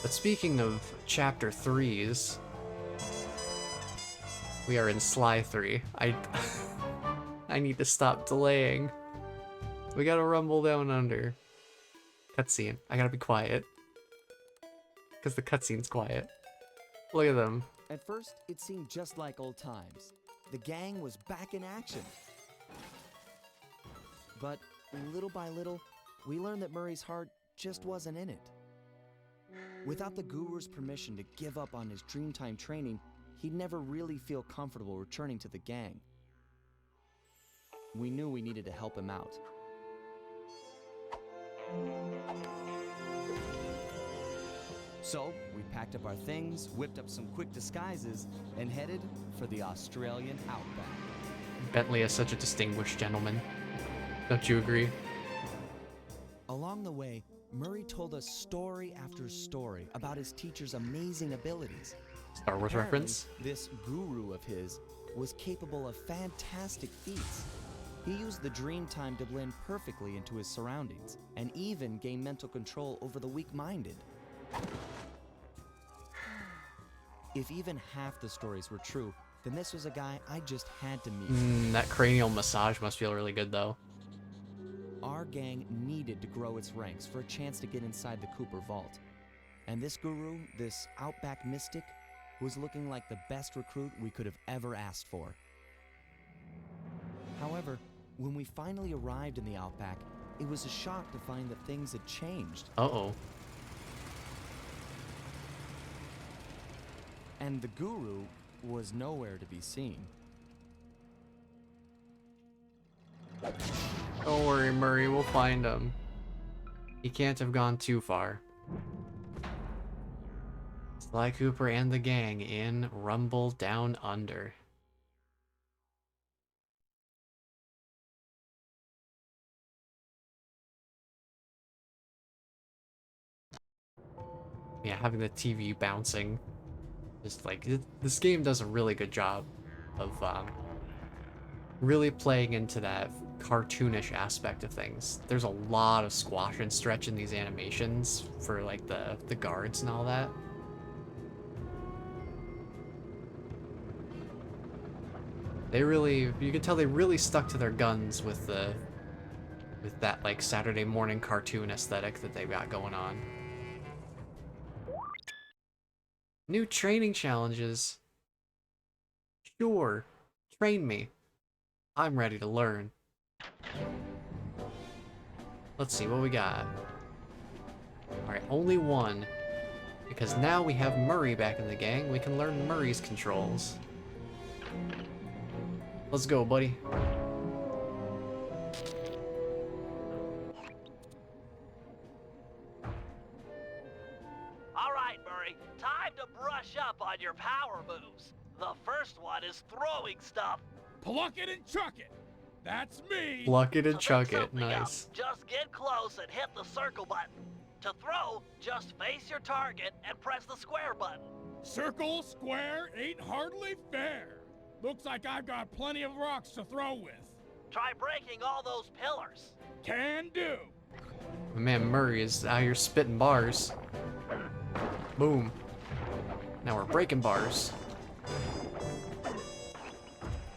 But speaking of chapter 3s, we are in Sly 3. I need to stop delaying. We gotta rumble down under. Cutscene. I gotta be quiet. Because the cutscene's quiet. Look at them. At first, it seemed just like old times. The gang was back in action. But little by little, we learned that Murray's heart just wasn't in it. Without the guru's permission to give up on his Dreamtime training, he'd never really feel comfortable returning to the gang. We knew we needed to help him out. So, we packed up our things, whipped up some quick disguises, and headed for the Australian outback. Bentley is such a distinguished gentleman. Don't you agree? Along the way, Murray told us story after story about his teacher's amazing abilities. Star Wars Apparently, reference. This guru of his was capable of fantastic feats. He used the Dreamtime to blend perfectly into his surroundings, and even gain mental control over the weak-minded. If even half the stories were true, then this was a guy I just had to meet. That cranial massage must feel really good, though. Our gang needed to grow its ranks for a chance to get inside the Cooper vault. And this guru, this outback mystic, was looking like the best recruit we could have ever asked for. However, when we finally arrived in the outback, it was a shock to find that things had changed. Uh-oh. And the guru was nowhere to be seen. Don't worry, Murray, we'll find him. He can't have gone too far. Sly Cooper and the gang in Rumble Down Under. Yeah, having the TV bouncing. Just like, this game does a really good job of really playing into that cartoonish aspect of things. There's a lot of squash and stretch in these animations for like the guards and all that. They really, you can tell they really stuck to their guns with that like Saturday morning cartoon aesthetic that they've got going on. New training challenges. Sure, train me. I'm ready to learn. Let's see what we got. Alright, only one. Because now we have Murray back in the gang, we can learn Murray's controls. Let's go, buddy. Alright, Murray, time to brush up on your power moves. The first one is throwing stuff. Pluck it and chuck it. That's me. Pluck it and To chuck pick it. something up, Nice. just get close and hit the circle button. To throw, just face your target and press the square button. Circle, square, ain't hardly fair. Looks like I've got plenty of rocks to throw with. Try breaking all those pillars. Can do. My man Murray is out here spitting bars. Boom. Now we're breaking bars.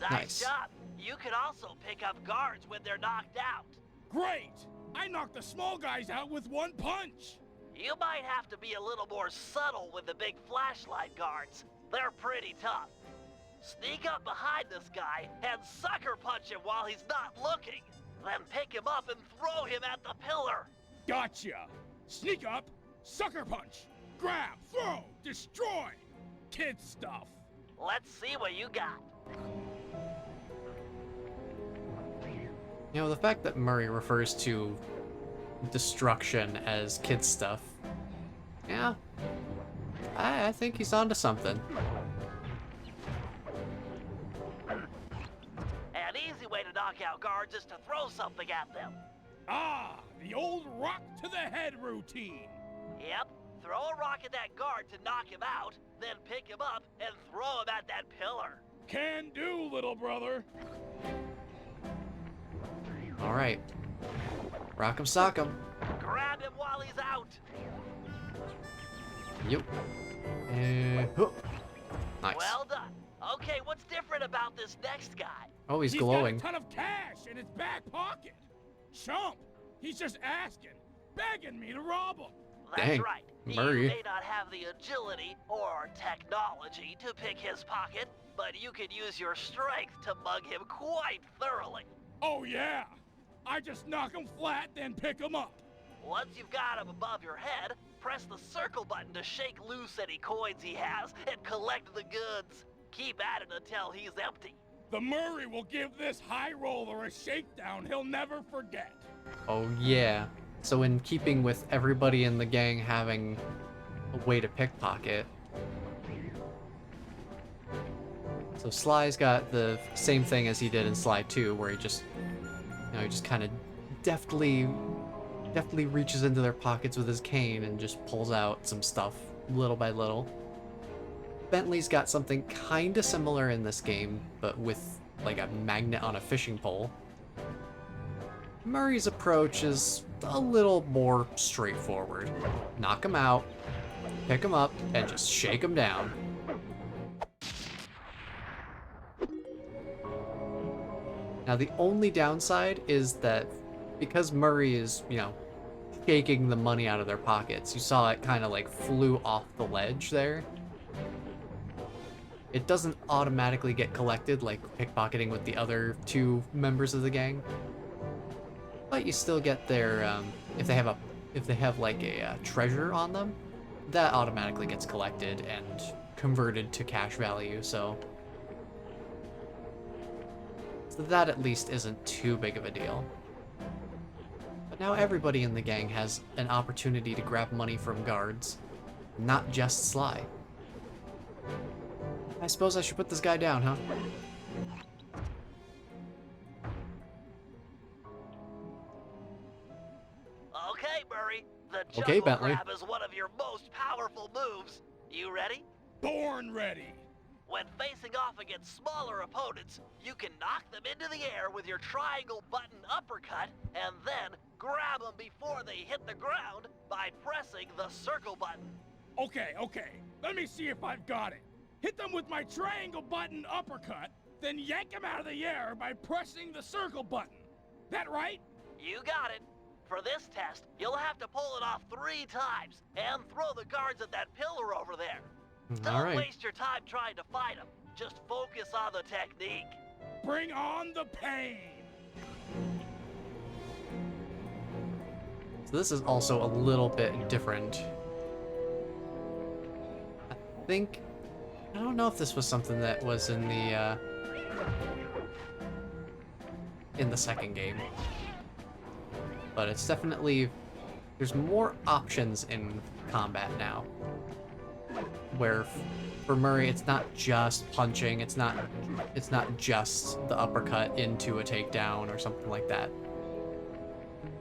Nice. Job. You can also pick up guards when they're knocked out. Great. I knocked the small guys out with one punch. You might have to be a little more subtle with the big flashlight guards. They're pretty tough. Sneak up behind this guy and sucker punch him while he's not looking. Then pick him up and throw him at the pillar. Gotcha. Sneak up, sucker punch, grab, throw, destroy. Kid stuff. Let's see what you got. You know, the fact that Murray refers to destruction as kid stuff, yeah, I think he's onto something. An easy way to knock out guards is to throw something at them. Ah, the old rock to the head routine. Yep, throw a rock at that guard to knock him out, then pick him up and throw him at that pillar. Can do, little brother. All right, rock'em sock'em. Grab him while he's out. Yep. And nice. Well done. Okay, what's different about this next guy? Oh, he's He's glowing. got a ton of cash in his back pocket. Chump. He's just asking, begging me to rob him. That's Dang, right. Murray. You may not have the agility or technology to pick his pocket, but you can use your strength to mug him quite thoroughly. Oh yeah. I just knock him flat, then pick him up. Once you've got him above your head, press the circle button to shake loose any coins he has and collect the goods. Keep at it until he's empty. The Murray will give this high roller a shakedown he'll never forget. Oh yeah. So in keeping with everybody in the gang having a way to pickpocket, so Sly's got the same thing as he did in Sly 2, where he just, he just kind of deftly reaches into their pockets with his cane and just pulls out some stuff little by little. Bentley's got something kind of similar in this game, but with like a magnet on a fishing pole. Murray's approach is a little more straightforward. Knock him out, pick him up, and just shake him down. Now the only downside is that because Murray is, shaking the money out of their pockets, you saw it kind of like flew off the ledge there. It doesn't automatically get collected like pickpocketing with the other two members of the gang. But you still get their, if they have like a treasure on them, that automatically gets collected and converted to cash value, so that at least isn't too big of a deal. But now everybody in the gang has an opportunity to grab money from guards, not just Sly. I suppose I should put this guy down, huh? Okay, Murray. The Okay, jungle Bentley. grab is one of your most powerful moves. You ready? Born ready. When facing off against smaller opponents, you can knock them into the air with your triangle button uppercut, and then grab them before they hit the ground by pressing the circle button. Okay. Let me see if I've got it. Hit them with my triangle button uppercut, then yank them out of the air by pressing the circle button. That right? You got it. For this test, you'll have to pull it off 3 times and throw the guards at that pillar over there. Don't All right. waste your time trying to fight them. Just focus on the technique. Bring on the pain. So this is also a little bit different. I don't know if this was something that was in the second game, but it's definitely, there's more options in combat now, where for Murray it's not just punching, it's not just the uppercut into a takedown or something like that.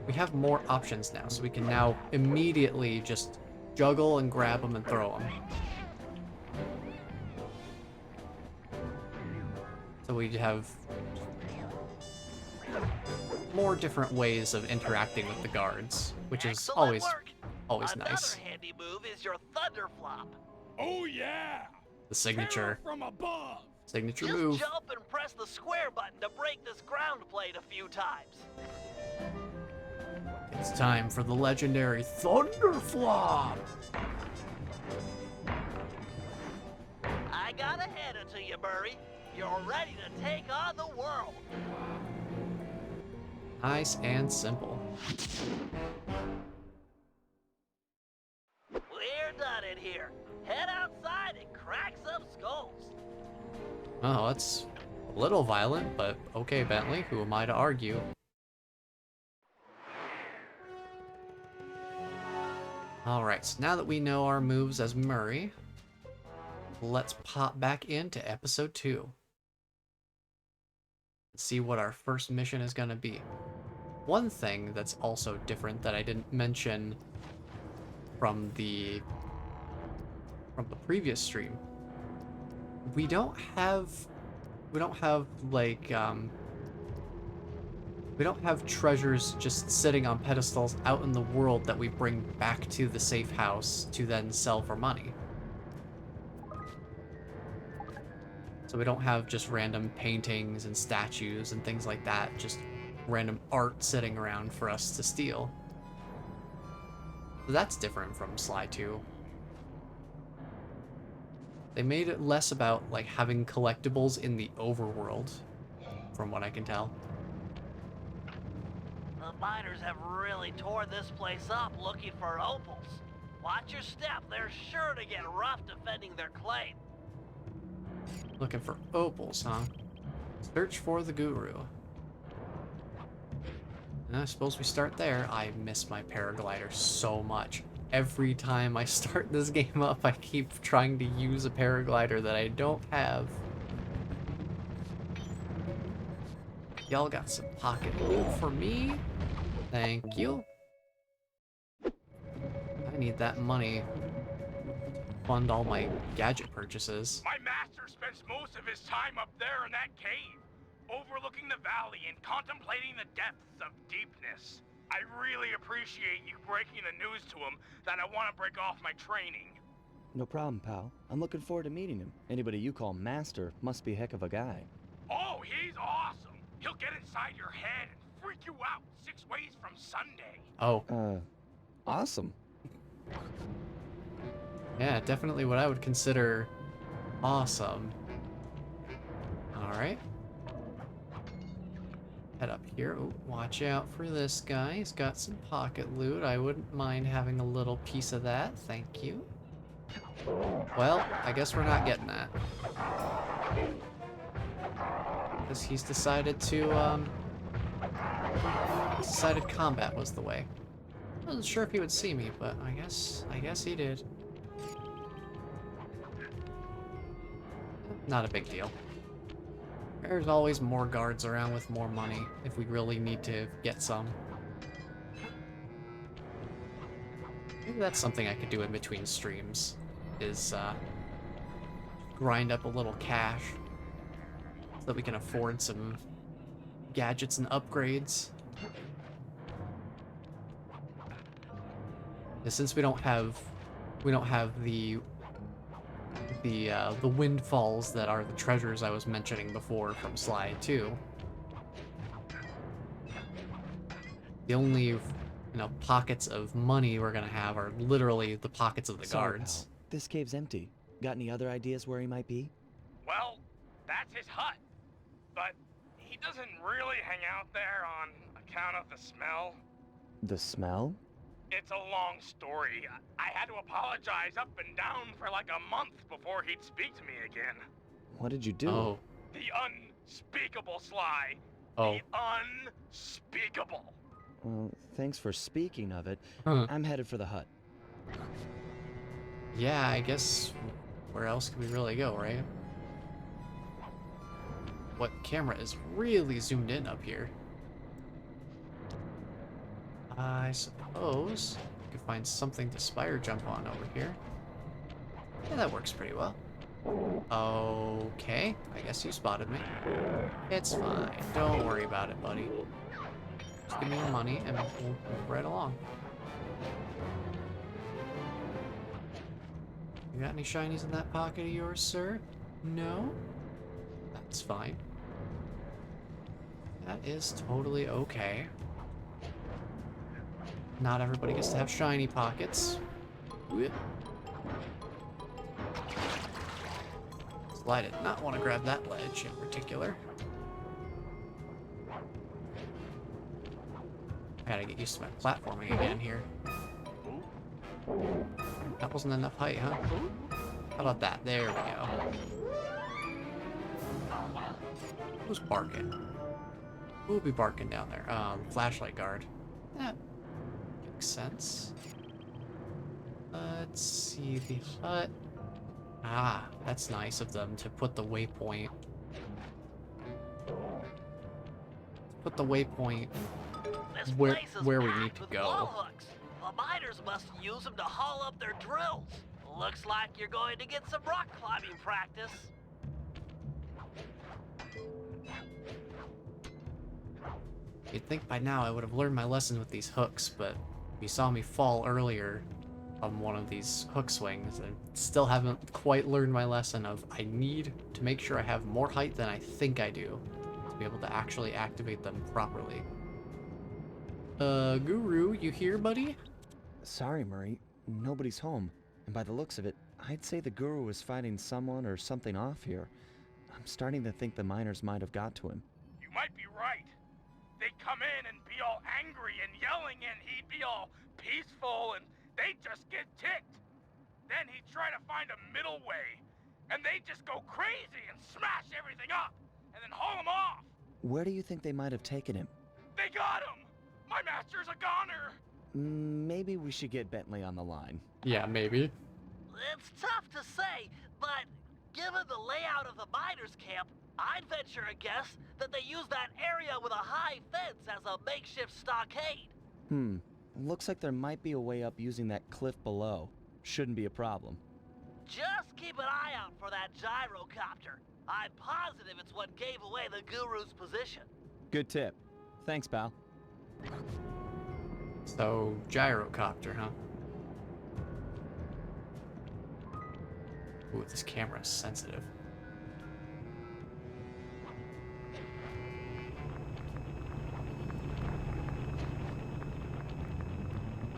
We have more options now, so we can now immediately just juggle and grab them and throw them. So we have more different ways of interacting with the guards, which is Excellent always work. Another nice. handy move is your thunder flop. Oh yeah. The signature Terror from above. signature Just move. jump and press the square button to break this ground plate a few times. It's time for the legendary thunder flop. I got ahead of you, Murray. You're ready to take on the world. Nice and simple. We're done in here. Head outside and crack some skulls. Oh, that's a little violent, but okay, Bentley, who am I to argue? Alright, so now that we know our moves as Murray, let's pop back into episode 2. Let's see what our first mission is going to be. One thing that's also different that I didn't mention from the previous stream, we don't have like We don't have treasures just sitting on pedestals out in the world that we bring back to the safe house to then sell for money. So we don't have just random paintings and statues and things like that, just random art sitting around for us to steal. So that's different from Sly 2. They made it less about like having collectibles in the overworld, from what I can tell. The miners have really torn this place up looking for opals. Watch your step, they're sure to get rough defending their claim. Looking for opals, huh? Search for the guru. And I suppose we start there. I miss my paraglider so much. Every time I start this game up, I keep trying to use a paraglider that I don't have. Y'all got some pocket loot for me? Thank you. I need that money to fund all my gadget purchases. My master spends most of his time up there in that cave, overlooking the valley and contemplating the depths of deepness. I really appreciate you breaking the news to him that I want to break off my training. No problem, pal. I'm looking forward to meeting him. Anybody you call master must be a heck of a guy. Oh, he's awesome. He'll get inside your head and freak you out 6 ways from Sunday. Oh. Awesome. Yeah, definitely what I would consider awesome. Alright. Head up here. Oh, watch out for this guy. He's got some pocket loot. I wouldn't mind having a little piece of that. Thank you. Well, I guess we're not getting that. Because he's decided to, decided combat was the way. I wasn't sure if he would see me, but I guess he did. Not a big deal. There's always more guards around with more money if we really need to get some. Maybe that's something I could do in between streams, is grind up a little cash so that we can afford some gadgets and upgrades. And since we don't have the windfalls that are the treasures I was mentioning before from Sly 2. The only, pockets of money we're gonna have are literally the pockets of the Sorry, guards. pal. This cave's empty. Got any other ideas where he might be? Well, that's his hut. But he doesn't really hang out there on account of the smell. The smell? It's a long story. I had to apologize up and down for like a month before he'd speak to me again. What did you do? Oh. The unspeakable, Sly. Oh. The unspeakable. Well, thanks for speaking of it. Huh. I'm headed for the hut. Yeah, I guess where else could we really go, right? What camera is really zoomed in up here? I suppose we could find something to spire jump on over here. Yeah, that works pretty well. Okay, I guess you spotted me. It's fine. Don't worry about it, buddy. Just give me your money and we'll move right along. You got any shinies in that pocket of yours, sir? No? That's fine. That is totally okay. Not everybody gets to have shiny pockets. Whip. Sly did not want to grab that ledge in particular. I gotta get used to my platforming again here. That wasn't enough height, huh? How about that? There we go. Who's barking? Who'll be barking down there? Flashlight guard. That makes sense. Let's see the hut. Ah, that's nice of them to put the waypoint. Put the waypoint This where place is we packed need to with go. wall hooks. The miners must use them to haul up their drills. Looks like you're going to get some rock climbing practice. You'd think by now I would have learned my lesson with these hooks, but you saw me fall earlier on one of these hook swings, and still haven't quite learned my lesson of I need to make sure I have more height than I think I do to be able to actually activate them properly. Guru, you here, buddy? Sorry, Murray. Nobody's home. And by the looks of it, I'd say the guru was fighting someone or something off here. I'm starting to think the miners might have got to him. You might be right. They'd come in and be all angry and yelling, and he'd be all peaceful, and they'd just get ticked. Then he'd try to find a middle way, and they'd just go crazy and smash everything up, and then haul him off. Where do you think they might have taken him? They got him! My master's a goner! Maybe we should get Bentley on the line. Yeah, maybe. It's tough to say, but given the layout of the miners' camp, I'd venture a guess that they use that area with a high fence as a makeshift stockade. Looks like there might be a way up using that cliff below. Shouldn't be a problem. Just keep an eye out for that gyrocopter. I'm positive it's what gave away the guru's position. Good tip. Thanks, pal. So, gyrocopter, huh? Ooh, this camera is sensitive.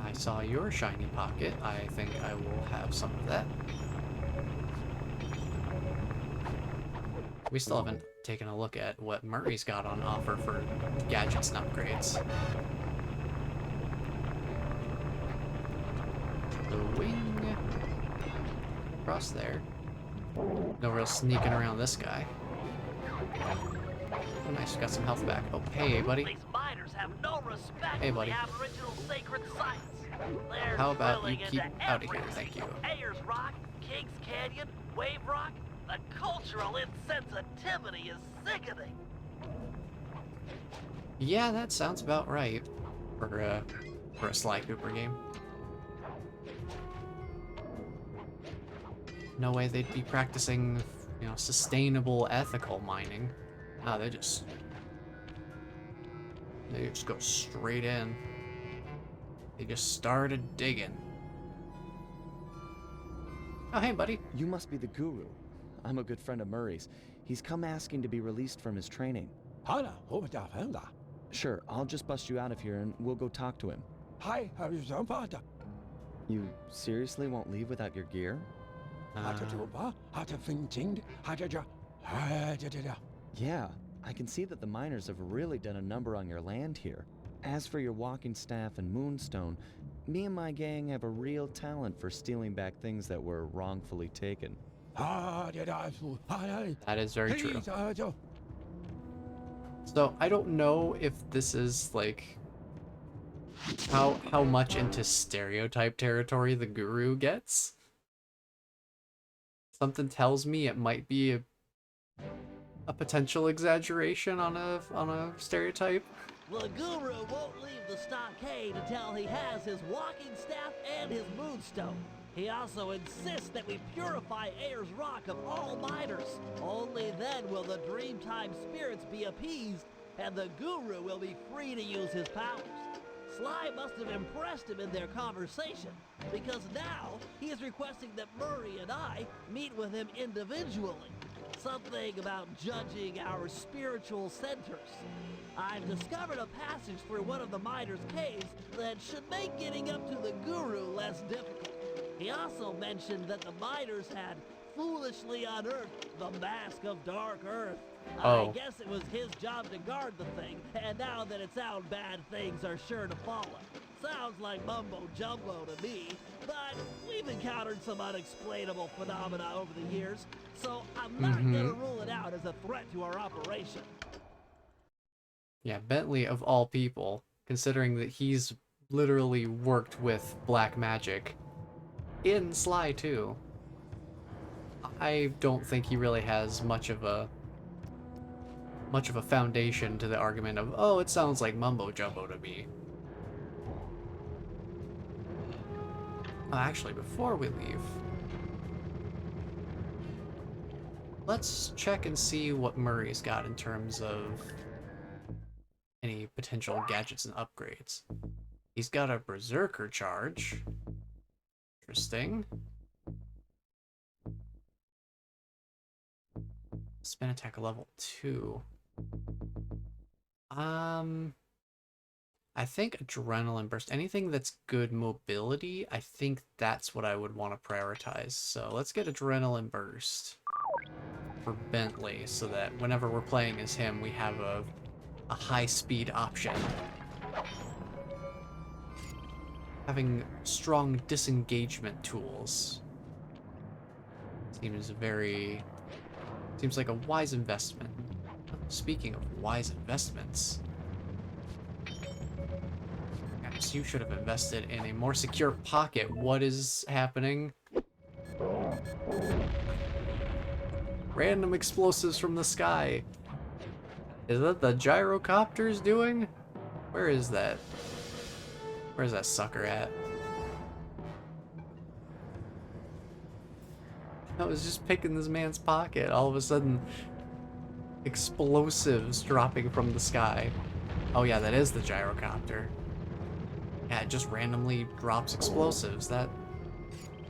I saw your shiny pocket. I think I will have some of that. We still haven't taken a look at what Murray's got on offer for gadgets and upgrades. The wing across there. No real sneaking around this guy. Oh, nice, got some health back. Oh, hey, buddy. These miners have no respect Hey, for buddy. the Aboriginal sacred sites. They're How about you drilling keep into out of here, everything. thank you. Ayers Rock, Kings Canyon, Wave Rock. The cultural insensitivity is sickening. Yeah, that sounds about right for a Sly Cooper game. No way they'd be practicing, you know, sustainable, ethical mining. Ah, they just go straight in. They just started digging. Oh, hey, buddy. You must be the guru. I'm a good friend of Murray's. He's come asking to be released from his training. Sure, I'll just bust you out of here and we'll go talk to him. You seriously won't leave without your gear? Yeah, I can see that the miners have really done a number on your land here. As for your walking staff and moonstone, me and my gang have a real talent for stealing back things that were wrongfully taken. That is very true. So I don't know if this is like how much into stereotype territory the guru gets. Something tells me it might be a potential exaggeration on a stereotype. The guru won't leave the stockade until he has his walking staff and his moonstone. He also insists that we purify Ayers Rock of all miners. Only then will the Dreamtime spirits be appeased, and the guru will be free to use his powers. Sly must have impressed him in their conversation, because now he is requesting that Murray and I meet with him individually. Something about judging our spiritual centers. I've discovered a passage through one of the miners' caves that should make getting up to the guru less difficult. He also mentioned that the miners had foolishly unearthed the Mask of Dark Earth. I guess it was his job to guard the thing, and now that it's out, bad things are sure to follow. Sounds like mumbo-jumbo to me, but we've encountered some unexplainable phenomena over the years, so I'm not gonna rule it out as a threat to our operation. Yeah, Bentley of all people, considering that he's literally worked with black magic in Sly too. I don't think he really has much of a foundation to the argument of, oh, it sounds like mumbo jumbo to me. Actually, before we leave, let's check and see what Murray's got in terms of any potential gadgets and upgrades. He's got a Berserker charge. Interesting. Spin attack level 2. I think Adrenaline Burst. Anything that's good mobility, I think that's what I would want to prioritize. So let's get Adrenaline Burst for Bentley so that whenever we're playing as him, we have a high-speed option. Having strong disengagement tools seems like a wise investment. Speaking of wise investments, perhaps you should have invested in a more secure pocket. What is happening? Random explosives from the sky. Is that the gyrocopters doing? Where is that? Where's that sucker at? I was just picking this man's pocket. All of a sudden, explosives dropping from the sky. Oh yeah, that is the gyrocopter. Yeah, it just randomly drops explosives. That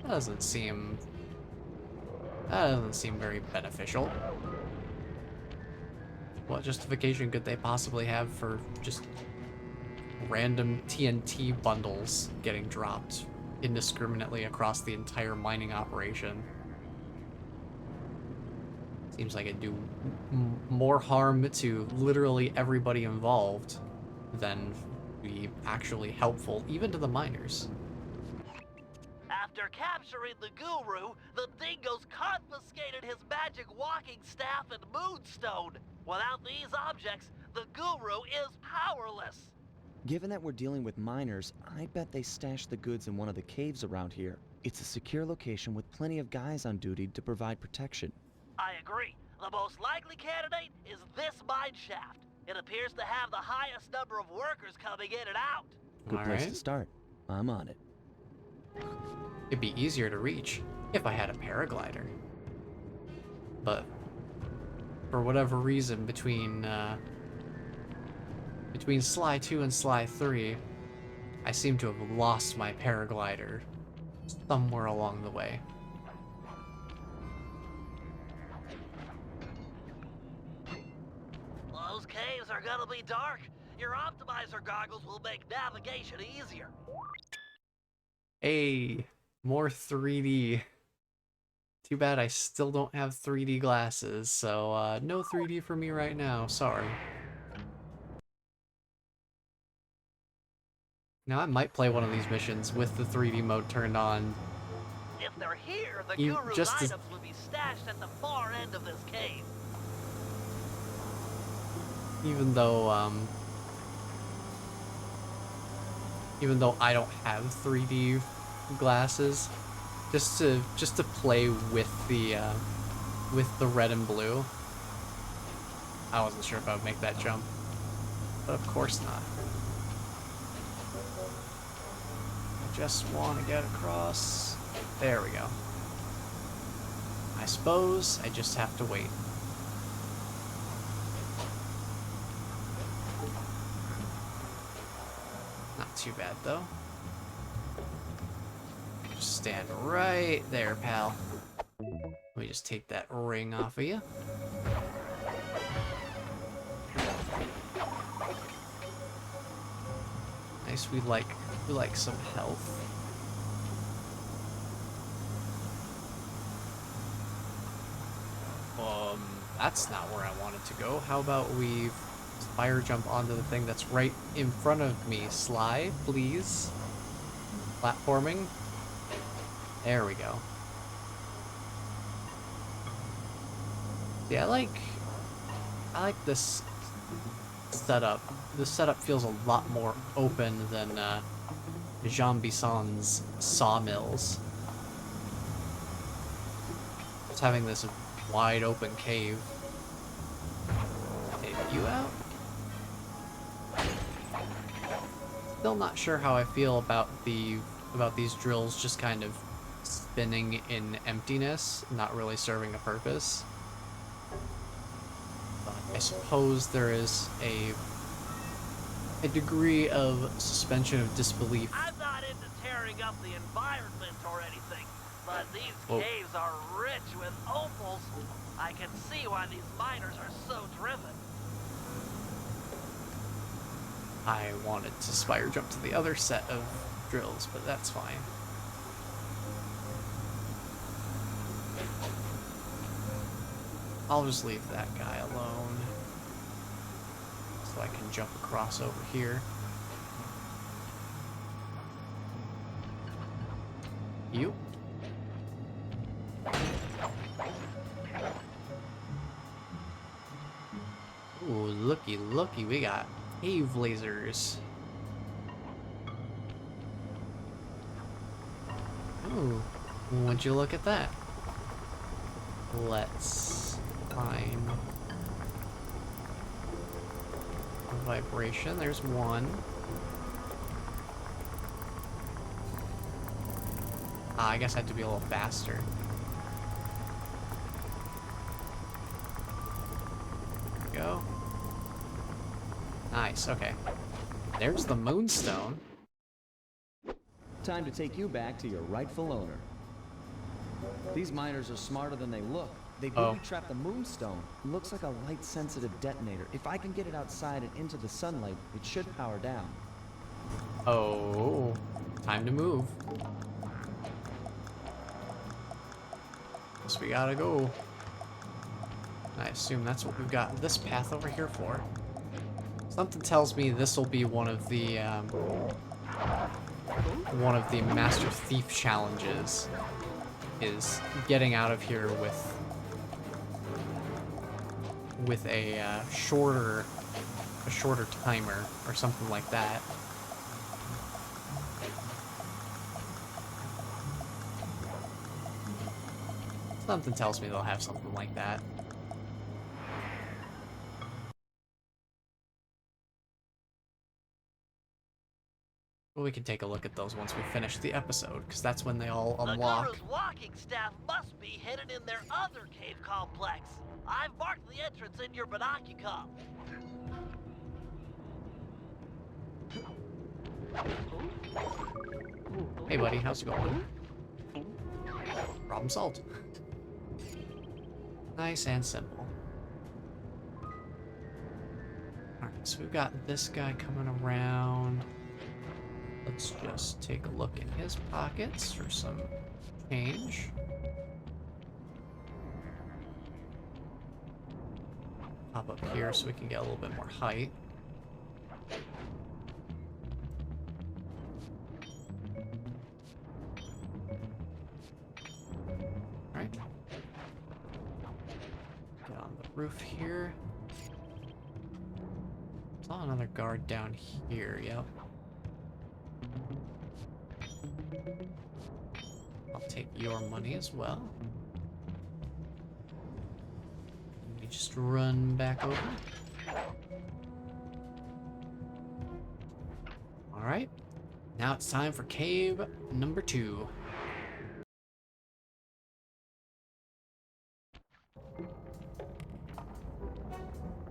doesn't seem very beneficial. What justification could they possibly have for just random TNT bundles getting dropped indiscriminately across the entire mining operation? Seems like it'd do more harm to literally everybody involved than be actually helpful, even to the miners. After capturing the Guru, the Dingoes confiscated his magic walking staff and moonstone. Without these objects, the Guru is powerless. Given that we're dealing with miners, I bet they stashed the goods in one of the caves around here. It's a secure location with plenty of guys on duty to provide protection. I agree. The most likely candidate is this mine shaft. It appears to have the highest number of workers coming in and out. Good place to start. I'm on it. It'd be easier to reach if I had a paraglider. But for whatever reason, between Sly 2 and Sly 3, I seem to have lost my paraglider somewhere along the way. Those caves are gonna be dark. Your optimizer goggles will make navigation easier. Hey, more 3D. Too bad I still don't have 3D glasses, so no 3D for me right now, sorry. Now I might play one of these missions with the 3D mode turned on. If they're here, the You Guru's just as- items will be stashed at the far end of this cave. Even though I don't have 3D glasses, just to play with the red and blue. I wasn't sure if I would make that jump, but of course not. I just want to get across. There we go. I suppose I just have to wait. Not too bad, though. Just stand right there, pal. Let me just take that ring off of you. Nice, we like some health. That's not where I wanted to go. How about we fire jump onto the thing that's right in front of me? Sly, please. Platforming. There we go. Yeah, I like this setup. The setup feels a lot more open than Jean Bisson's sawmills. Just having this wide open cave. Take you out. Still not sure how I feel about these drills just kind of spinning in emptiness, not really serving a purpose. But I suppose there is a a degree of suspension of disbelief. I'm not into tearing up the environment or anything, but these Whoa. caves are rich with opals. I can see why these miners are so driven. I wanted to spire jump to the other set of drills, but that's fine. I'll just leave that guy alone so I can jump across over here. You. Ooh, looky, looky, we got cave lasers. Ooh, would you look at that? Let's find a vibration. There's one. I guess I have to be a little faster. There we go. Nice, okay. There's the moonstone. Time to take you back to your rightful owner. These miners are smarter than they look. They booby-trapped the moonstone. Looks like a light-sensitive detonator. If I can get it outside and into the sunlight, it should power down. Oh, time to move. Guess we gotta go. I assume that's what we've got this path over here for. Something tells me this will be one of the Master Thief challenges. Is getting out of here with a shorter timer or something like that. Something tells me they'll have something like that. Well, we can take a look at those once we finish the episode, because that's when they all unlock. The Guru's walking staff must be hidden in their other cave complex. I've marked the entrance in your binocular. Hey buddy, how's it going? Problem solved. Nice and simple. Alright, so we've got this guy coming around. Let's just take a look in his pockets for some change. Pop up here so we can get a little bit more height. Alright. Get on the roof here. Saw another guard down here, yep. I'll take your money as well. Let me just run back over. Alright. Now it's time for cave number 2.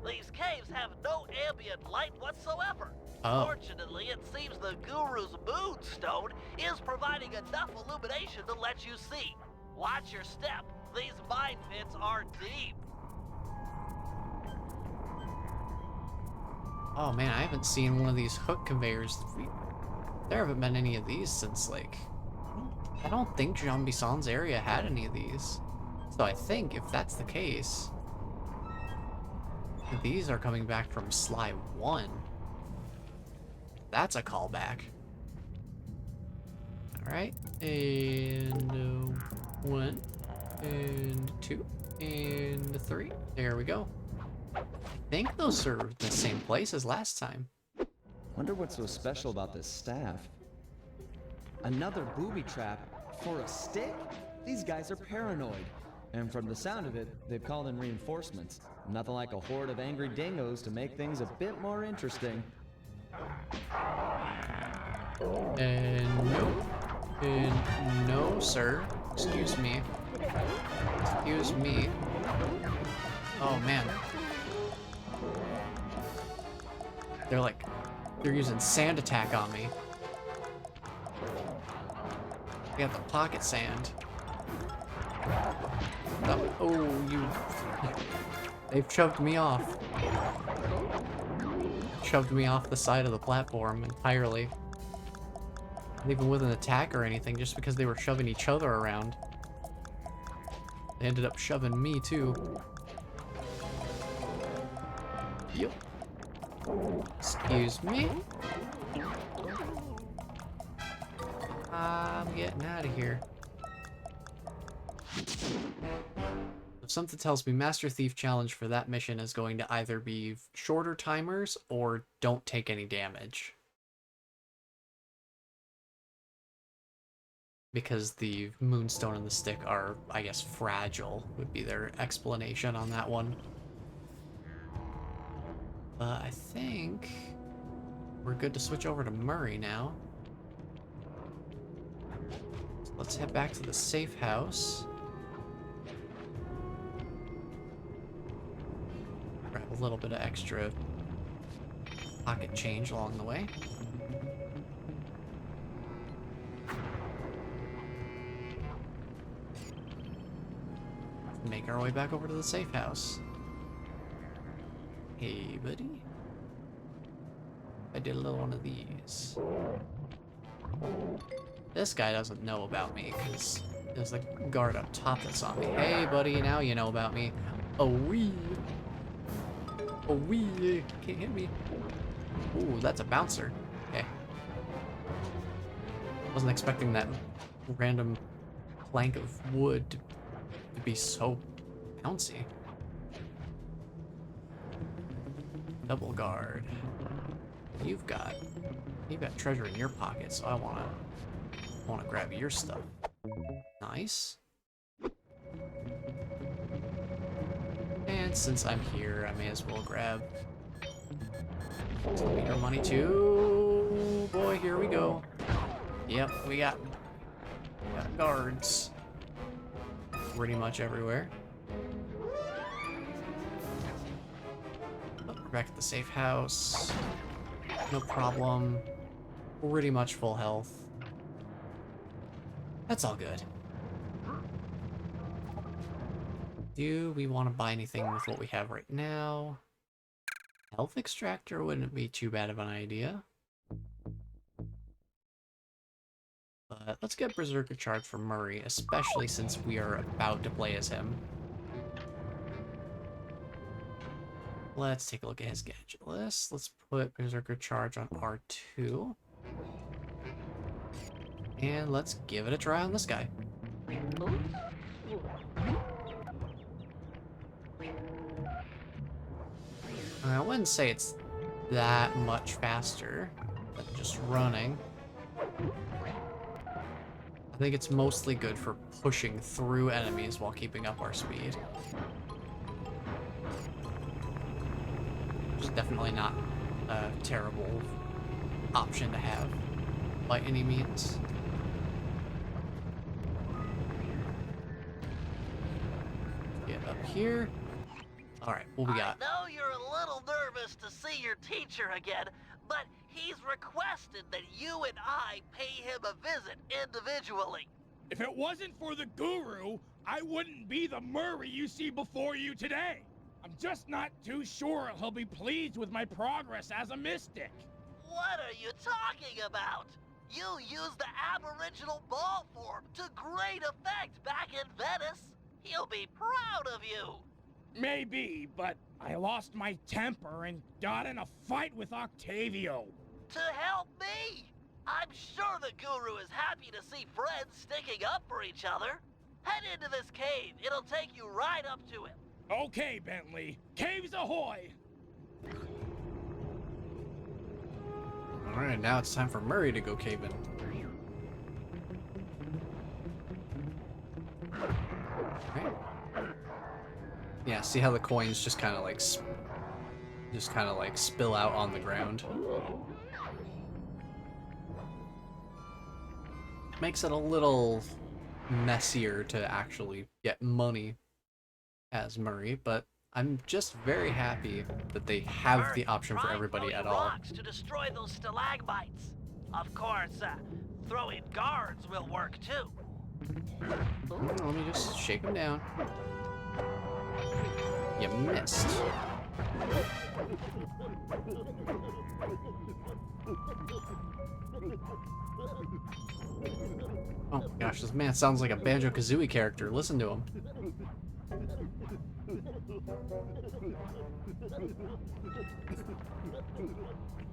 These caves have no ambient light whatsoever. Oh. Fortunately, it seems the Guru's moonstone is providing enough illumination to let you see. Watch your step. These mine pits are deep. Oh man, I haven't seen one of these hook conveyors. There haven't been any of these since, like... I don't think Jean-Bisson's area had any of these. So I think, if that's the case... these are coming back from Sly 1. That's a callback. Alright, and 1, and 2, and 3. There we go. I think those are the same place as last time. Wonder what's so special about this staff. Another booby trap for a stick? These guys are paranoid. And from the sound of it, they've called in reinforcements. Nothing like a horde of angry dingoes to make things a bit more interesting. And no. And no, sir. Excuse me. Excuse me. Oh, man. They're like They're using sand attack on me. They got the pocket sand. Oh, you... They've shoved me off. Shoved me off the side of the platform entirely. Not even with an attack or anything, just because they were shoving each other around. They ended up shoving me too. Yep. Excuse me. I'm getting out of here. Something tells me Master Thief challenge for that mission is going to either be shorter timers or don't take any damage. Because the moonstone and the stick are, I guess, fragile, would be their explanation on that one. But I think we're good to switch over to Murray now. So let's head back to the safe house. Grab a little bit of extra pocket change along the way. Make our way back over to the safe house. Hey, buddy. I did a little one of these. This guy doesn't know about me because there's a guard up top that saw me. Hey, buddy, now you know about me. Oh, wee. Oh, wee. Can't hit me. Ooh, that's a bouncer. Okay. Wasn't expecting that random plank of wood to be so bouncy. Double guard. You've got treasure in your pocket, so I wanna grab your stuff. Nice. And since I'm here, I may as well grab some meter money too. Boy, here we go. Yep, we got guards pretty much everywhere. Oh, we're back at the safe house. No problem. Pretty much full health. That's all good. Do we want to buy anything with what we have right now? Health extractor wouldn't be too bad of an idea. But let's get Berserker Charge for Murray, especially since we are about to play as him. Let's take a look at his gadget list. Let's put Berserker Charge on R2. And let's give it a try on this guy. I wouldn't say it's that much faster than just running. I think it's mostly good for pushing through enemies while keeping up our speed. Which is definitely not a terrible option to have by any means. Get up here. Alright, what we got? I know you're a little nervous to see your teacher again, but he's requested that you and I pay him a visit individually. If it wasn't for the guru, I wouldn't be the Murray you see before you today. I'm just not too sure he'll be pleased with my progress as a mystic. What are you talking about? You used the aboriginal ball form to great effect back in Venice. He'll be proud of you. Maybe, but I lost my temper and got in a fight with Octavio. To help me? I'm sure the guru is happy to see friends sticking up for each other. Head into this cave. It'll take you right up to him. Okay, Bentley. Caves ahoy! Alright, now it's time for Murray to go caving. Okay. Yeah, see how the coins just kind of like spill out on the ground. Makes it a little messier to actually get money as Murray, but I'm just very happy that they have the Murray, option for try everybody throwing at all. rocks to destroy those stalagmites. Of course, throwing guards will work too. Let me just shake them down. You missed. Oh gosh, this man sounds like a Banjo-Kazooie character. Listen to him.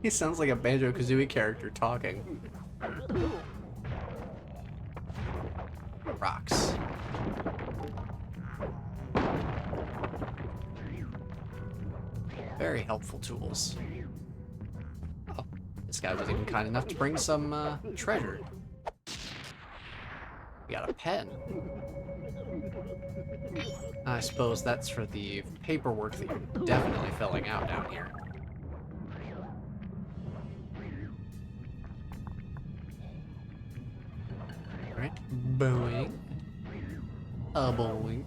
He sounds like a Banjo-Kazooie character talking. Rocks. Very helpful tools. Oh, this guy was even kind enough to bring some treasure. We got a pen. I suppose that's for the paperwork that you're definitely filling out down here. Alright, boing. A boing.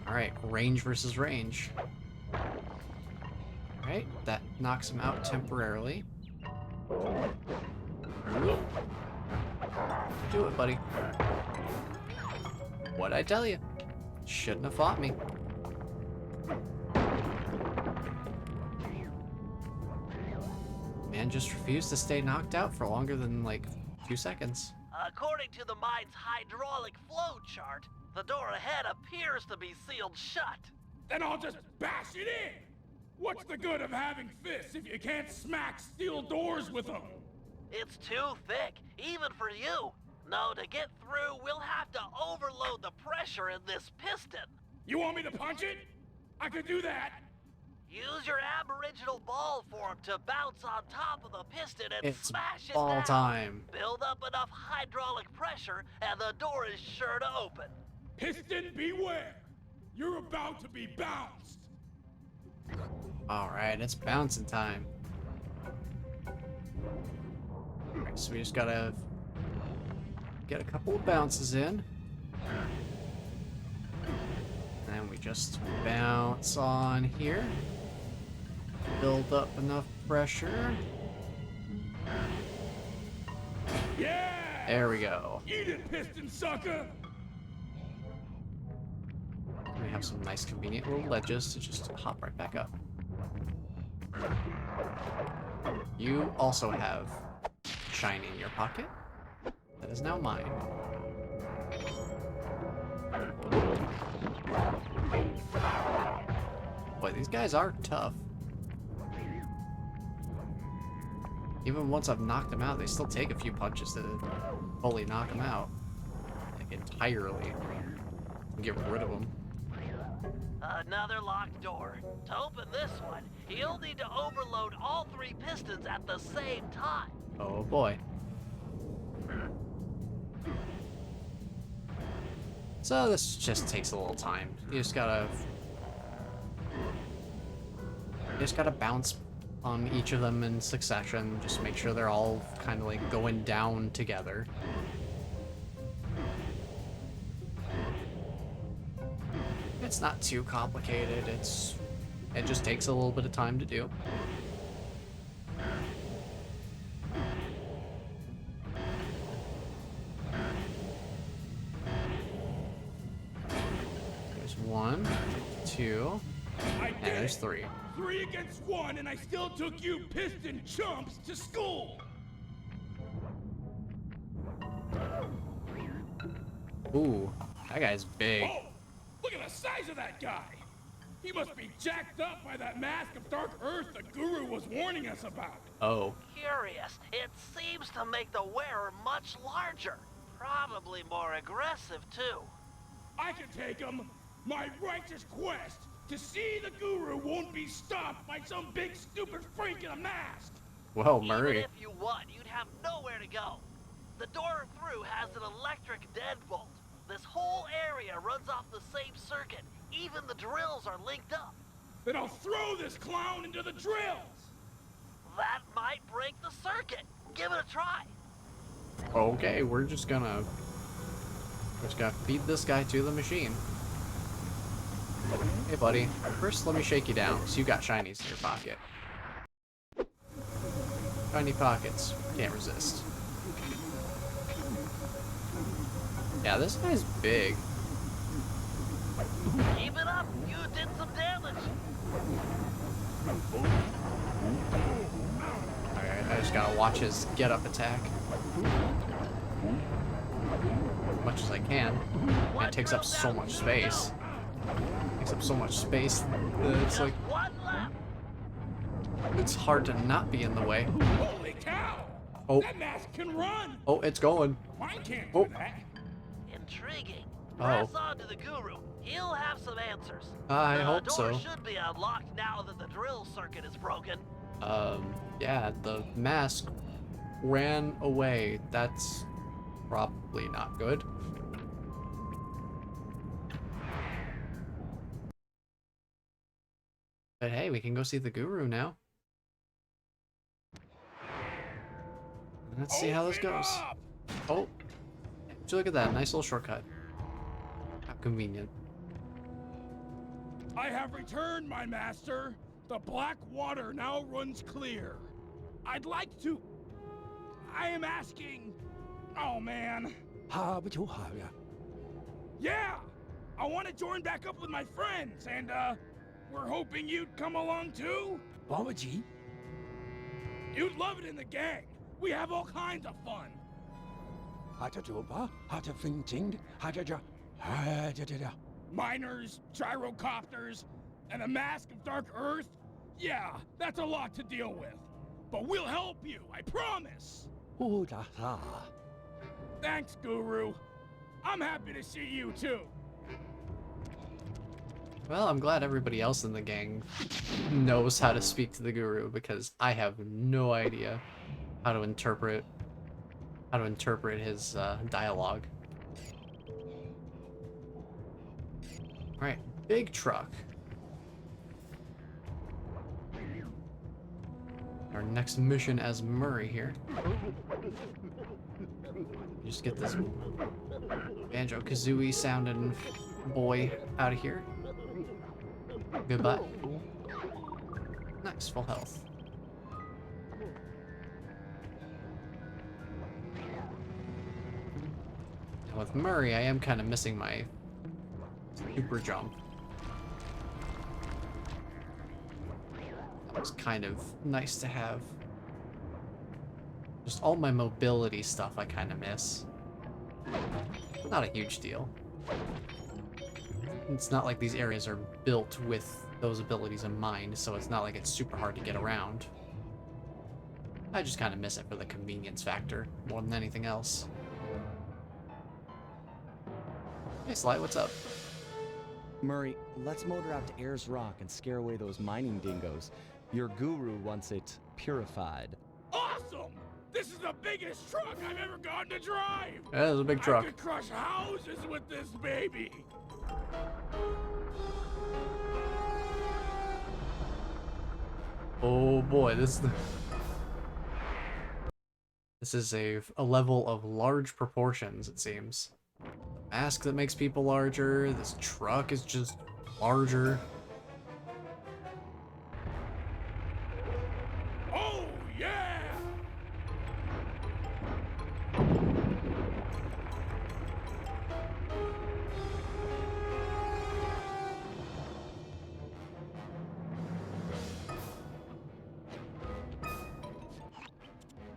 Alright, range versus range. Alright, that knocks him out temporarily. Do it, buddy. What'd I tell you? Shouldn't have fought me. Man just refused to stay knocked out for longer than, like, 2 seconds. According to the mine's hydraulic flow chart, the door ahead appears to be sealed shut. Then I'll just bash it in! What's the good of having fists if you can't smack steel doors with them? It's too thick, even for you. No, to get through, we'll have to overload the pressure in this piston. You want me to punch it? I could do that. Use your aboriginal ball form to bounce on top of the piston and It's smash it ball down. time. Build up enough hydraulic pressure, and the door is sure to open. Piston, beware! You're about to be bounced! Alright, it's bouncing time. Alright, so we just gotta get a couple of bounces in. And we just bounce on here. Build up enough pressure. Yeah! There we go. Eat it, piston sucker! We have some nice convenient little ledges to just hop right back up. You also have shine in your pocket. That is now mine. Boy, these guys are tough. Even once I've knocked them out, they still take a few punches to fully knock them out. Like, entirely. Get rid of them. Another locked door. To open this one, you'll need to overload all 3 pistons at the same time. Oh boy. So this just takes a little time. You just gotta bounce on each of them in succession. Just make sure they're all kind of like going down together. It's not too complicated. It just takes a little bit of time to do. There's 1, 2, and there's 3. 3 against 1, and I still took you piston chumps to school! Ooh, that guy's big. Oh! Look at the size of that guy! He must be jacked up by that mask of dark earth the guru was warning us about. Oh. Curious, it seems to make the wearer much larger. Probably more aggressive, too. I can take him. My righteous quest to see the guru won't be stopped by some big stupid freak in a mask. Whoa, Murray. Even if you won, you'd have nowhere to go. The door through has an electric deadbolt. This whole area runs off the same circuit. Even the drills are linked up. Then I'll throw this clown into the drills. That might break the circuit. Give it a try. Okay, we're just gonna We're just gonna feed this guy to the machine. Hey, buddy. First, let me shake you down, so you got shinies in your pocket. Shiny pockets. Can't resist. Yeah, this guy's big. Keep it up. You did some damage. Alright, I just gotta watch his get-up attack. As much as I can. And it takes up so much space. Takes up so much space that it's like... One left. It's hard to not be in the way. Holy cow! Oh. That mask can run! Oh, it's going. Mine can't Oh. do that. Intriguing. Oh. Press on to the guru. He'll have some answers. I the hope door so. should be unlocked now that the drill circuit is broken. Yeah, the mask ran away. That's probably not good. But hey, we can go see the guru now. Let's see how this Open goes. up! Oh, would you look at that? Nice little shortcut. How convenient. I have returned, my master. The black water now runs clear. I'd like to... I am asking... Oh, man. Yeah! I want to join back up with my friends, and, we're hoping you'd come along, too? You'd love it in the gang. We have all kinds of fun. Miners, gyrocopters, and a mask of Dark Earth? Yeah, that's a lot to deal with. But we'll help you, I promise. Thanks, Guru. I'm happy to see you too. Well, I'm glad everybody else in the gang knows how to speak to the guru, because I have no idea how to interpret his dialogue. All right, big truck. Our next mission as Murray here. Just get this Banjo-Kazooie sounding boy out of here. Goodbye. Nice, full health. And with Murray, I am kind of missing my super jump. That was kind of nice to have. Just all my mobility stuff I kind of miss. Not a huge deal. It's not like these areas are built with those abilities in mind, so it's not like it's super hard to get around. I just kind of miss it for the convenience factor more than anything else. Hey Sly, what's up? Murray, let's motor out to Ayers Rock and scare away those mining dingoes. Your guru wants it purified. Awesome! This is the biggest truck I've ever gotten to drive! Yeah, it's a big truck. I could crush houses with this baby! Oh boy, this is a level of large proportions, it seems. The mask that makes people larger, this truck is just larger. Oh, yeah!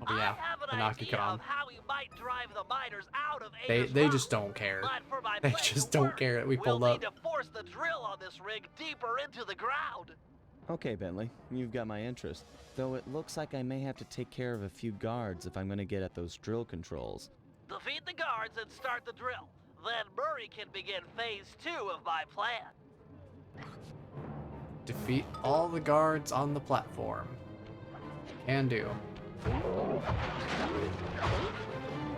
Oh yeah, I have an the idea Nakukon. of how we might drive the miners out of Ayers They Rock. just don't care. But for my They plan just to don't work, care that we pulled we'll up. need to force the drill on this rig deeper into the ground. Okay, Bentley, you've got my interest. Though it looks like I may have to take care of a few guards if I'm gonna get at those drill controls. Defeat the guards and start the drill. Then Murray can begin phase 2 of my plan. Defeat all the guards on the platform. Can do.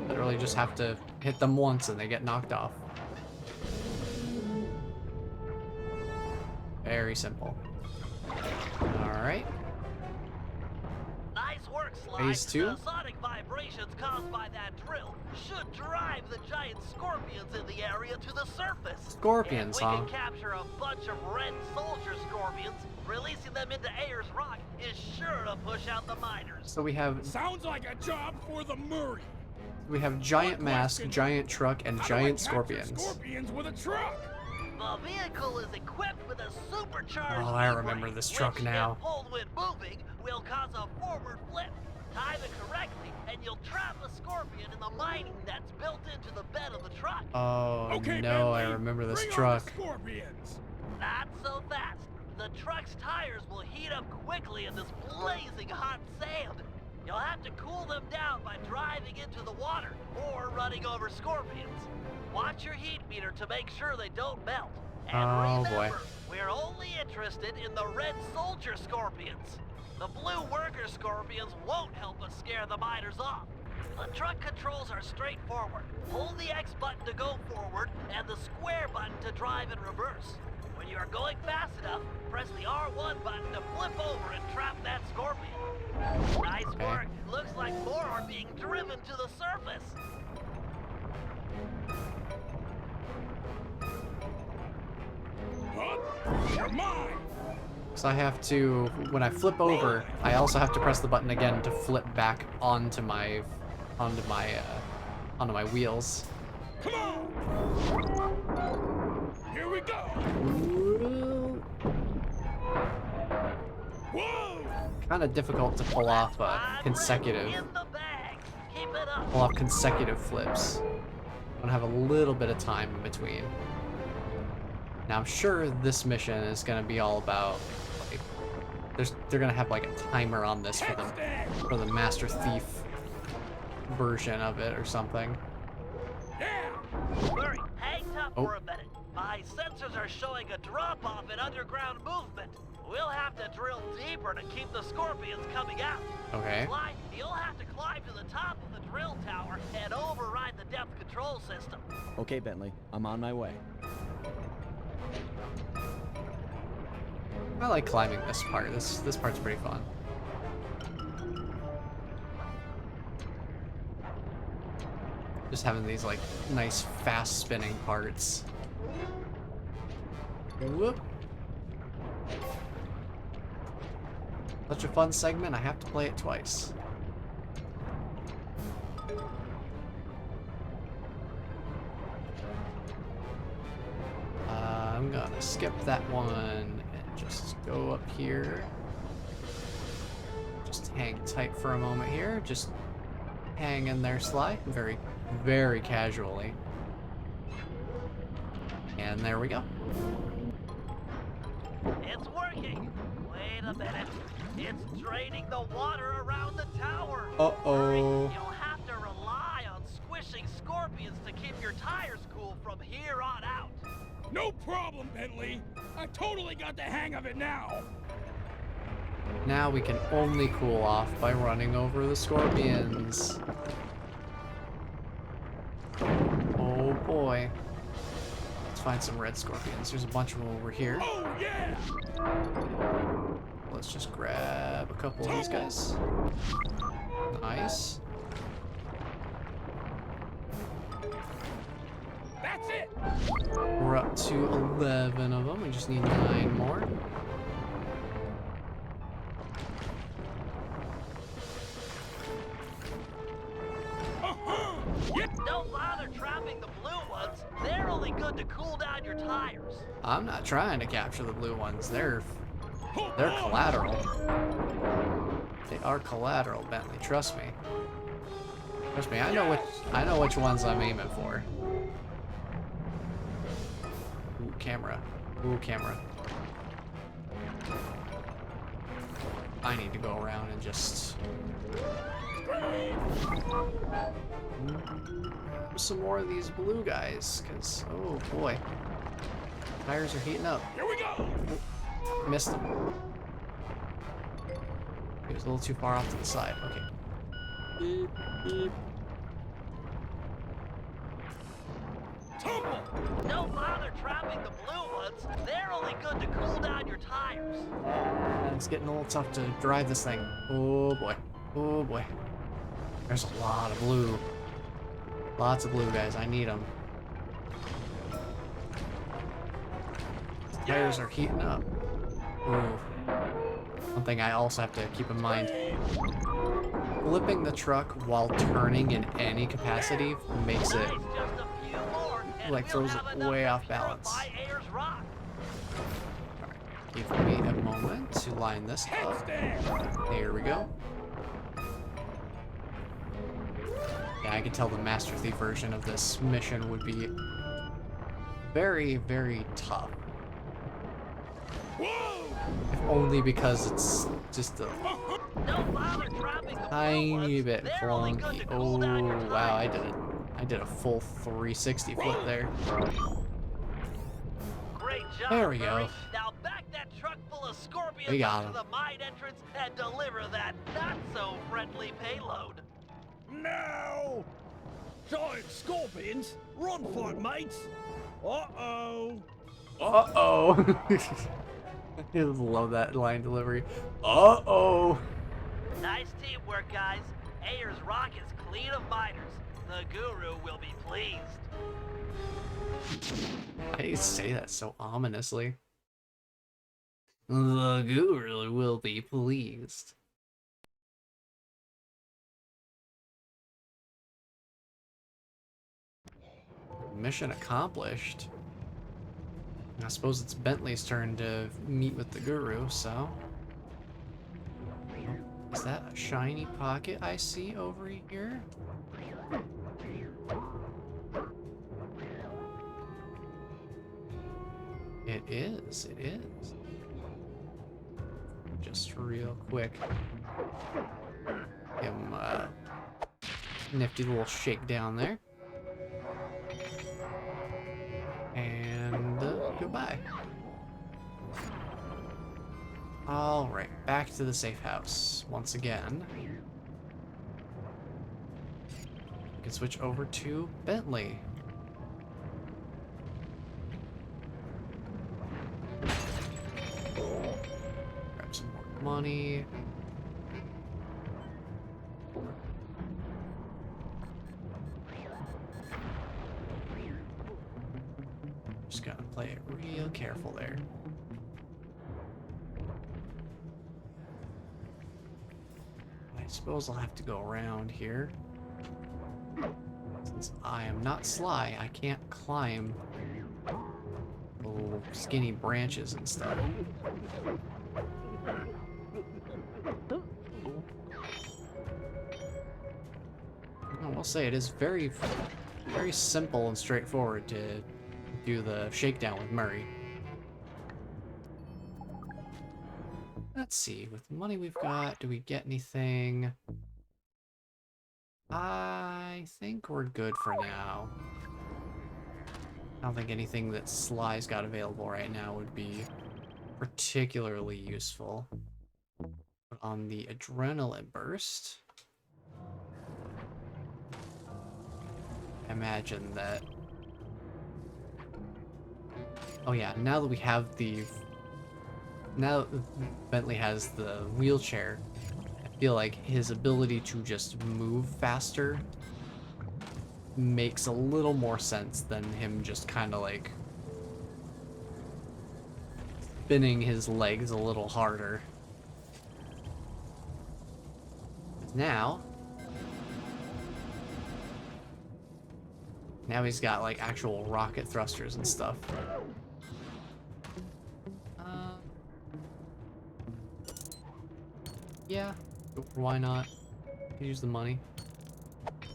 Literally just have to hit them once and they get knocked off. Very simple. Alright. Nice work, Sly. Phase 2? The sonic vibration vibrations caused by that drill should drive the giant scorpions in the area to the surface. Scorpions, If we huh? can capture a bunch of red soldier scorpions, releasing them into Ayers Rock is sure to push out the miners. So we have Sounds like a job for the Murray. giant mask, question. giant truck, and How do I giant capture scorpions. Scorpions with a truck. The vehicle is equipped with a supercharged Oh, I E-brake, remember this truck which, now. if pulled when moving, will cause a forward flip. Time it correctly, and you'll trap a scorpion in the mining that's built into the bed of the truck. Oh Okay, no, I Bentley, remember this bring on truck. the Scorpions. Not so fast. The truck's tires will heat up quickly in this blazing hot sand. You'll have to cool them down by driving into the water or running over scorpions. Watch your heat meter to make sure they don't melt. And Oh, remember, boy. we're only interested in the red soldier scorpions. The blue worker scorpions won't help us scare the miners off. The truck controls are straightforward. Hold the X button to go forward and the square button to drive in reverse. When you are going fast enough, press the R1 button to flip over and trap that scorpion. Nice Okay. work. Looks like more are being driven to the surface. Huh? You're mine. So I have to, when I flip over, I also have to press the button again to flip back onto my wheels. Come on. Here we go. Whoa. Kind of difficult to pull off Fine, consecutive, in the bag. Keep it up. pull off consecutive flips. I'm gonna have a little bit of time in between. Now I'm sure this mission is gonna be all about like, they're gonna have like a timer on this for the Master Thief version of it or something. Yeah. Murray, hang tough Oh. for a minute. My sensors are showing a drop-off in underground movement. We'll have to drill deeper to keep the scorpions coming out. Okay. Sly, you'll have to climb to the top of the drill tower and override the depth control system. Okay, Bentley, I'm on my way. I like climbing this part. This part's pretty fun. Just having these like nice fast spinning parts. Whoop. Such a fun segment, I have to play it twice. I'm gonna skip that one and just go up here. Just hang tight for a moment here. Just hang in there, Sly. Very, very casually. And there we go. It's working. Wait a minute. It's draining the water around the tower. Murray, Uh-oh. you'll have to rely on squishing scorpions to keep your tires cool from here on out. No problem, Bentley. I totally got the hang of it now. Now we can only cool off by running over the scorpions. Oh boy. Let's find some red scorpions. There's a bunch of them over here. Oh yeah. Let's just grab a couple of these guys. Nice. That's it. We're up to 11 of them. We just need 9 more. Yeah. Don't bother trapping the blue ones. They're only good to cool down your tires. I'm not trying to capture the blue ones. They're Hold on. collateral. They are collateral, Bentley. Trust me. Trust me. I know which ones I'm aiming for. Ooh, camera. Ooh, camera. I need to go around and just some more of these blue guys, because oh boy, tires are heating up. Here we go. Missed him. He was a little too far off to the side. Okay. Beep, beep. Tumble. Don't bother trapping the blue ones. They're only good to cool down your tires. It's getting a little tough to drive this thing. Oh boy. Oh boy. There's a lot of blue. Lots of blue, guys. I need them. Tires are heating up. Ooh. One thing I also have to keep in mind. Flipping the truck while turning in any capacity makes it, like, throws it way off balance. Alright, give me a moment to line this up. There we go. Yeah, I can tell the Master Thief version of this mission would be very, very tough. If only because it's just a tiny bit clunky. Oh wow, I did a full 360 flip there. Great job, There we Murray. go. Now back that truck full of scorpions We got up him. to the mine entrance and deliver that not-so-friendly payload. No! Giant scorpions? Run for it, mates! Uh-oh! Uh-oh. I just love that line delivery. Uh-oh. Nice teamwork, guys. Ayer's rock is clean of miners. The guru will be pleased. Why do you say that so ominously? The guru will be pleased. Mission accomplished. I suppose it's Bentley's turn to meet with the guru, so... Is that a shiny pocket I see over here? It is, it is. Just real quick. Give him a nifty little shake down there. And goodbye. Alright, back to the safe house once again. We can switch over to Bentley. Grab some more money. Just gotta play it real careful there. I suppose I'll have to go around here. Since I am not Sly, I can't climb little skinny branches and stuff. I will say it is very, very simple and straightforward to do the shakedown with Murray. Let's see, with the money we've got, do we get anything? I think we're good for now. I don't think anything that Sly's got available right now would be particularly useful. But on the adrenaline burst, I imagine that... Oh yeah, now that we have the... Now that Bentley has the wheelchair, I feel like his ability to just move faster makes a little more sense than him just kind of like spinning his legs a little harder. Now he's got like actual rocket thrusters and stuff. Yeah, why not? Use the money.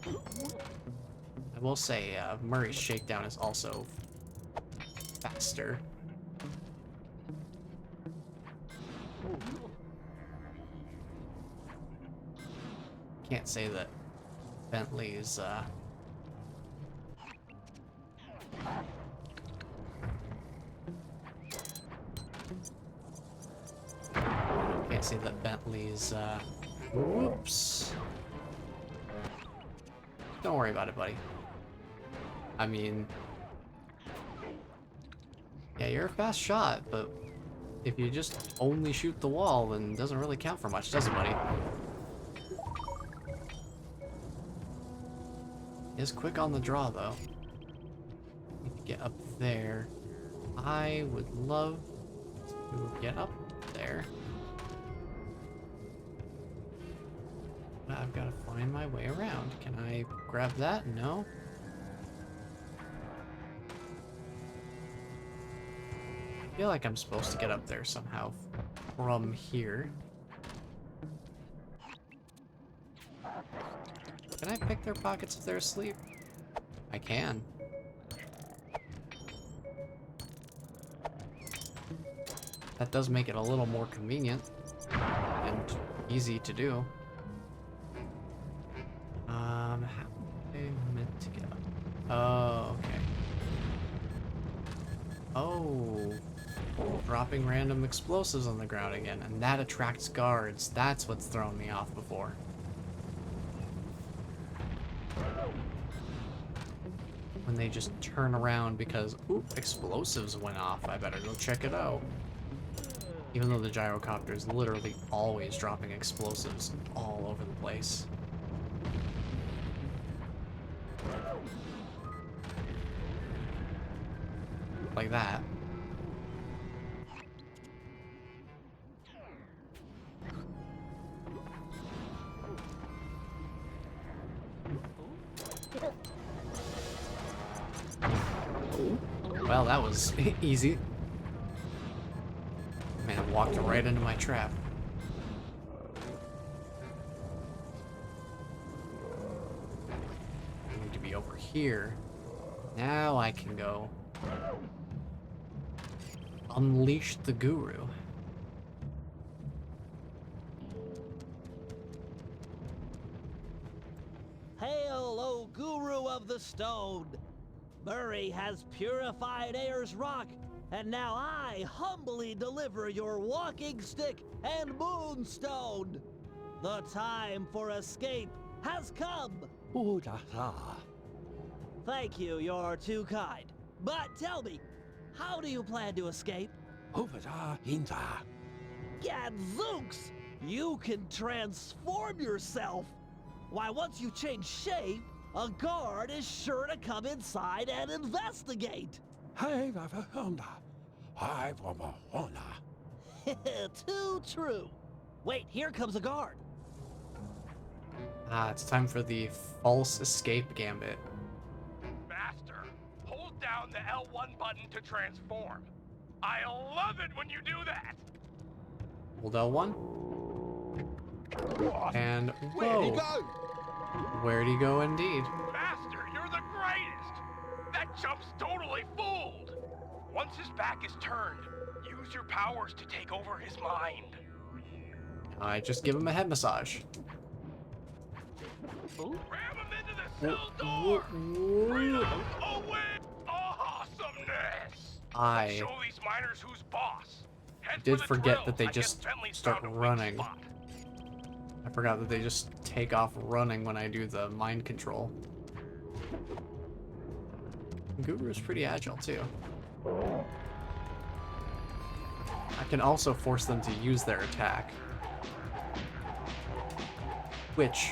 I will say, Murray's shakedown is also faster. Can't say that Bentley's, can't say that Bentley's, whoops. Don't worry about it, buddy. I mean, yeah, you're a fast shot, but if you just only shoot the wall, then it doesn't really count for much, does it, buddy? Is quick on the draw, though. Need to get up there. I would love to get up there. But I've got to find my way around. Can I grab that? No. I feel like I'm supposed to get up there somehow from here. Can I pick their pockets if they're asleep? I can. That does make it a little more convenient and easy to do. How am I meant to get up? Oh, okay. Oh, dropping random explosives on the ground again, and that attracts guards. That's what's thrown me off before. When they just turn around because, oop, explosives went off. I better go check it out. Even though the gyrocopter is literally always dropping explosives all over the place. Like that. Well, that was easy. Man, walked right into my trap. I need to be over here. Now I can go unleash the guru. Hail, O Guru of the Stone! Murray has purified Ayer's rock, and now I humbly deliver your walking stick and moonstone. The time for escape has come. Thank you, you're too kind. But tell me, how do you plan to escape? Gadzooks! You can transform yourself! Why, once you change shape, a guard is sure to come inside and investigate! Too true. Wait, here comes a guard. Ah, it's time for the false escape gambit. Master, hold down the L1 button to transform. I love it when you do that. Hold L1. And whoa. Where'd he go indeed? Master, you're the greatest. That jump's totally fooled. Once his back is turned, use your powers to take over his mind. I just give him a head massage. Ram him into the cell door. Freedom away. Awesomeness. I Show these miners who's boss. Head did for the forget drill. that they I just guess Bentley's start found a weak running. spot. I forgot that they just take off running when I do the mind control. Guru's pretty agile too. I can also force them to use their attack. Which,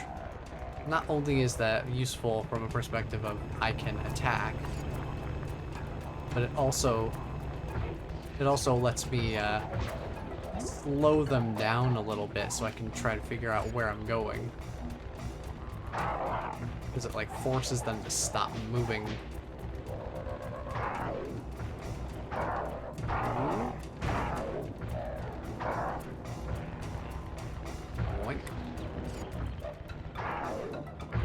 not only is that useful from a perspective of I can attack, but it also lets me slow them down a little bit so I can try to figure out where I'm going. Because it like forces them to stop moving. Boink.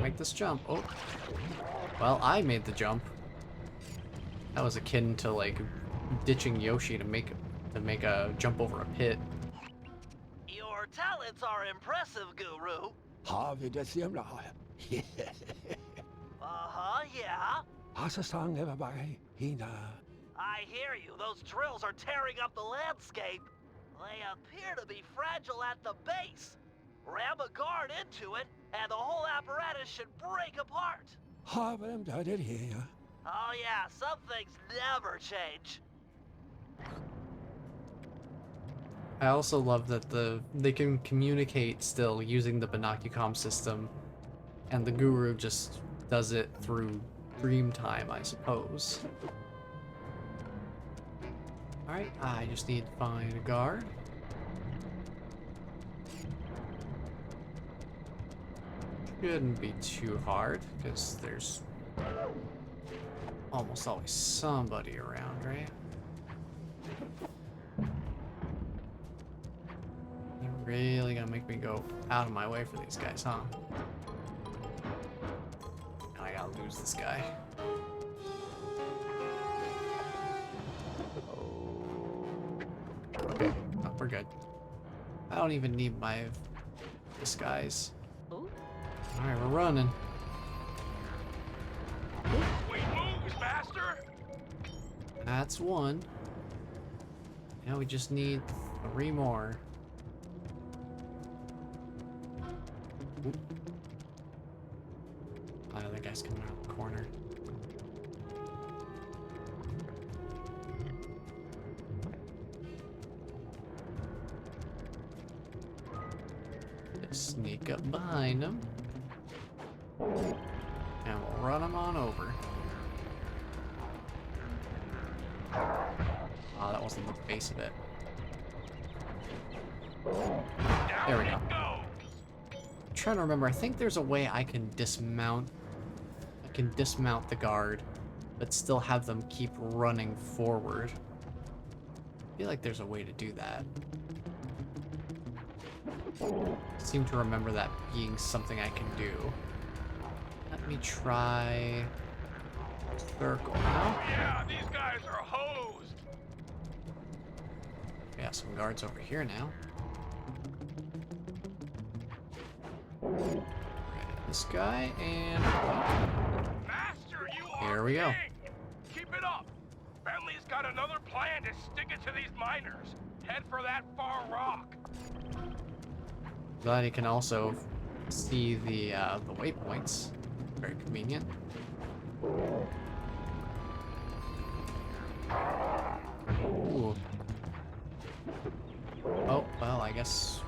Make this jump. Oh. Well, I made the jump. That was akin to like ditching Yoshi to make a jump over a pit. Your talents are impressive, Guru. Uh-huh, yeah. I hear you. Those drills are tearing up the landscape. They appear to be fragile at the base. Ram a guard into it, and the whole apparatus should break apart. Oh yeah, some things never change. I also love that they can communicate still using the Binocucom system, and the Guru just does it through Dreamtime, I suppose. Alright, I just need to find a guard. Shouldn't be too hard, because there's almost always somebody around, right? You're really gonna make me go out of my way for these guys, huh? I gotta lose this guy. Okay, oh, we're good. I don't even need my disguise. Alright, we're running. Sweet moves, master! That's one. Now we just need 3 more. Oop. Oh, that guy's coming out of the corner. Just sneak up behind him. And we'll run him on over. Oh, that wasn't the base of it. There we go. I'm trying to remember. I think there's a way I can dismount. I can dismount the guard, but still have them keep running forward. I feel like there's a way to do that. I seem to remember that being something I can do. Let me try circle now. Oh yeah, these guys are hosed! We got some guards over here now. Right, this guy and Master, you are here we go. king. Keep it up! Bentley's got another plan to stick it to these miners. Head for that far rock. Glad you can also see the waypoints. Very convenient. Ooh. Oh, well, I guess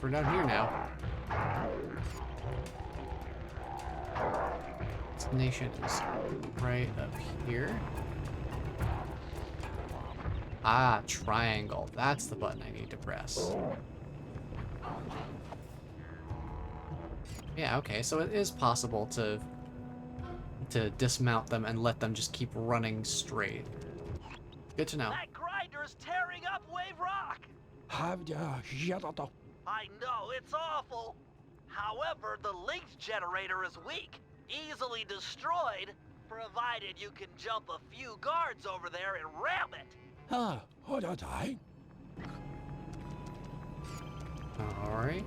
we're down here now. Destination is right up here. Ah, triangle. That's the button I need to press. Yeah, okay, so it is possible to dismount them and let them just keep running straight. Good to know. That grinder's tearing up Wave Rock! I know, it's awful. However, the linked generator is weak, easily destroyed, provided you can jump a few guards over there and ram it. Alright.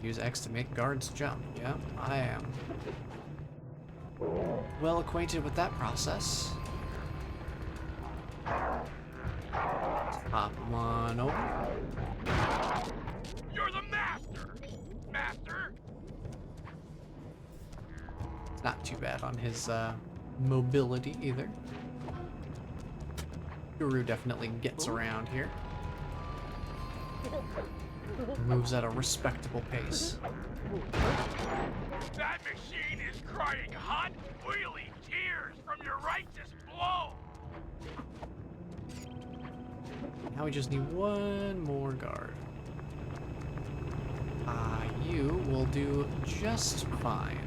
Use X to make guards jump. Yeah, I am well acquainted with that process. Hop on over. You're the master! Master! It's not too bad on his mobility either. Guru definitely gets around here. Moves at a respectable pace. That machine is crying hot, oily tears from your righteous blow! Now we just need one more guard. You will do just fine.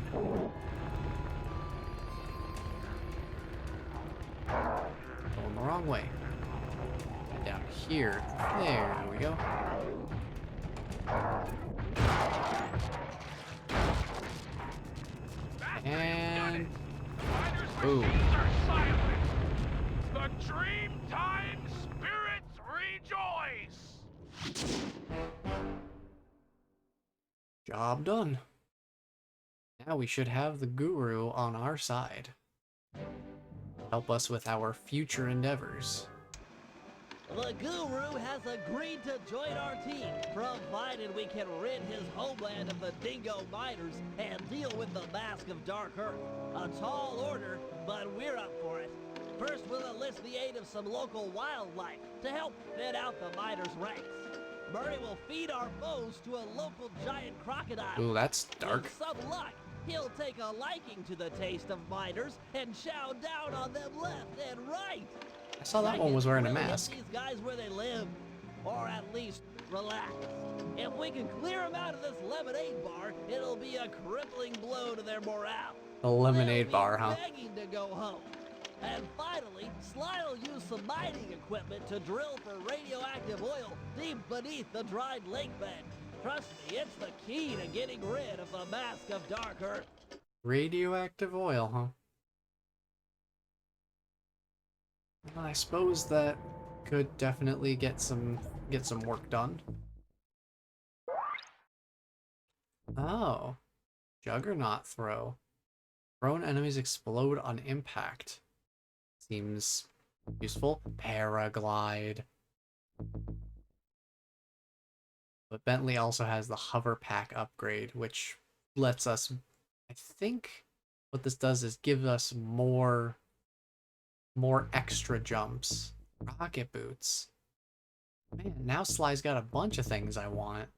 Going the wrong way. Down here. There we go. And boom. The Dreamtime spirits rejoice! Job done. Now we should have the guru on our side. Help us with our future endeavors. The Guru has agreed to join our team, provided we can rid his homeland of the Dingo miners and deal with the Mask of Dark Earth. A tall order, but we're up for it. First, we'll enlist the aid of some local wildlife to help thin out the miners' ranks. Murray will feed our foes to a local giant crocodile. Ooh, that's dark. With some luck, he'll take a liking to the taste of miners and chow down on them left and right. I saw that one was wearing a We'll hit mask. these guys where they live, or at least relax. If we can clear them out of this lemonade bar, it'll be a crippling blow to their morale. A lemonade They'll bar, be huh? begging to go home. And finally, Sly will use some mining equipment to drill for radioactive oil deep beneath the dried lake bed. Trust me, it's the key to getting rid of the mask of Dark Earth. Radioactive oil, huh? Well, I suppose that could definitely get some work done. Oh, Juggernaut throw. Thrown enemies explode on impact. Seems useful. Paraglide. But Bentley also has the hover pack upgrade, which lets us, I think what this does is give us more extra jumps. Rocket boots. Man, now Sly's got a bunch of things I want.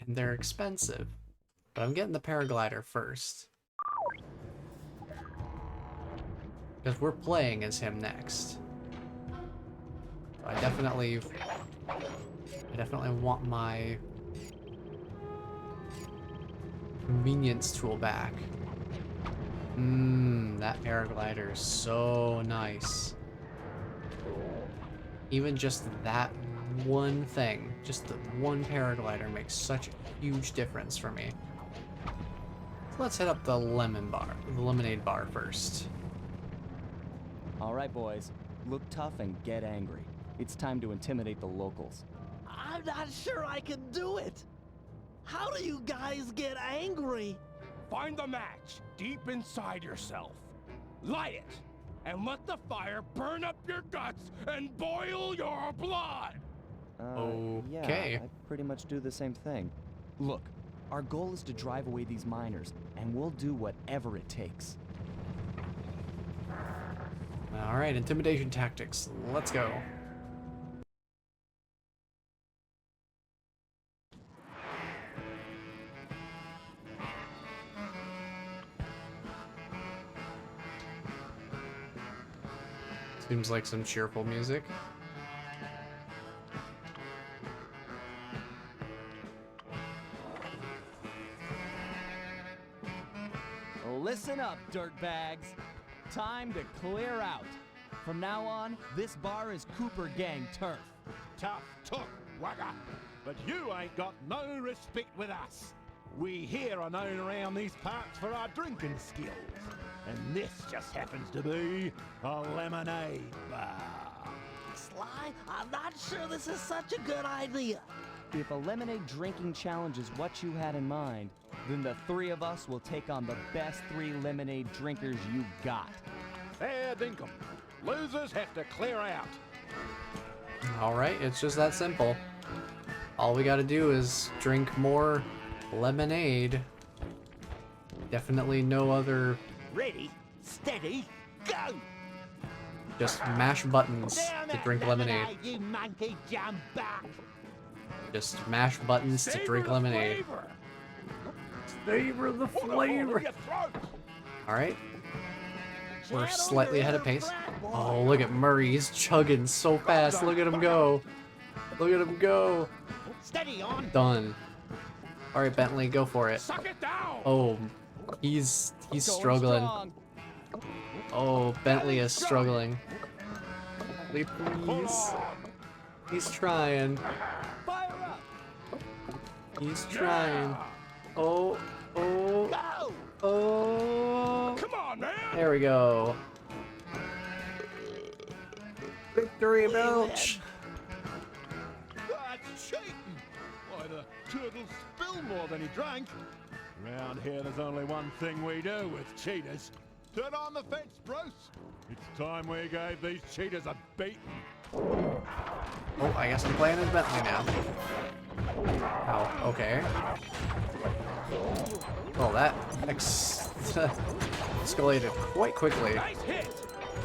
And they're expensive. But I'm getting the paraglider first. Because we're playing as him next. So I definitely want my convenience tool back. That paraglider is so nice. Even just that one thing, just the one paraglider makes such a huge difference for me. So let's hit up the lemonade bar first. All right, boys. Look tough and get angry. It's time to intimidate the locals. I'm not sure I can do it. How do you guys get angry? Find the match deep inside yourself. Light it, and let the fire burn up your guts and boil your blood. Okay. Yeah, I pretty much do the same thing. Look, our goal is to drive away these miners, and we'll do whatever it takes. Alright, intimidation tactics. Let's go. Seems like some cheerful music. Listen up, dirtbags. Time to clear out. From now on, this bar is Cooper Gang turf. Tough talk, wagger. But you ain't got no respect with us. We here are known around these parts for our drinking skills. And this just happens to be a lemonade bar. Sly, I'm not sure this is such a good idea. If a lemonade drinking challenge is what you had in mind, then the three of us will take on the best 3 lemonade drinkers you got. Fair dinkum. Losers have to clear out. Alright, it's just that simple. All we gotta do is drink more lemonade. Definitely no other. Ready, steady, go! Just mash buttons to drink lemonade. You monkey, jump back! Just mash buttons to drink lemonade. Savor the flavor. Alright. We're slightly ahead of pace. Oh, look at Murray. He's chugging so fast. Look at him go. Look at him go. Steady on. Done. Alright, Bentley, go for it. Suck it down. Oh, he's struggling. Oh, Bentley is struggling. Bentley, please. He's trying. Fire up. He's trying. Oh, oh, Go. oh. Come on, man. There we go. Victory belch. That's cheating. Why, the turtle spilled more than he drank. Round here, there's only one thing we do with cheaters. Turn on the fence, Bruce. It's time we gave these cheaters a beating. Oh, I guess I'm playing as Bentley now. Oh, okay. Well, that escalated quite quickly. Nice hit.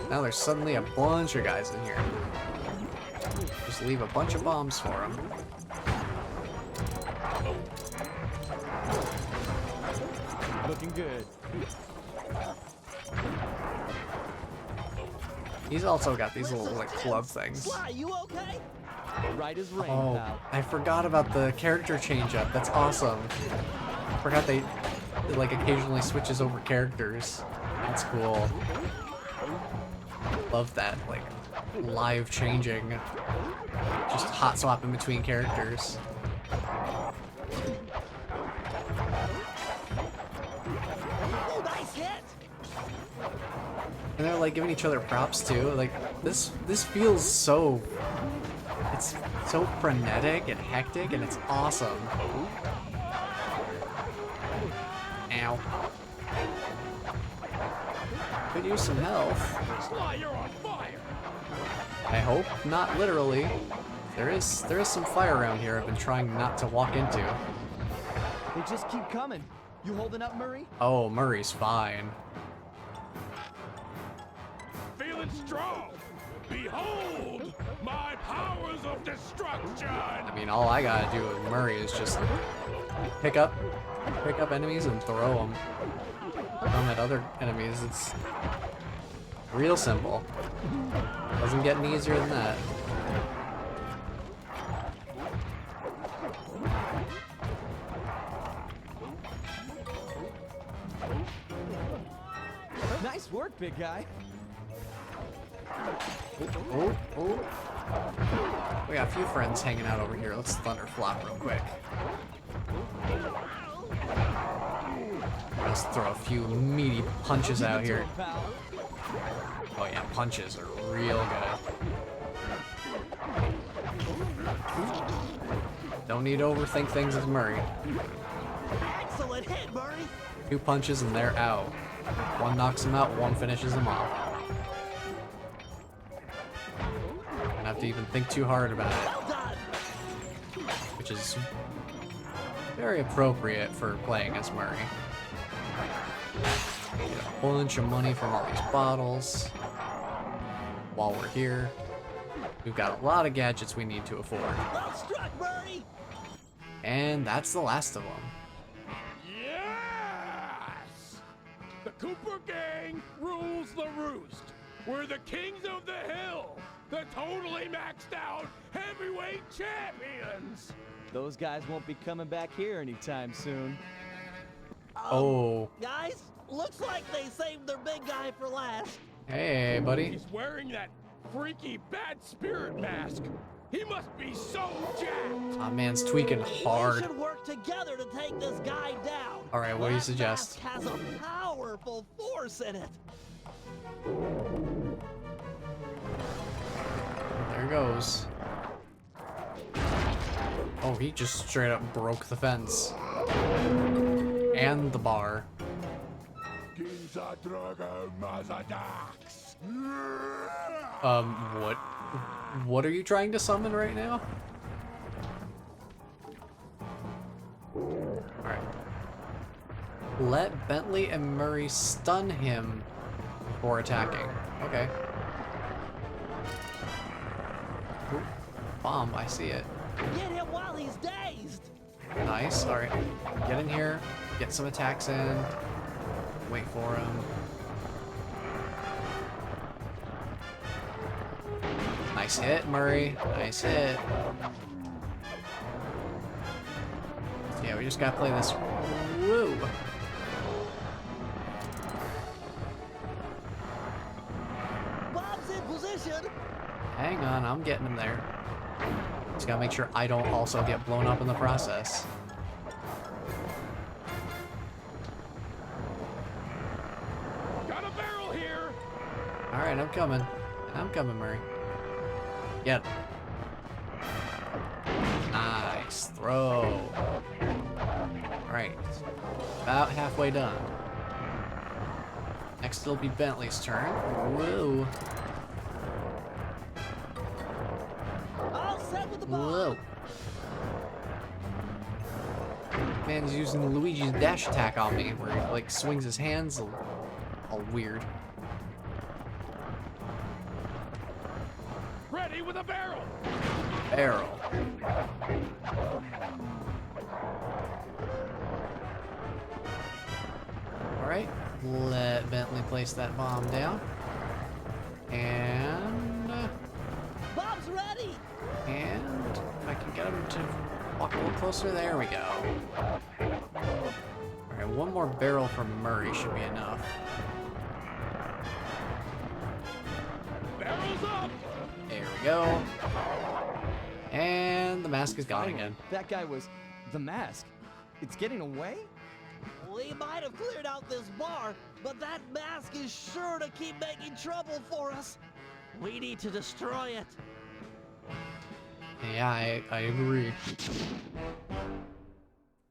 Now there's suddenly a bunch of guys in here. Just leave a bunch of bombs for them. looking good. He's also got these little like club things. Sly, you okay? Right as rain, Oh, pal. I forgot about the character change up. That's awesome. Forgot they like occasionally switches over characters. That's cool. Love that, like live changing. Just hot swapping between characters. Oh, nice hit! And they're like giving each other props too. Like this feels so, it's so frenetic and hectic, and it's awesome. Ow. Could use some health. Sly, you're on fire! I hope not literally. There is some fire around here I've been trying not to walk into. They just keep coming. You holding up, Murray? Oh, Murray's fine. Feeling strong! Behold my powers of destruction! I mean, all I gotta do with Murray is just pick up enemies and throw them. Throw at other enemies. It's real simple. Doesn't get any easier than that. Nice work, big guy. Oh, oh. We got a few friends hanging out over here. Let's thunder flop real quick. Let's throw a few meaty punches out here. Pal. Oh yeah, punches are real good. Don't need to overthink things with Murray. Excellent hit, Murray! 2 punches and they're out. One knocks them out, one finishes them off. Don't have to even think too hard about it, Well done! which is very appropriate for playing as Murray. Get a bunch of money from all these bottles. While we're here, we've got a lot of gadgets we need to afford. Well struck, Murray! And that's the last of them. Yes! The Cooper gang rules the roost. We're the kings of the hill, the totally maxed out heavyweight champions. Those guys won't be coming back here anytime soon. Oh, Guys, looks like they saved their big guy for last. hey, buddy. He's wearing that freaky bad spirit mask. He must be so jacked. Aw, man's tweaking We hard. should work together to take this guy down. All right, what do you That suggest? mask has a powerful force in it. There goes. Oh, he just straight up broke the fence. And the bar. What? What are you trying to summon right now? Alright. Let Bentley and Murray stun him before attacking. Okay. Ooh, bomb, I see it. Get him while he's dazed. Nice, alright. Get in here, get some attacks in, wait for him. Nice hit, Murray. Nice hit. Yeah, we just gotta play this. Woo! Bob's in position. Hang on, I'm getting him there. Just gotta make sure I don't also get blown up in the process. Got a barrel here. Alright, I'm coming. I'm coming, Murray. Get him. Nice throw. Alright. About halfway done. Next it'll be Bentley's turn. Whoa. All set with the ball. Whoa. Man, he's using Luigi's dash attack on me, where he like swings his hands all weird. Ready with a barrel. Barrel. let Bentley place that bomb down. And Bob's ready! And if I can get him to walk a little closer, there we go. Alright, one more barrel from Murray should be enough. Barrels up! There we go. And the mask is gone again. That guy was the mask. It's getting away? We might have cleared out this bar, but that mask is sure to keep making trouble for us. We need to destroy it. Yeah, I agree.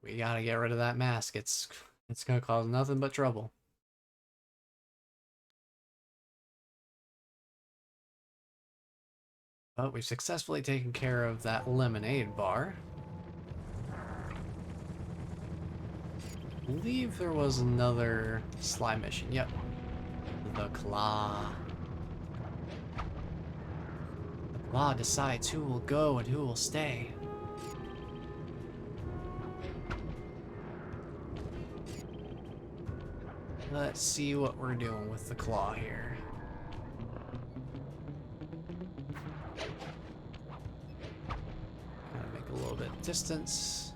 We gotta get rid of that mask. It's gonna cause nothing but trouble. But we've successfully taken care of that lemonade bar. I believe there was another Sly mission. Yep. The Claw. The Claw decides who will go and who will stay. Let's see what we're doing with the Claw here. Gotta make a little bit of distance.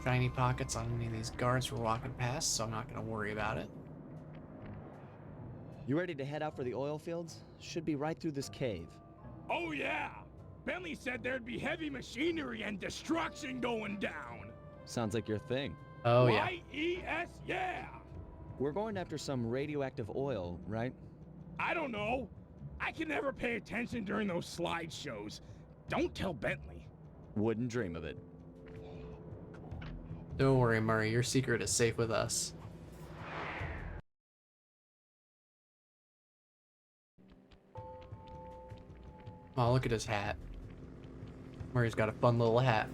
Shiny pockets on any of these guards we're walking past, so I'm not gonna worry about it. You ready to head out for the oil fields? Should be right through this cave. Oh yeah! Bentley said there'd be heavy machinery and destruction going down. Sounds like your thing. Oh yeah. Y-E-S, yeah! We're going after some radioactive oil, right? I don't know. I can never pay attention during those slideshows. Don't tell Bentley. Wouldn't dream of it. Don't worry, Murray, your secret is safe with us. Oh, look at his hat. Murray's got a fun little hat.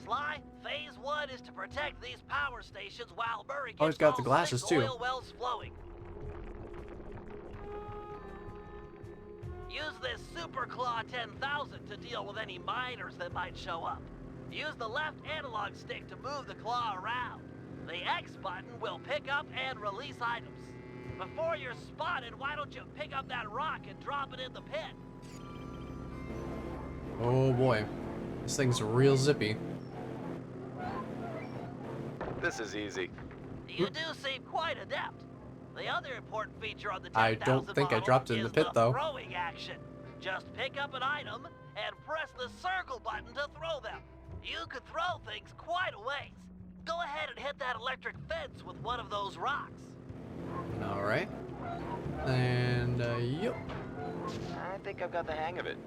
Sly, phase 1 is to protect these power stations while Murray Oh, he's gets got the all glasses, 6 too. oil wells flowing. Use this Super Claw 10,000 to deal with any miners that might show up. Use the left analog stick to move the claw around. The X button will pick up and release items. Before you're spotted, why don't you pick up that rock and drop it in the pit? Oh boy. This thing's real zippy. This is easy. You do seem quite adept. The other important feature on the I 10,000 don't think I model dropped it in the is pit, though. Throwing action. Just pick up an item and press the circle button to throw them. You could throw things quite a ways. Go ahead and hit that electric fence with one of those rocks. Alright. And, yep. I think I've got the hang of it.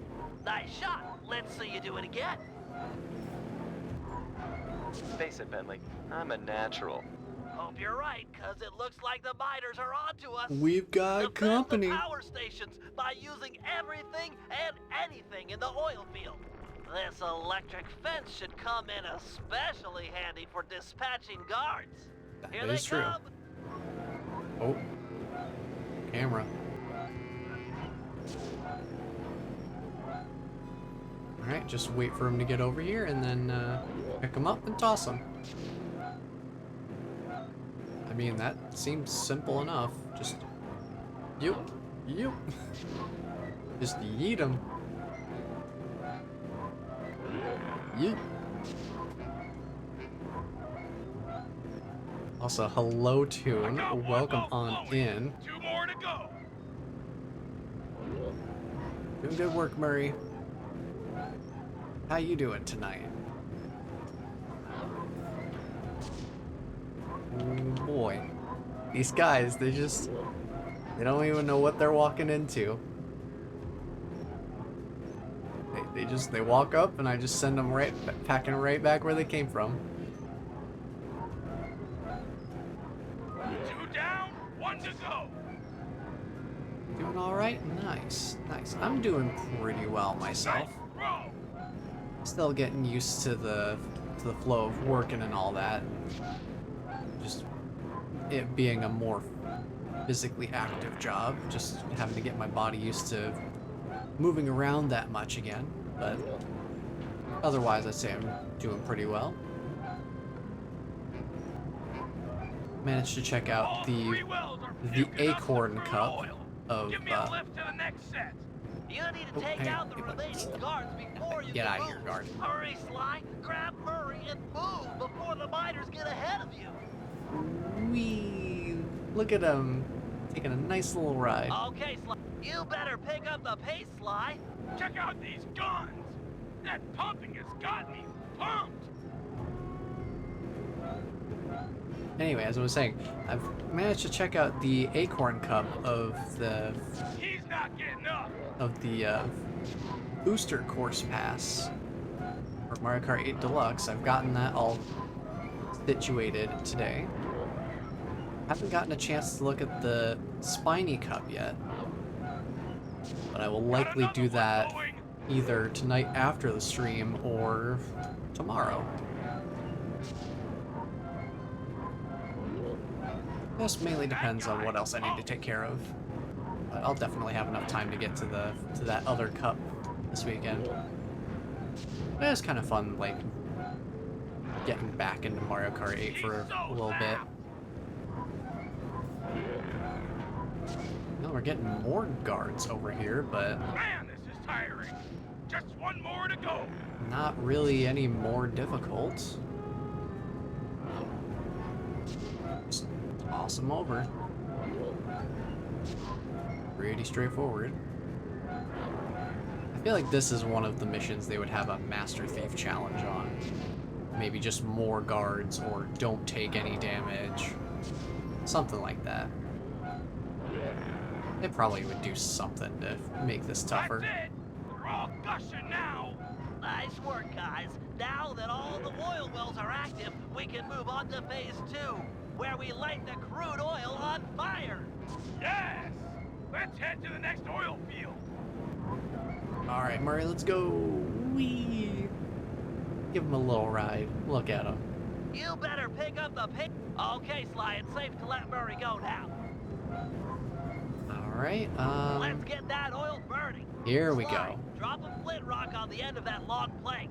Nice shot. Let's see you do it again. Face it, Bentley. I'm a natural. Hope you're right, because it looks like the miners are onto us. We've got Defend company. the power stations by using everything and anything in the oil field. This electric fence should come in especially handy for dispatching guards. Here That is they true. come. Oh. Camera. Alright, just wait for him to get over here and then pick him up and toss him. I mean, that seems simple enough. Just yoop, yoop. Just yeet him. Yeet. Also, hello Tune. Welcome on in. 2 more to go. Doing good work, Murray. How you doing tonight? Oh boy. These guys, they don't even know what they're walking into. They walk up and I just send them packing right back where they came from. 2 down, 1 to go. Doing alright? Nice, nice. I'm doing pretty well myself. Row. Still getting used to the flow of working and all that. Just it being a more physically active job. Just having to get my body used to moving around that much again. But otherwise, I'd say I'm doing pretty well. managed to check out All the 3 wells are the puking up the Acorn crude Cup oil. of Give me a lift to the next set. You need to oh, take hey, out the hey, bud. remaining guards before you Get can out of move. here, guard. Hurry, Sly. Grab Murray and move before the miners get ahead of you. Wee! Look at him taking a nice little ride. Okay, Sly. You better pick up the pace, Sly. Check out these guns. That pumping has got me pumped. Anyway, as I was saying, I've managed to check out the Acorn Cup of the He's not getting up. Booster Course Pass for Mario Kart 8 Deluxe. I've gotten that all situated today. Haven't gotten a chance to look at the Spiny Cup yet, but I will likely do that either tonight after the stream or tomorrow. This mainly depends on what else I need to take care of. But I'll definitely have enough time to get to that other cup this weekend. But it's kind of fun, like, getting back into Mario Kart 8 for a little bit. No, we're getting more guards over here, but Man, this is tiring. Just one more to go. not really any more difficult. Just toss them over. Pretty straightforward. I feel like this is one of the missions they would have a Master Thief challenge on. Maybe just more guards or don't take any damage. Something like that. They probably would do something to make this tougher. That's it. We're all gushing now. Nice work, guys. Now that all the oil wells are active, we can move on to phase 2, where we light the crude oil on fire. Yes. Let's head to the next oil field. Alright, Murray, let's go. Whee! Give him a little ride. Look at him. You better pick up the pace. Okay, Sly, it's safe to let Murray go now. Alright, Let's get that oil burning. here we Sly, go. drop a flint rock on the end of that long plank.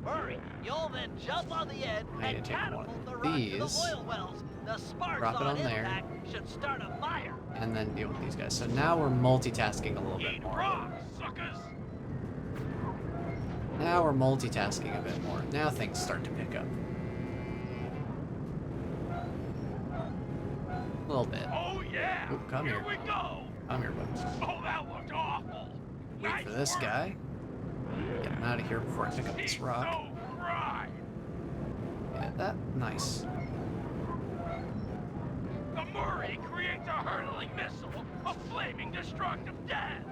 Murray, you'll then jump on the end I need and to take catapult one the of rock to these. the oil wells. The sparks Drop it on there. impact should start a fire. And then deal with these guys. So now we're multitasking a little bit Eat more. rocks, suckers. Now we're multitasking a bit more. Now things start to pick up. A little bit. Oh yeah. Oop, come here. we go. Come here, bud. Oh, that looked awful. Wait Nice for this work. guy. Get him out of here before I pick up this He's rock. so fried. Get that. Nice. The Murray creates a hurtling missile of flaming destructive death.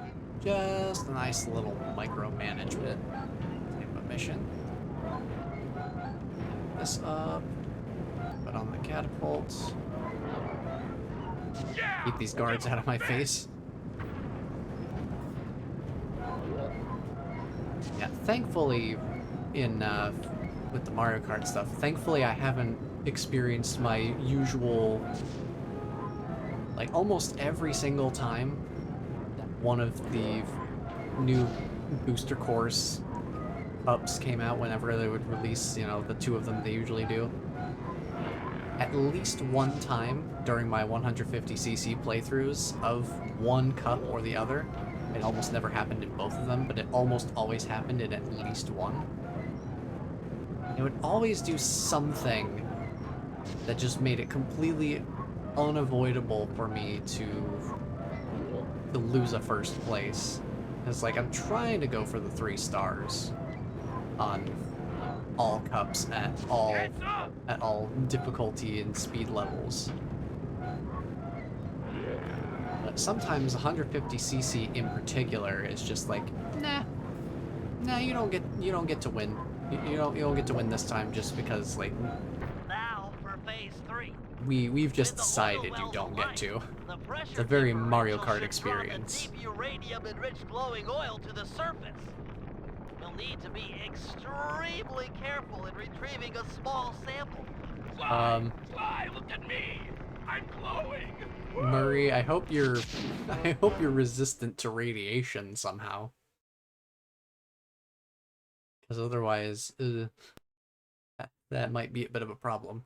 Just a nice little micromanagement type of mission. This up. Put on the catapults. Yeah. Keep these guards out of my face. Yeah, thankfully, with the Mario Kart stuff, thankfully I haven't experienced my usual, like almost every single time that one of the new booster course ups came out, whenever they would release, you know, the two of them they usually do. At least one time during my 150cc playthroughs of one cup or the other, it almost never happened in both of them, but it almost always happened in at least one. It would always do something that just made it completely unavoidable for me to lose a first place. It's like I'm trying to go for the 3 stars on all cups at all difficulty and speed levels. But sometimes 150cc in particular is just like, nah, you don't get to win. You don't get to win this time just because, like, Now for phase 3. we've just With the decided oil you wells don't alight, get to. the pressure It's a very Mario differential Kart should experience. Draw the deep uranium-enriched glowing oil to the surface. You'll need to be extremely careful in retrieving a small sample. Sly, look at me. I'm glowing. Woo. Murray, I hope you're resistant to radiation somehow. Because otherwise, that might be a bit of a problem.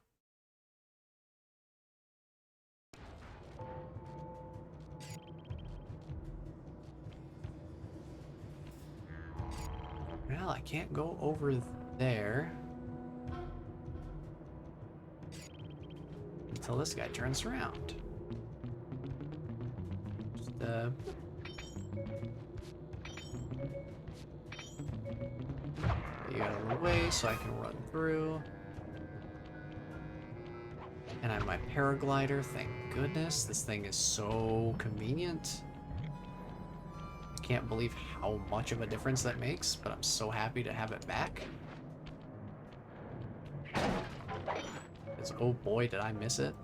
Well, I can't go over there until this guy turns around. Just, you out of the way so I can run through. And I have my paraglider, thank goodness. This thing is so convenient. I can't believe how much of a difference that makes, but I'm so happy to have it back. Because, oh boy, did I miss it.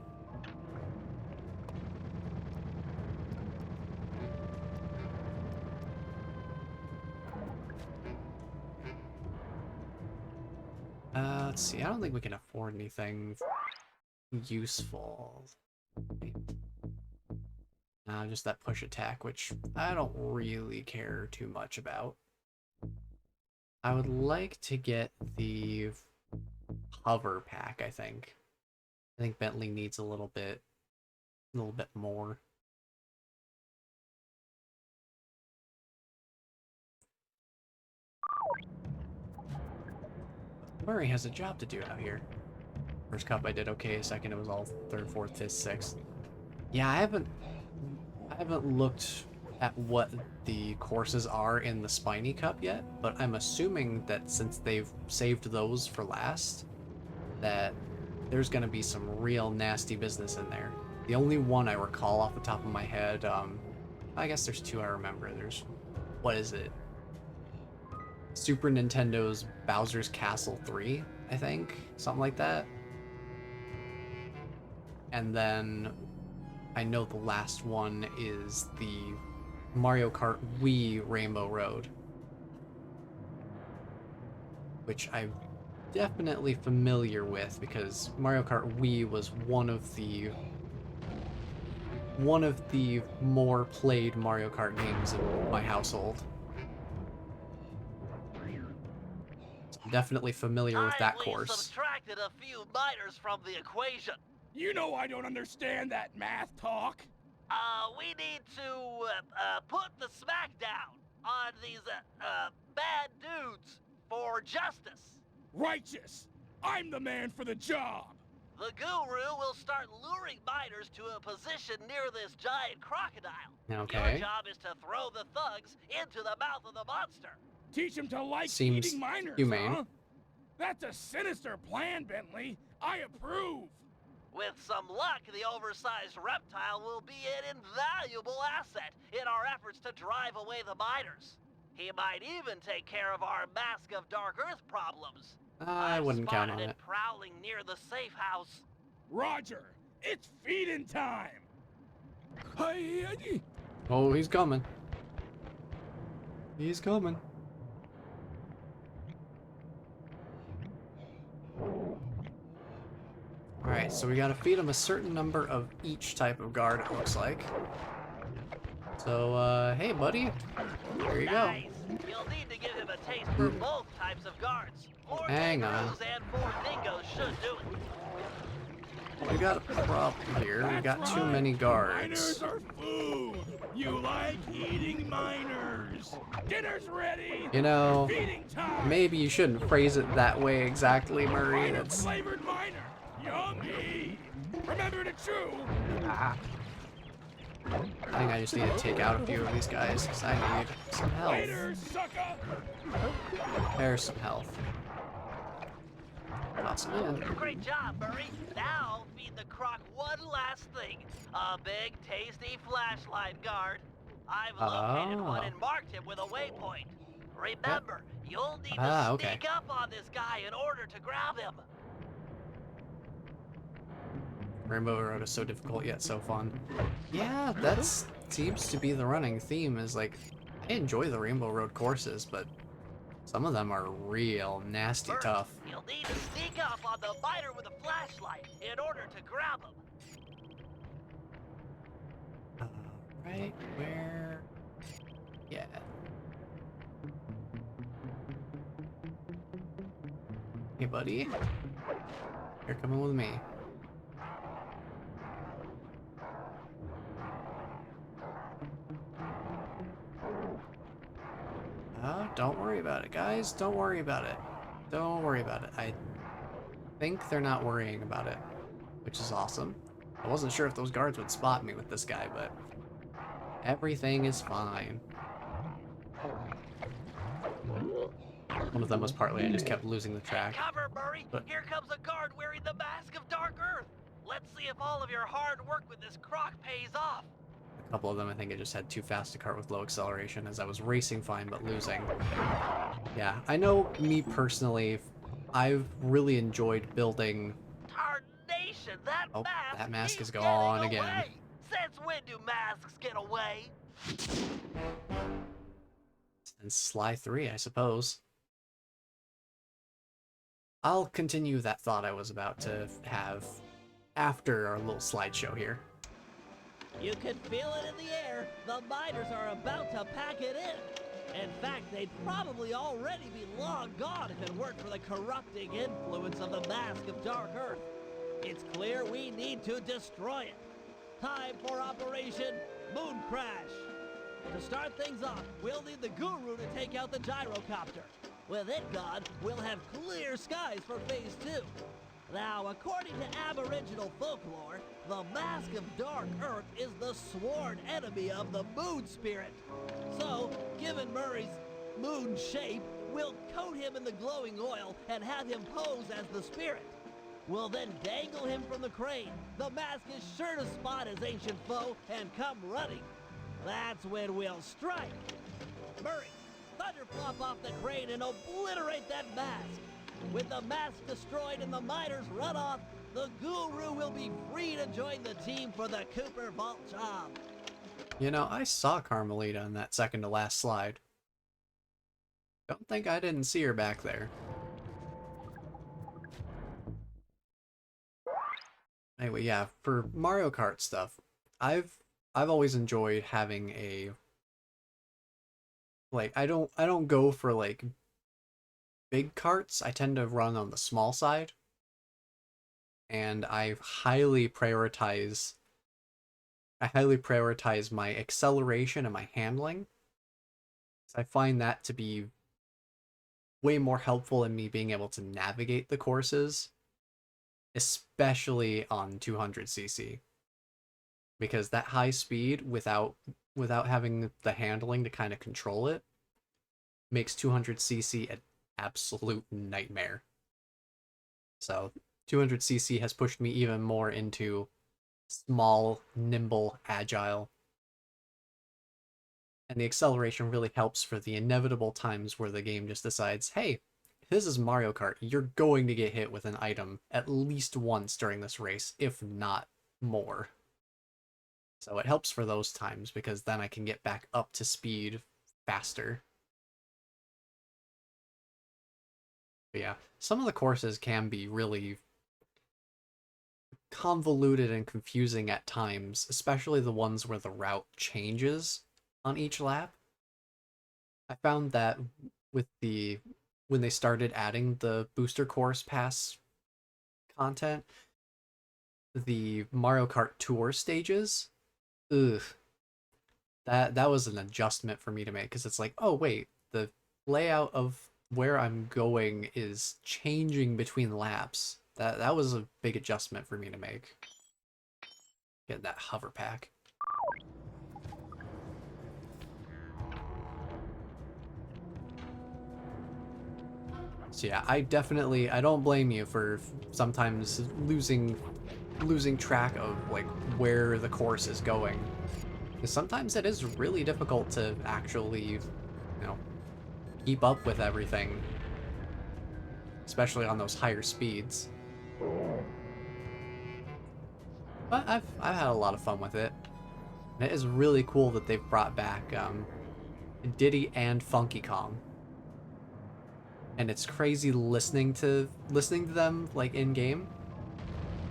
Let's see, I don't think we can afford anything useful. Just that push attack, which I don't really care too much about. I would like to get the hover pack, I think. I think Bentley needs a little bit more. Murray has a job to do out here. First cup I did okay, second it was all third, fourth, fifth, sixth. Yeah, I haven't looked at what the courses are in the Spiny Cup yet, but I'm assuming that since they've saved those for last, that there's gonna be some real nasty business in there. The only one I recall off the top of my head, I guess there's two I remember. There's, what is it? Super Nintendo's Bowser's Castle 3, I think? Something like that. And then I know the last one is the Mario Kart Wii Rainbow Road, which I'm definitely familiar with because Mario Kart Wii was one of the more played Mario Kart games in my household. So I'm definitely familiar with that course. We subtracted a few minors from the equation. You know I don't understand that math talk. We need to put the smack down on these bad dudes for justice. Righteous. I'm the man for the job. The guru will start luring miners to a position near this giant crocodile. Okay. Your job is to throw the thugs into the mouth of the monster. Teach him to like Seems eating miners, humane. huh? That's a sinister plan, Bentley. I approve. With some luck, the oversized reptile will be an invaluable asset in our efforts to drive away the miners. He might even take care of our Mask of Dark Earth problems. I wouldn't count on it. Prowling near the safe house. Roger, it's feeding time. Oh, he's coming. He's coming. Alright, so we gotta feed him a certain number of each type of guard, it looks like. So, hey buddy, there you go. Nice. You'll need to give him a taste for both types of guards. Four Hang on. kangaroos and 4 dingoes should do it. We got a problem here. We got too many guards. Miners are food. You like eating miners. Dinner's ready. You know, Feeding time. maybe you shouldn't phrase it that way exactly, Murray. Miner That's flavored miner. Yummy. Remember to chew. I think I just need to take out a few of these guys because I need some health. Later, sucker. There's some health. Awesome, man. Great job, Murray. Now feed the croc one last thing. A big, tasty flashlight guard. I've located one and marked him with a waypoint. Remember, you'll need to sneak up on this guy in order to grab him. Rainbow Road is so difficult yet so fun. Yeah, that seems to be the running theme, is like, I enjoy the Rainbow Road courses, but some of them are real nasty tough. You'll need to sneak up on the miner with a flashlight in order to grab him. Right where? Yeah. Hey, buddy. You're coming with me. Oh, don't worry about about it, guys. Don't worry about it. Don't worry about it. I think they're not worrying about it, which is awesome. I wasn't sure if those guards would spot me with this guy, but everything is fine. One of them was partly I just kept losing the track. Cover, Murray! But Here comes a guard wearing the Mask of Dark Earth! Let's see if all of your hard work with this croc pays off! a couple of them, I think I just had too fast a cart with low acceleration as I was racing fine but losing. Yeah, I know me personally, I've really enjoyed building... Tarnation, that Oh, mask that mask keeps is gone getting again. away. Since when do masks get away? And Sly 3, I suppose. I'll continue that thought I was about to have after our little slideshow here. You can feel it in the air. The miners are about to pack it in. In fact, they'd probably already be long gone if it weren't for the corrupting influence of the Mask of Dark Earth. It's clear we need to destroy it. Time for Operation Moon Crash. To start things off, we'll need the Guru to take out the gyrocopter. With it gone, we'll have clear skies for Phase 2. Now, according to Aboriginal folklore, the Mask of Dark Earth is the sworn enemy of the Moon Spirit. So, given Murray's moon shape, we'll coat him in the glowing oil and have him pose as the spirit. We'll then dangle him from the crane. The mask is sure to spot his ancient foe and come running. That's when we'll strike. Murray, thunderflop off the crane and obliterate that mask. With the mask destroyed and the miners run off, the Guru will be free to join the team for the Cooper Vault job. You know, I saw Carmelita in that second to last slide. Don't think I didn't see her back there. Anyway, yeah, for Mario Kart stuff, I've always enjoyed having a I don't go for like big carts. I tend to run on the small side. And I highly prioritize my acceleration and my handling. I find that to be way more helpful in me being able to navigate the courses, especially on 200cc. Because that high speed without having the handling to kind of control it makes 200cc an absolute nightmare. So 200cc has pushed me even more into small, nimble, agile. And the acceleration really helps for the inevitable times where the game just decides, hey, this is Mario Kart, you're going to get hit with an item at least once during this race, if not more. So it helps for those times, because then I can get back up to speed faster. But yeah, some of the courses can be really convoluted and confusing at times, especially the ones where the route changes on each lap. I found that with when they started adding the booster course pass content, the Mario Kart Tour stages, that was an adjustment for me to make, because it's like, oh wait, the layout of where I'm going is changing between laps. That was a big adjustment for me to make. Getting that hover pack. So yeah, I don't blame you for sometimes losing track of like where the course is going. Because sometimes it is really difficult to actually, you know, keep up with everything. Especially on those higher speeds. But I've had a lot of fun with it. And it is really cool that they've brought back Diddy and Funky Kong. And it's crazy listening to them like in game,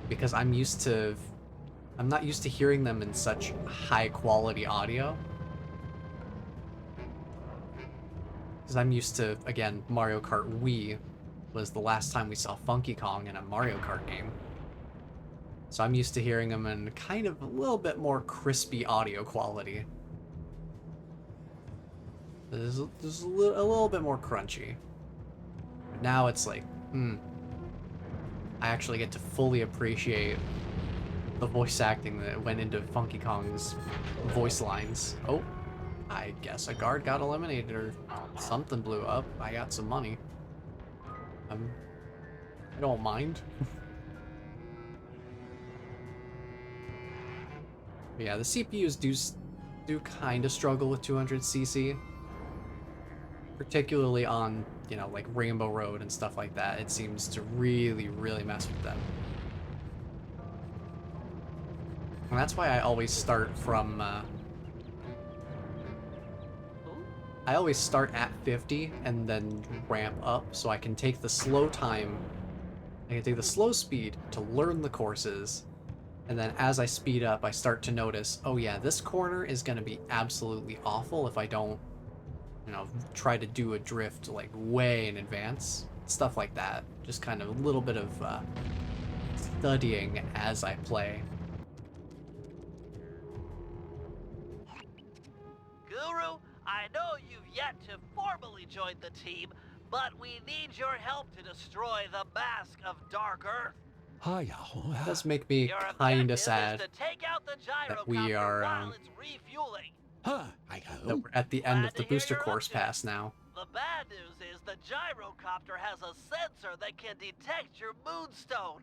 because I'm not used to hearing them in such high quality audio. Because I'm used to, again, Mario Kart Wii was the last time we saw Funky Kong in a Mario Kart game. So I'm used to hearing them in kind of a little bit more crispy audio quality. This is a little bit more crunchy. Now it's like, I actually get to fully appreciate the voice acting that went into Funky Kong's voice lines. Oh, I guess a guard got eliminated or something blew up. I got some money. I don't mind. But yeah, the CPUs do kind of struggle with 200cc. Particularly on, you know, like Rainbow Road and stuff like that. It seems to really, really mess with them. And that's why I always start from, I always start at 50 and then ramp up so I can take the slow time, I can take the slow speed to learn the courses, and then as I speed up, I start to notice, oh yeah, this corner is going to be absolutely awful if I don't, you know, try to do a drift like way in advance. Stuff like that. Just kind of a little bit of studying as I play. Guru, I know you've yet to formally join the team, but we need your help to destroy the Mask of Dark Earth. It does make me Your kind objective of sad is to take out the that we gyrocopter are while it's refueling. that we're at the end Glad of the to hear booster you're up course to it. pass now. The bad news is the gyrocopter has a sensor that can detect your moonstone.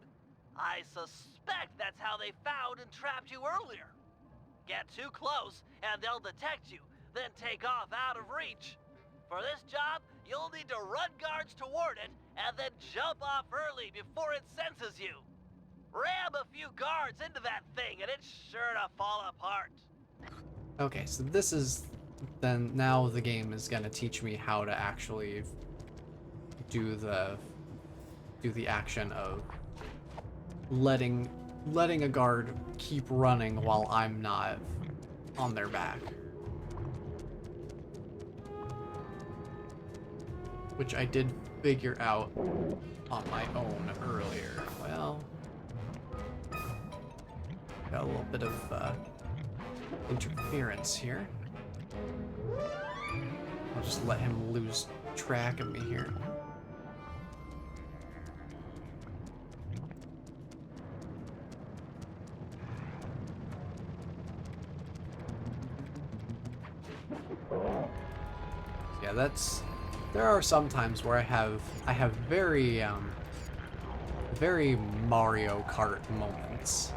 I suspect that's how they found and trapped you earlier. Get too close and they'll detect you, then take off out of reach. For this job, you'll need to run guards toward it and then jump off early before it senses you. Ram a few guards into that thing and it's sure to fall apart. Okay, so this is then now the game is gonna teach me how to actually do the action of letting a guard keep running while I'm not on their back. Which I did figure out on my own earlier. Well, got a little bit of interference here. I'll just let him lose track of me here. Yeah, there are some times where I have very very Mario Kart moments.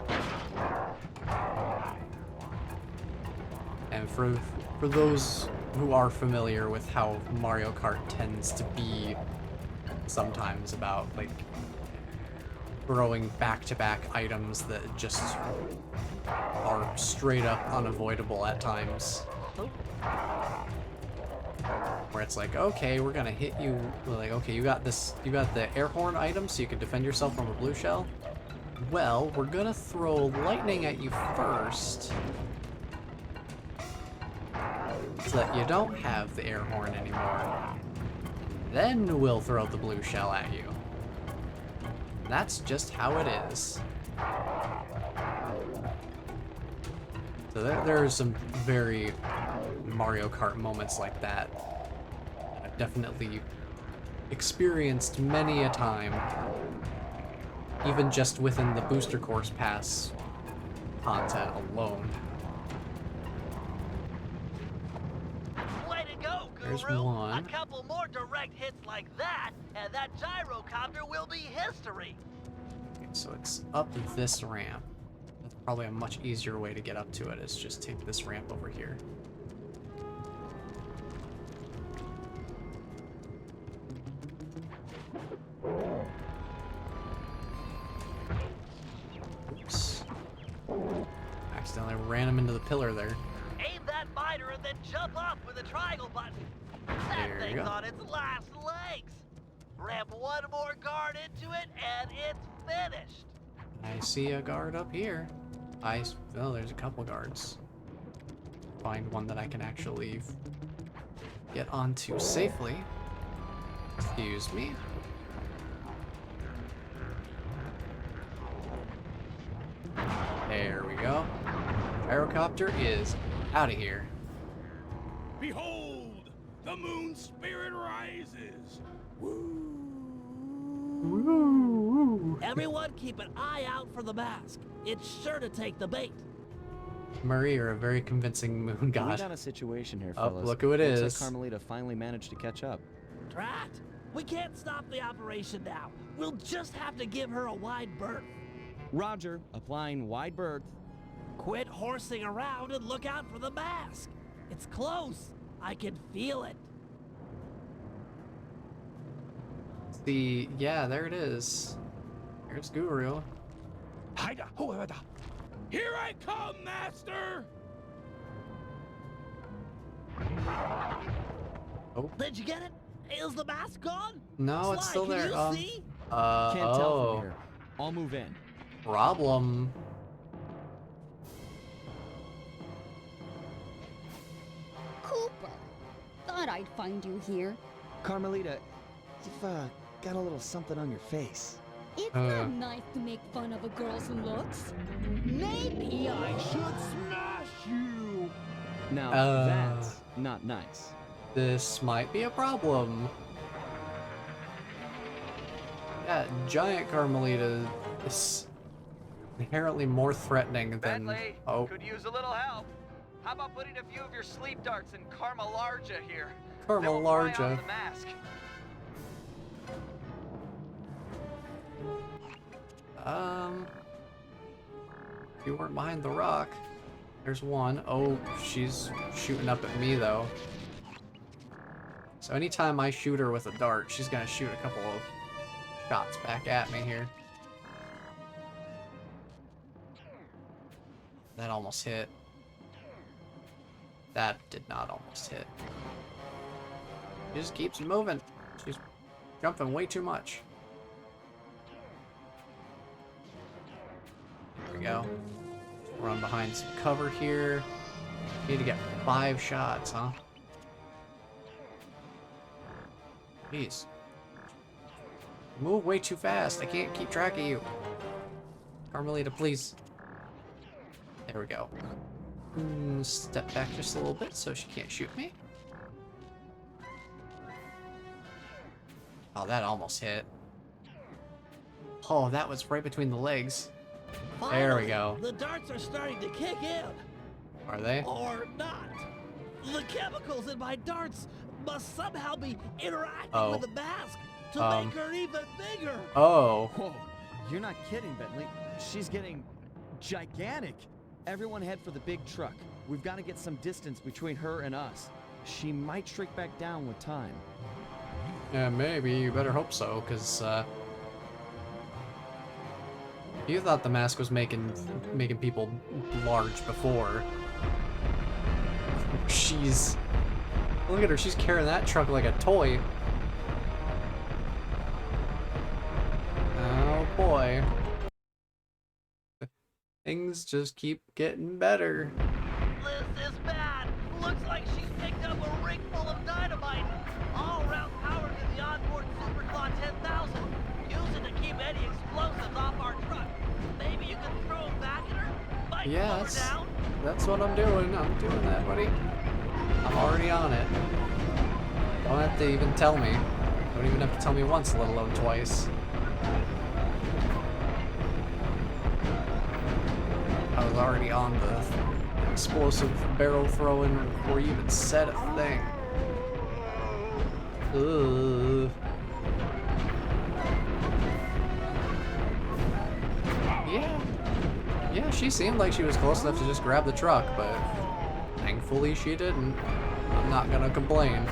And for those who are familiar with how Mario Kart tends to be sometimes about like throwing back-to-back items that just are straight up unavoidable at times. Where it's like, okay, we're gonna hit you, like, okay, you got the air horn item so you can defend yourself from a blue shell. Well, we're gonna throw lightning at you first, so that you don't have the air horn anymore. Then we'll throw the blue shell at you. That's just how it is. So there are some very Mario Kart moments like that. I've definitely experienced many a time, even just within the booster course pass content alone. Way to go, Guru! There's one. A couple more direct hits like that, and that gyrocopter will be history. Okay, so it's up this ramp. That's probably a much easier way to get up to it, is just take this ramp over here. Oops. Accidentally ran him into the pillar there. Aim that miter and then jump off with the triangle button. That There you thing's go. on its last legs. Ram one more guard into it, and it's finished. I see a guard up here. Oh, there's a couple guards. Find one that I can actually get onto safely. Excuse me. There we go. Gyrocopter is out of here. Behold, moon spirit rises. Woo! Everyone keep an eye out for the mask. It's sure to take the bait. Murray, you're a very convincing moon We god. got a situation here, Oh, fellas. look who it Looks is. like Carmelita finally managed to catch up. Drat! We can't stop the operation now. We'll just have to give her a wide berth. Roger, applying wide berth. Quit horsing around and look out for the mask. It's close. I can feel it. Yeah, there it is. There's Guru. Haida, hoada. Here I come, master! Did you get it? Is the mask gone? No, it's Sly, still can there. you see? Can't tell Oh, from here. I'll move in. problem. Cooper, thought I'd find you here. Carmelita, you've got a little something on your face. It's not nice to make fun of a girl's looks. Maybe I should Smash you! Now, that's not nice. This might be a problem. Yeah, giant Carmelita is inherently more threatening than. Bentley, Oh, could use a little help. How about putting a few of your sleep darts in Carmelarja here? They will pry Carmelarja. off the mask. If you weren't behind the rock. There's one. Oh, she's shooting up at me though. So anytime I shoot her with a dart, she's gonna shoot a couple of shots back at me here. That almost hit. That did not almost hit. She just keeps moving. She's jumping way too much. There we go. Run behind some cover here. Need to get 5 shots, huh? Jeez. Move way too fast. I can't keep track of you. Carmelita, please. There we go. Step back just a little bit so she can't shoot me. Oh, that almost hit. Oh, that was right between the legs. There we Finally, go. The darts are starting to kick in. Are they? Or not. The chemicals in my darts must somehow be interacting with the mask to make her even bigger. Oh. Whoa, you're not kidding, Bentley. She's getting gigantic. Everyone head for the big truck. We've got to get some distance between her and us. She might shrink back down with time. Yeah, maybe. You better hope so, because, you thought the mask was making people large before. She's... Look at her, she's carrying that truck like a toy. Oh boy. Things just keep getting better. This is bad. Looks like she's picked up a rig full of dynamite. All round power to the onboard Superclaw 10,000. Use it to keep any explosives off our truck. Maybe you can throw them back at her? Might slow her Yes, down? that's what I'm doing. I'm doing that, buddy. I'm already on it. Don't have to even tell me. Don't even have to tell me once, let alone twice. I was already on the explosive barrel throwing before you even said a thing. Ugh. Yeah, she seemed like she was close enough to just grab the truck, but thankfully she didn't. I'm not gonna complain.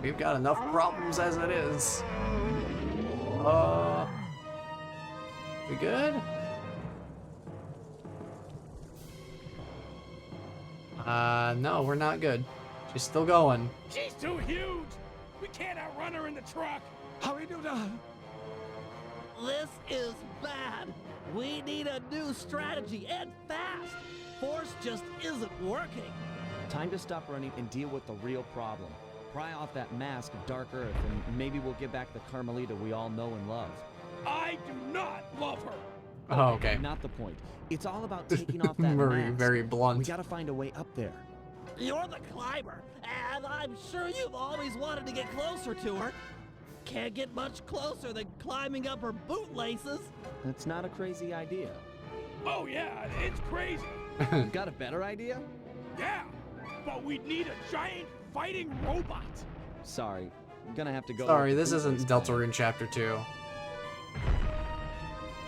We've got enough problems as it is. We good? No, we're not good. She's still going. She's too huge! We can't outrun her in the truck! How we do that? This is bad. We need a new strategy, and fast. Force just isn't working. Time to stop running and deal with the real problem. Pry off that mask of dark earth, and maybe we'll get back the Carmelita we all know and love. I do not love her! Oh, okay. Not the point. It's all about taking off that Murray, mask. very We blunt. gotta find a way up there. You're the climber, and I'm sure you've always wanted to get closer to her. Can't get much closer than climbing up her bootlaces. That's not a crazy idea. Oh yeah, it's crazy. You got a better idea? Yeah, but we'd need a giant fighting robot. Sorry, I'm gonna have to go. Sorry, with this the isn't bootlace plan. Deltarune Chapter 2.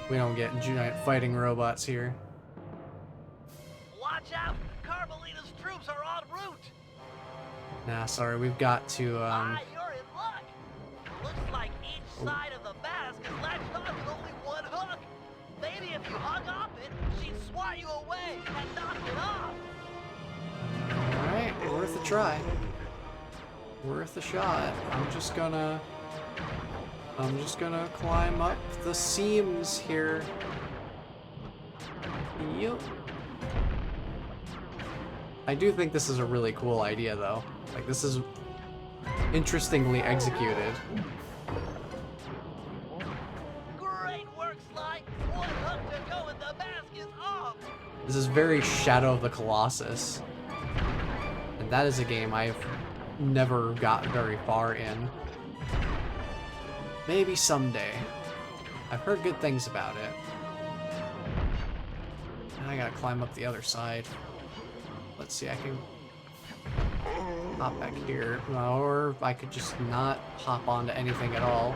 We don't get giant fighting robots here. Watch out! Carmelita's troops are en route! Nah, sorry, we've got to, You're in luck! Looks like each side of the mask is latched on with only one hook! Maybe if you hung off it, she'd swat you away and knock it off! Alright, worth a try. Worth a shot. I'm just gonna climb up the seams here. Yup. I do think this is a really cool idea, though. Like, this is interestingly executed. Great work, Sly! One hook to go and the mask is off! This is very Shadow of the Colossus. And that is a game I've never got very far in. Maybe someday. I've heard good things about it. Now I gotta climb up the other side. Let's see, I can hop back here. Or I could just not hop onto anything at all.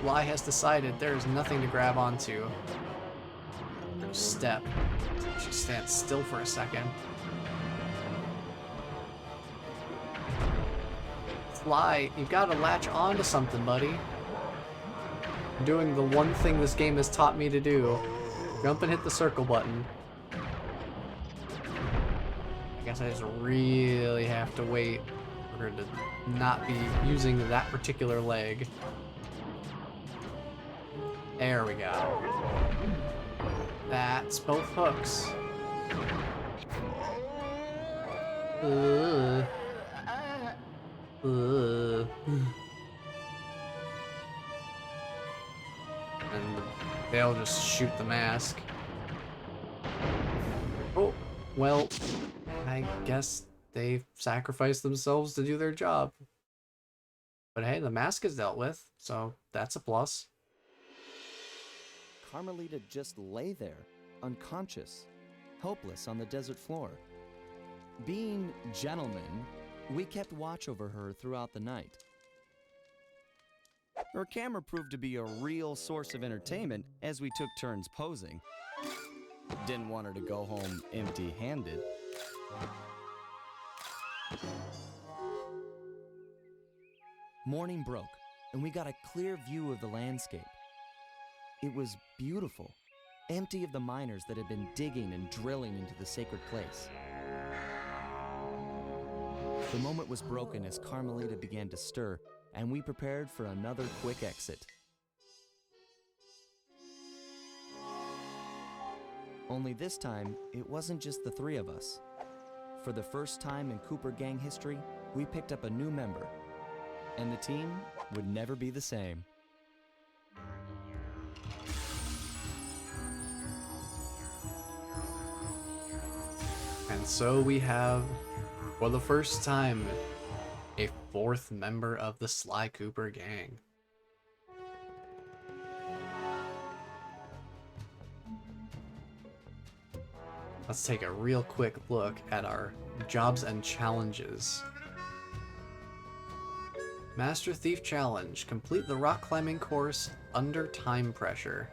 Sly has decided there's nothing to grab onto. Step. She stands still for a second. Sly, you've got to latch onto something, buddy. I'm doing the one thing this game has taught me to do. Jump and hit the circle button. I guess I just really have to wait for her to not be using that particular leg. There we go. That's both hooks. Ugh. Ugh. And they'll just shoot the mask. Oh, well, I guess they sacrificed themselves to do their job. But hey, the mask is dealt with, so that's a plus. Carmelita just lay there, unconscious, helpless on the desert floor. Being gentlemen, we kept watch over her throughout the night. Her camera proved to be a real source of entertainment as we took turns posing. Didn't want her to go home empty-handed. Morning broke, and we got a clear view of the landscape. It was beautiful, empty of the miners that had been digging and drilling into the sacred place. The moment was broken as Carmelita began to stir, and we prepared for another quick exit. Only this time, it wasn't just the three of us. For the first time in Cooper gang history, we picked up a new member, and the team would never be the same. And so we have, for the first time, a fourth member of the Sly Cooper gang. Let's take a real quick look at our jobs and challenges. Master Thief Challenge. Complete the rock climbing course under time pressure.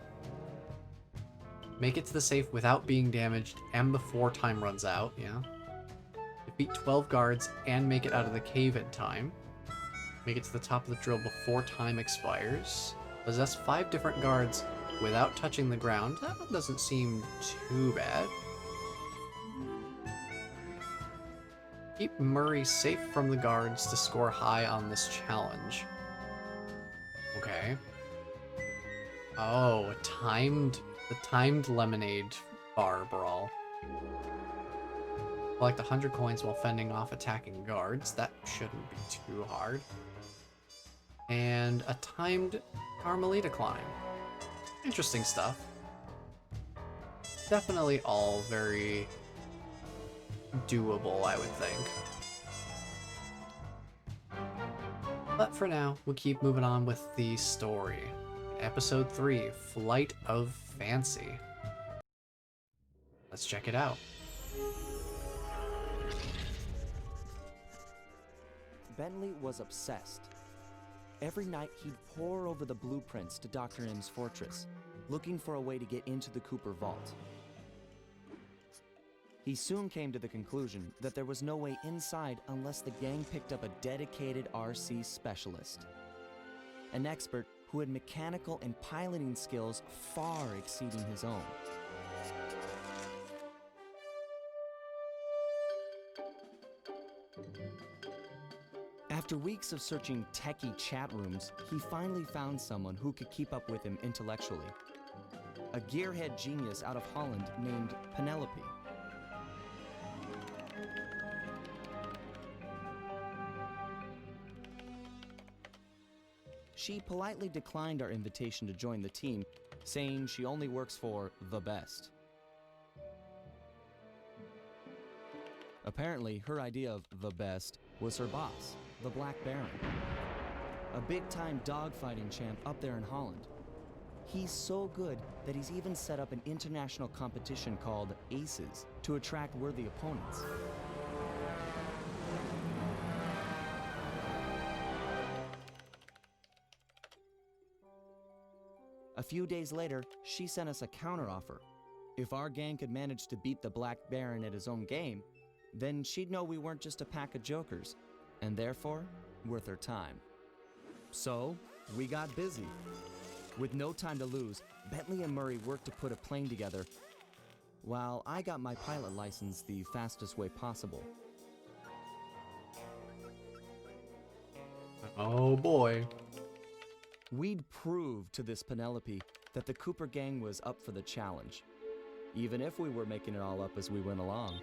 Make it to the safe without being damaged and before time runs out, yeah. Defeat 12 guards and make it out of the cave in time. Make it to the top of the drill before time expires. Possess 5 different guards without touching the ground. That one doesn't seem too bad. Keep Murray safe from the guards to score high on this challenge. Okay. Oh, the timed lemonade bar brawl. Collect 100 coins while fending off attacking guards. That shouldn't be too hard. And a timed Carmelita climb. Interesting stuff. definitely all very doable, I would think. But for now, we'll keep moving on with the story. Episode 3, Flight of Fancy. Let's check it out. Bentley was obsessed. Every night he'd pore over the blueprints to Dr. M's fortress, looking for a way to get into the Cooper vault. He soon came to the conclusion that there was no way inside unless the gang picked up a dedicated RC specialist. An expert who had mechanical and piloting skills far exceeding his own. After weeks of searching techie chat rooms, he finally found someone who could keep up with him intellectually. A gearhead genius out of Holland named Penelope. She politely declined our invitation to join the team, saying she only works for the best. Apparently, her idea of the best was her boss, the Black Baron. A big-time dogfighting champ up there in Holland. He's so good that he's even set up an international competition called Aces to attract worthy opponents. A few days later, she sent us a counteroffer. If our gang could manage to beat the Black Baron at his own game, then she'd know we weren't just a pack of jokers, and therefore, worth her time. So, we got busy. With no time to lose, Bentley and Murray worked to put a plane together, while I got my pilot license the fastest way possible. Oh boy. We'd prove to this Penelope that the Cooper gang was up for the challenge, even if we were making it all up as we went along.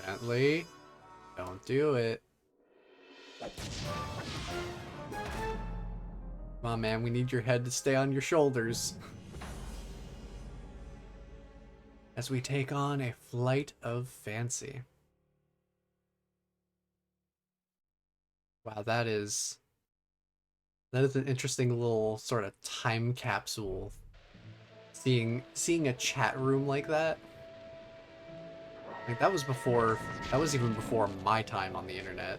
Bentley, don't do it. Come on, man, we need your head to stay on your shoulders. As we take on a flight of fancy. Wow, that is an interesting little sort of time capsule. Seeing a chat room like that. Like that was even before my time on the internet.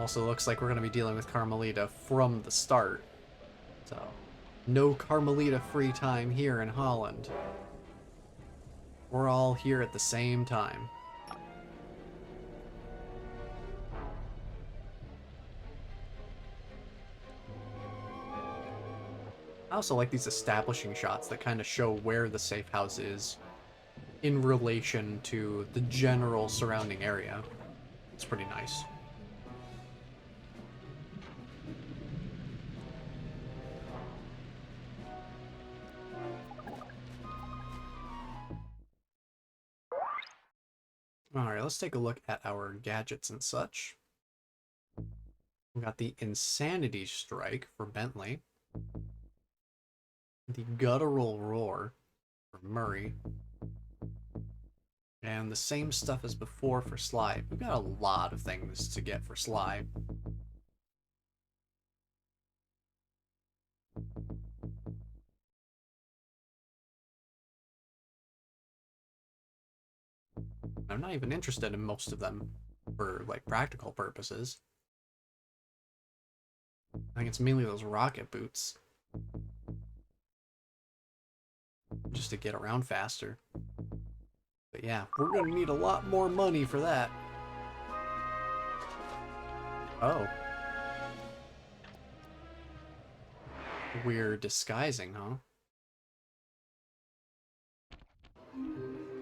Also looks like we're going to be dealing with Carmelita from the start. So, no Carmelita free time here in Holland. We're all here at the same time. I also like these establishing shots that kind of show where the safe house is in relation to the general surrounding area. It's pretty nice. Alright, let's take a look at our gadgets and such. We got the Insanity Strike for Bentley. The Guttural Roar for Murray. And the same stuff as before for Sly. We've got a lot of things to get for Sly. I'm not even interested in most of them for, like, practical purposes. I think it's mainly those rocket boots. Just to get around faster. But yeah, we're gonna need a lot more money for that. Oh. We're disguising, huh?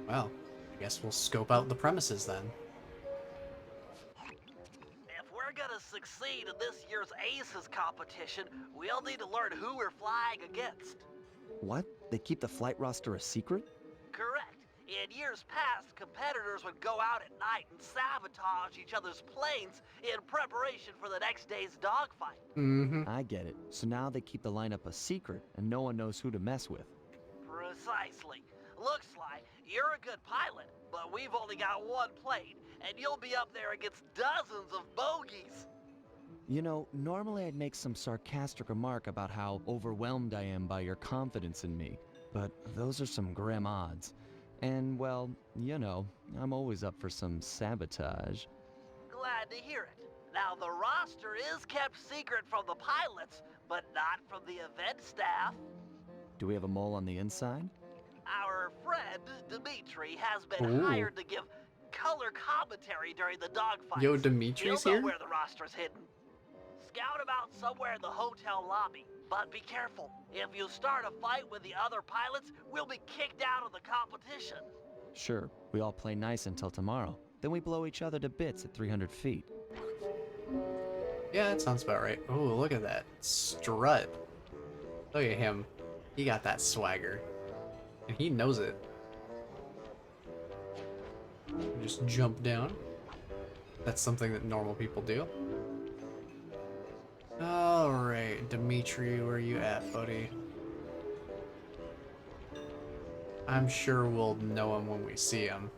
Well, I guess we'll scope out the premises then. If we're gonna succeed in this year's Aces competition, we'll need to learn who we're flying against. What? They keep the flight roster a secret? In years past, competitors would go out at night and sabotage each other's planes in preparation for the next day's dogfight. Mm-hmm. I get it. So now they keep the lineup a secret, and no one knows who to mess with. Precisely. Look, Sly, you're a good pilot, but we've only got one plane, and you'll be up there against dozens of bogeys. You know, normally I'd make some sarcastic remark about how overwhelmed I am by your confidence in me, but those are some grim odds. And, well, you know, I'm always up for some sabotage. Glad to hear it. Now, the roster is kept secret from the pilots, but not from the event staff. Do we have a mole on the inside? Our friend, Dimitri, has been Ooh. hired to give color commentary during the dogfights. Yo, Dimitri's He'll know here? where the roster's hidden. Scout him out somewhere in the hotel lobby, but be careful. If you start a fight with the other pilots, we'll be kicked out of the competition. Sure, we all play nice until tomorrow. Then we blow each other to bits at 300 feet. Yeah, that sounds about right. Oh, look at that strut. Look at him. He got that swagger. And he knows it. Just jump down. That's something that normal people do. Alright, Dimitri, where you at, buddy? I'm sure we'll know him when we see him.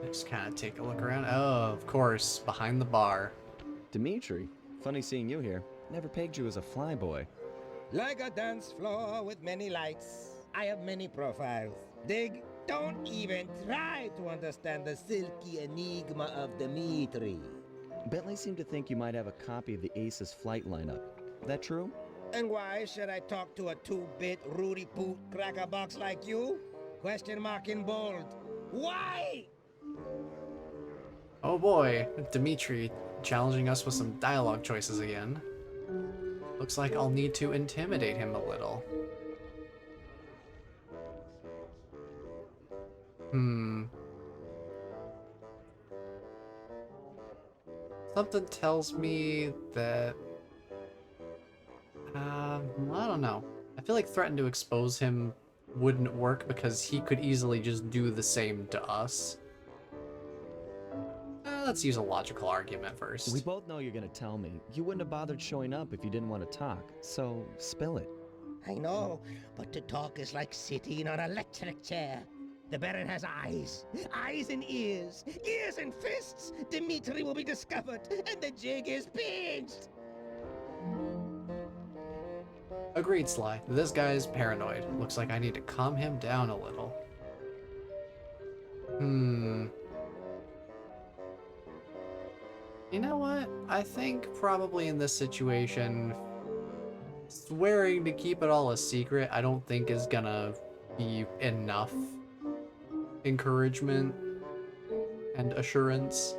Just kind of take a look around. Oh, of course, behind the bar. Dimitri, funny seeing you here. Never pegged you as a flyboy. Like a dance floor with many lights, I have many profiles. Dig, don't even try to understand the silky enigma of Dimitri. Bentley seemed to think you might have a copy of the Aces flight lineup. That true? And why should I talk to a 2-bit Rudy Poot crackerbox like you? Question mark in bold. Why? Oh boy, Dimitri challenging us with some dialogue choices again. Looks like I'll need to intimidate him a little. Something tells me that... I don't know. I feel like threatening to expose him wouldn't work because he could easily just do the same to us. Let's use a logical argument first. We both know you're gonna tell me. You wouldn't have bothered showing up if you didn't want to talk, so spill it. I know, but to talk is like sitting on an electric chair. The Baron has eyes and ears and fists. Dimitri will be discovered, and the jig is pinched. Agreed, Sly. This guy's paranoid. Looks like I need to calm him down a little. You know what? I think probably in this situation, swearing to keep it all a secret, I don't think is gonna be enough encouragement and assurance.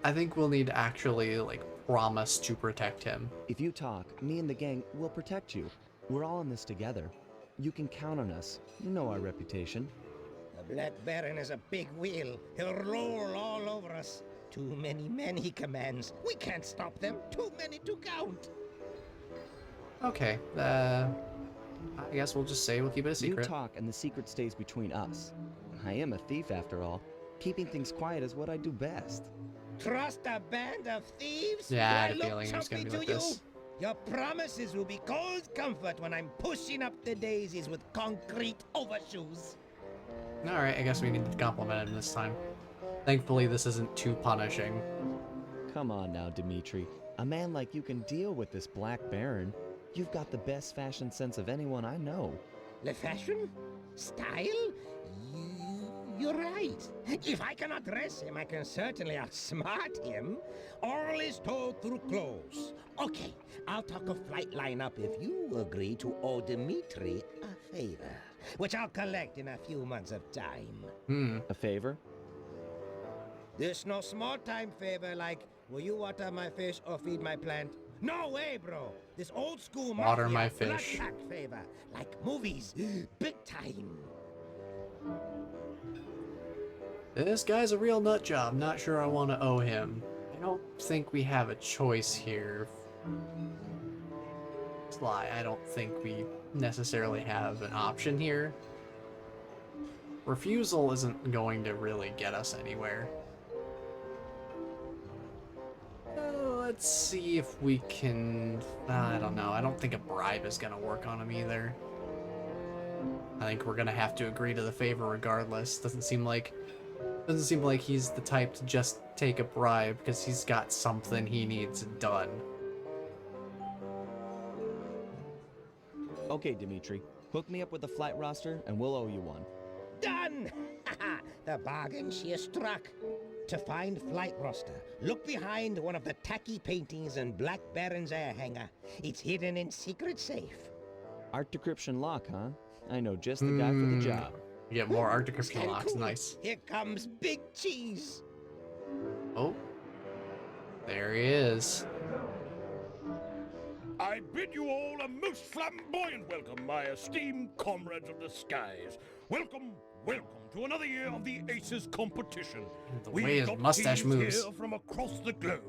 I think we'll need to actually, like, promise to protect him. If you talk, me and the gang will protect you. We're all in this together. You can count on us. You know our reputation. The Black Baron is a big wheel. He'll roll all over us. Too many commands. We can't stop them. Too many to count. Okay, I guess we'll just say we'll keep it a secret. You talk and the secret stays between us. I am a thief after all. Keeping things quiet is what I do best. Trust a band of thieves? Yeah, I had a Do look feeling it was gonna chumpy be like to this. you? Your promises will be cold comfort when I'm pushing up the daisies with concrete overshoes. Alright, I guess we need to compliment him this time. Thankfully, this isn't too punishing. Come on now, Dimitri. A man like you can deal with this Black Baron. You've got the best fashion sense of anyone I know. The fashion? Style? You're right. If I cannot dress him, I can certainly outsmart him. All is told through clothes. Okay, I'll talk a flight lineup if you agree to owe Dimitri a favor, which I'll collect in a few months of time. A favor? There's no small-time favor like, will you water my fish or feed my plant? No way, bro. This old-school Water mafia my fish. blood pact favor, like movies, big time. This guy's a real nut job. Not sure I want to owe him. I don't think we have a choice here. Sly, I don't think we necessarily have an option here. Refusal isn't going to really get us anywhere. Let's see if we can... I don't know. I don't think a bribe is going to work on him either. I think we're going to have to agree to the favor regardless. Doesn't seem like he's the type to just take a bribe because he's got something he needs done. Okay, Dimitri. Hook me up with the flight roster, and we'll owe you one. Done! The bargain she has struck. To find flight roster, look behind one of the tacky paintings in Black Baron's air hangar. It's hidden in secret safe. Art decryption lock, huh? I know just the guy for the job. You get more art decryption Stand locks. cool. Nice. Here comes Big Cheese. Oh. There he is. I bid you all a most flamboyant welcome, my esteemed comrades of the skies. Welcome, welcome to another year of the Aces competition. The We've way his got mustache teams moves. here from across the globe.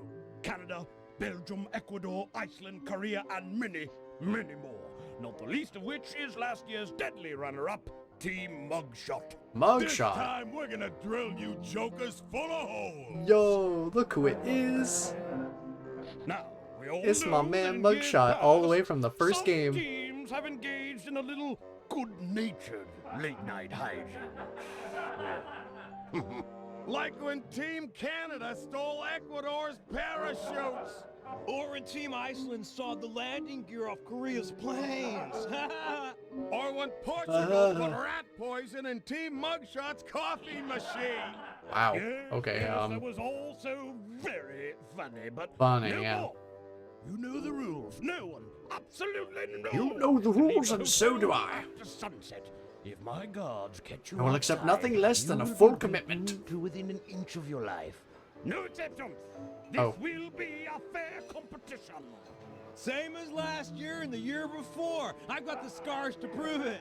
Canada, Belgium, Ecuador, Iceland, Korea, and many, many more. Not the least of which is last year's deadly runner-up, Team Mugshot. This Mugshot. time we're gonna drill you jokers full of holes. Yo, look who it is. Now, we all It's my know man that in years Mugshot all the way past, from the first some game. teams have engaged in a little good-natured late-night hijinks. Like when Team Canada stole Ecuador's parachutes. Or when Team Iceland sawed the landing gear off Korea's planes. Or when Portugal put rat poison in Team Mugshot's coffee machine. Wow. Yes, Okay, yes, that was also very funny, but Funny, no yeah. more. You know the rules. No one, absolutely no You one know the can leave rules, the and so do hotel I. after sunset. If my guards catch you I will accept outside, nothing less than a you full will be commitment. glued to within an inch of your life. No exceptions. This Oh. will be a fair competition. Same as last year and the year before. I've got the scars to prove it.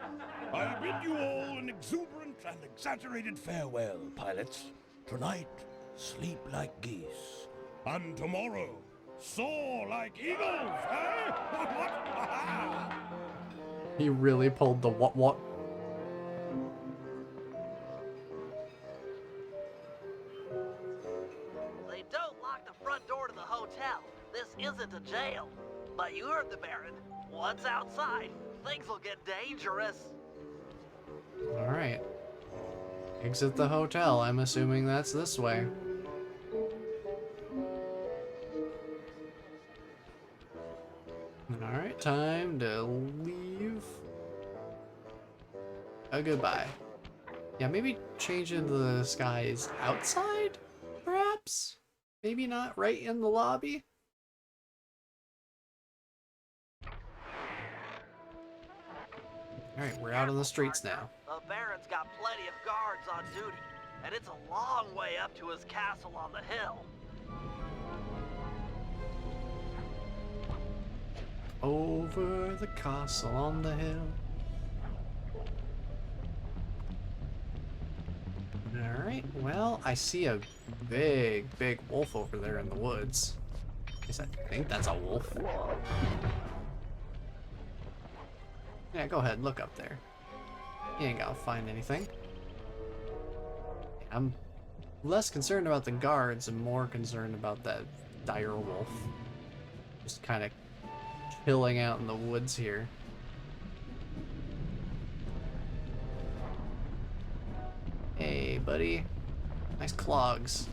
I bid you all an exuberant and exaggerated farewell, pilots. Tonight, sleep like geese. And tomorrow, soar like eagles, eh? He really pulled the what? They don't lock the front door to the hotel. This isn't a jail. But you heard the Baron. Once outside, things will get dangerous. Alright. Exit the hotel. I'm assuming that's this way. Alright, time to leave. Oh, goodbye. Yeah, maybe change into the skies outside, perhaps? Maybe not right in the lobby? Alright, we're out on the streets now. The Baron's got plenty of guards on duty, and it's a long way up to his castle on the hill. Over the castle on the hill. Alright, well, I see a big wolf over there in the woods. At least I think that's a wolf. Yeah, go ahead, look up there. You ain't gotta find anything. I'm less concerned about the guards and more concerned about that dire wolf. Just kind of chilling out in the woods here. Hey, buddy. Nice clogs.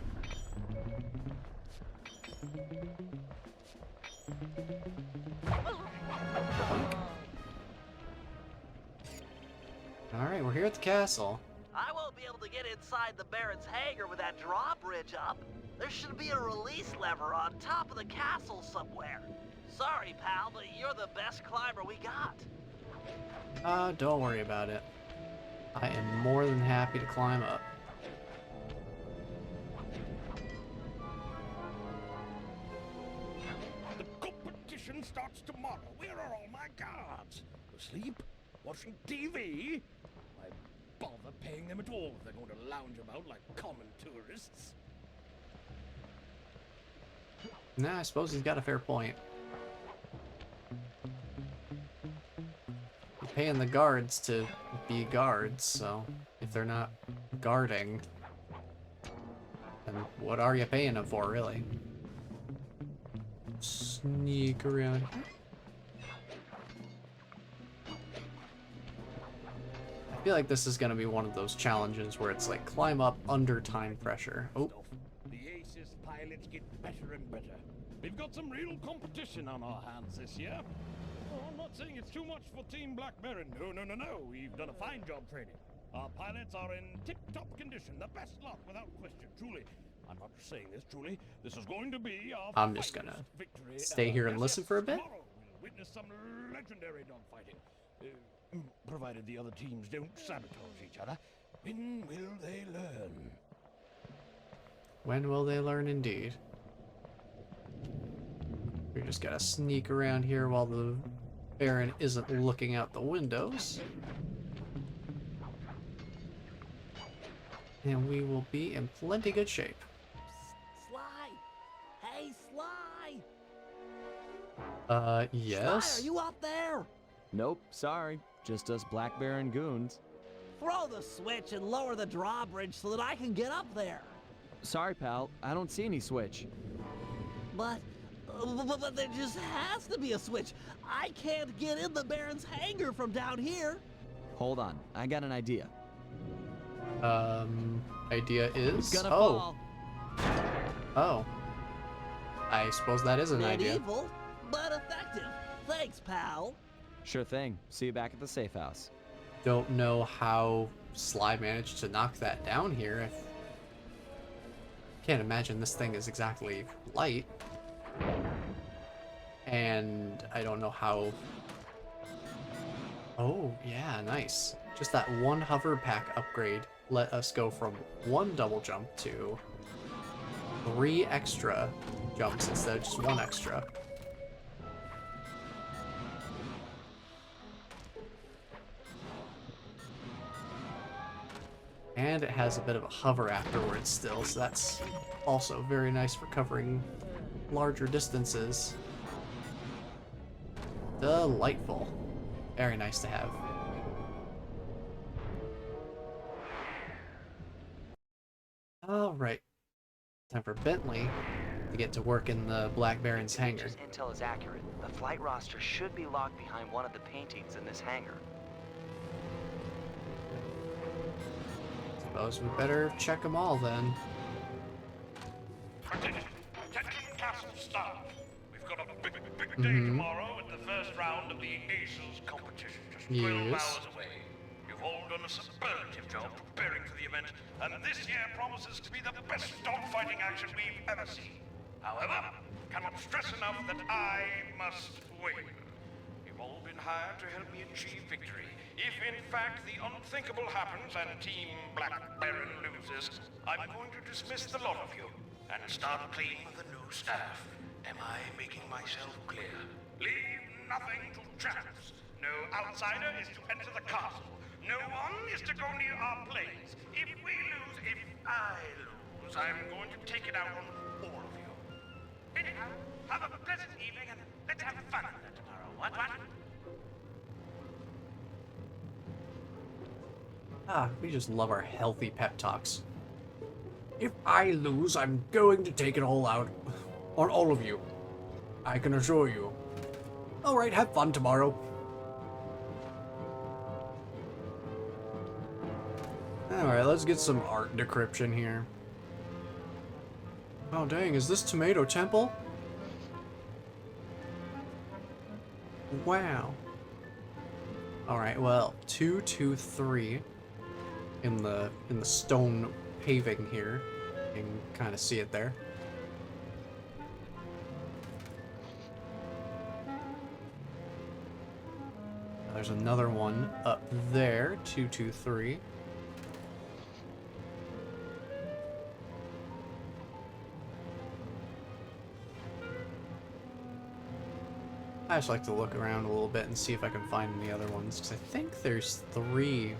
Alright, we're here at the castle. I won't be able to get inside the Baron's hangar with that drawbridge up. There should be a release lever on top of the castle somewhere. Sorry, pal, but you're the best climber we got. Don't worry about it. I am more than happy to climb up. The competition starts tomorrow. Where are all my guards? Asleep? Watching TV? Why bother paying them at all if they're going to lounge about like common tourists? Nah, I suppose he's got a fair point. paying the guards to be guards, so if they're not guarding, then what are you paying them for, really? Sneak around here. I feel like this is gonna be one of those challenges where it's like climb up under time pressure. Oh. The Aces pilots get better and better. We've got some real competition on our hands this year. Oh, I'm not saying it's too much for Team Black Baron. No. We've done a fine job training. Our pilots are in tip-top condition. The best lot, without question. Truly, I'm not just saying this, truly. This is going to be our I'm just gonna stay here and listen for a bit. Tomorrow we'll witness some legendary dogfighting. Provided the other teams don't sabotage each other. When will they learn? When will they learn, indeed? We just gotta sneak around here while the Baron isn't looking out the windows. And we will be in plenty good shape. Sly! Hey, Sly! Yes? Sly, are you out there? Nope, sorry. Just us Black Baron goons. Throw the switch and lower the drawbridge so that I can get up there. Sorry, pal. I don't see any switch. But there just has to be a switch. I can't get in the Baron's hangar from down here. Hold on. I got an idea. Idea is... Gonna fall. Oh. I suppose that is an idea. Medieval, but effective. Thanks, pal. Sure thing. See you back at the safe house. Don't know how Sly managed to knock that down here. Can't imagine this thing is exactly light. And I don't know how... Oh, yeah, nice. Just that one hover pack upgrade let us go from 1 double jump to 3 extra jumps instead of just 1 extra. And it has a bit of a hover afterwards still, so that's also very nice for covering larger distances. Delightful. Very nice to have. Alright. Time for Bentley to get to work in the Black Baron's hangar. Intel is accurate. The flight roster should be locked behind one of the paintings in this hangar. Suppose we better check them all then. Attention castle staff. We've got a big day tomorrow at the first round of the Aces competition, just 12 hours away. You've all done a superlative job preparing for the event, and this year promises to be the best dogfighting action we've ever seen. However, cannot stress enough that I must win. You've all been hired to help me achieve victory. If in fact the unthinkable happens and Team Black Baron loses, I'm going to dismiss the lot of you and start playing with the new staff. Am I making myself clear? Leave nothing to chance. No outsider is to enter the castle. No one is to go near our planes. If we lose, if I lose, I'm going to take it out on all of you. Anyhow, have a pleasant evening and let's have fun tomorrow. What? Ah, we just love our healthy pep talks. If I lose, I'm going to take it all out on all of you. I can assure you. Alright, have fun tomorrow. Alright, let's get some art decryption here. Oh dang, is this Tomato Temple? Wow. Alright, well, 223 in the stone paving here. You can kind of see it there. There's another one up there, 223. I just like to look around a little bit and see if I can find any other ones, because I think there's 3.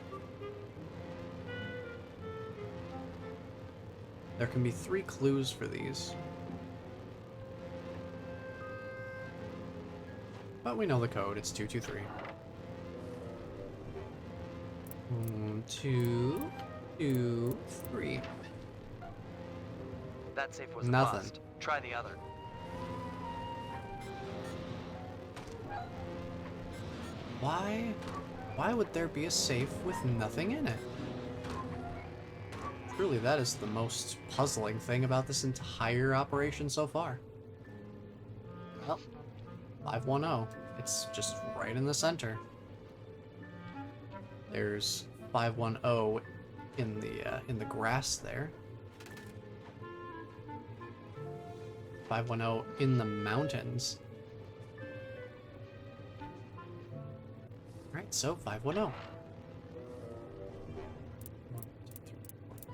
There can be 3 clues for these. But we know the code, it's 223. 1, 2, 2, 3. That safe was a Nothing. bust. Try the other. Why would there be a safe with nothing in it? Truly, that is the most puzzling thing about this entire operation so far. Well, 510. It's just right in the center. There's 510 in the grass there. 510 in the mountains. Alright, so 510.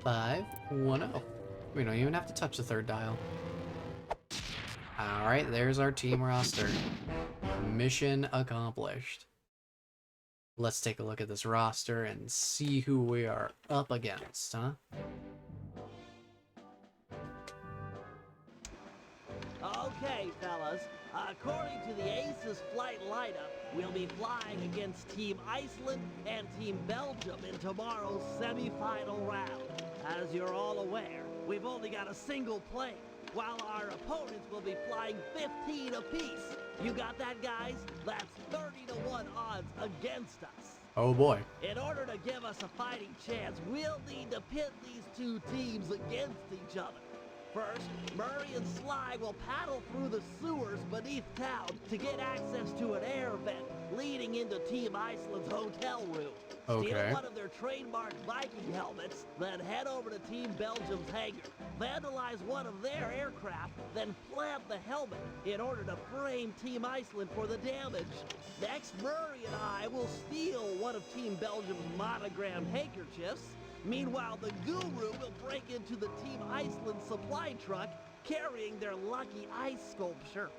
510. We don't even have to touch the third dial. Alright, there's our team roster. Mission accomplished. Let's take a look at this roster and see who we are up against, huh? Okay, fellas. According to the Aces flight lineup, we'll be flying against Team Iceland and Team Belgium in tomorrow's semi-final round. As you're all aware, we've only got a single plane, while our opponents will be flying 15 apiece. You got that, guys? That's 30-to-1 odds against us. Oh boy. In order to give us a fighting chance, we'll need to pit these two teams against each other. First, Murray and Sly will paddle through the sewers beneath town to get access to an air vent leading into Team Iceland's hotel room. Okay. Steal one of their trademark Viking helmets, then head over to Team Belgium's hangar. Vandalize one of their aircraft, then plant the helmet in order to frame Team Iceland for the damage. Next, Murray and I will steal one of Team Belgium's monogrammed handkerchiefs. Meanwhile, the Guru will break into the Team Iceland supply truck carrying their lucky ice sculpture.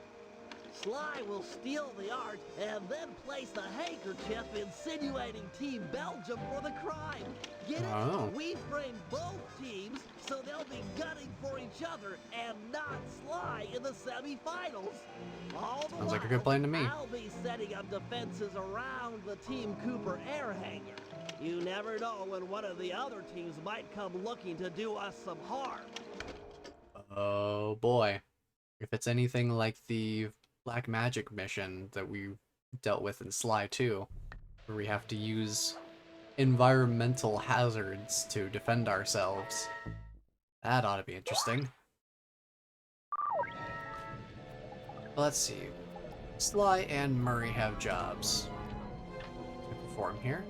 Sly will steal the art and then place the handkerchief insinuating Team Belgium for the crime. Get it? Oh. We frame both teams so they'll be gunning for each other and not Sly in the semifinals. All the Sounds like a while, good plan to me. I'll be setting up defenses around the Team Cooper air hangar. You never know when one of the other teams might come looking to do us some harm. Oh boy. If it's anything like the Black Magic mission that we dealt with in Sly 2, where we have to use environmental hazards to defend ourselves, that ought to be interesting. Let's see. Sly and Murray have jobs to perform here.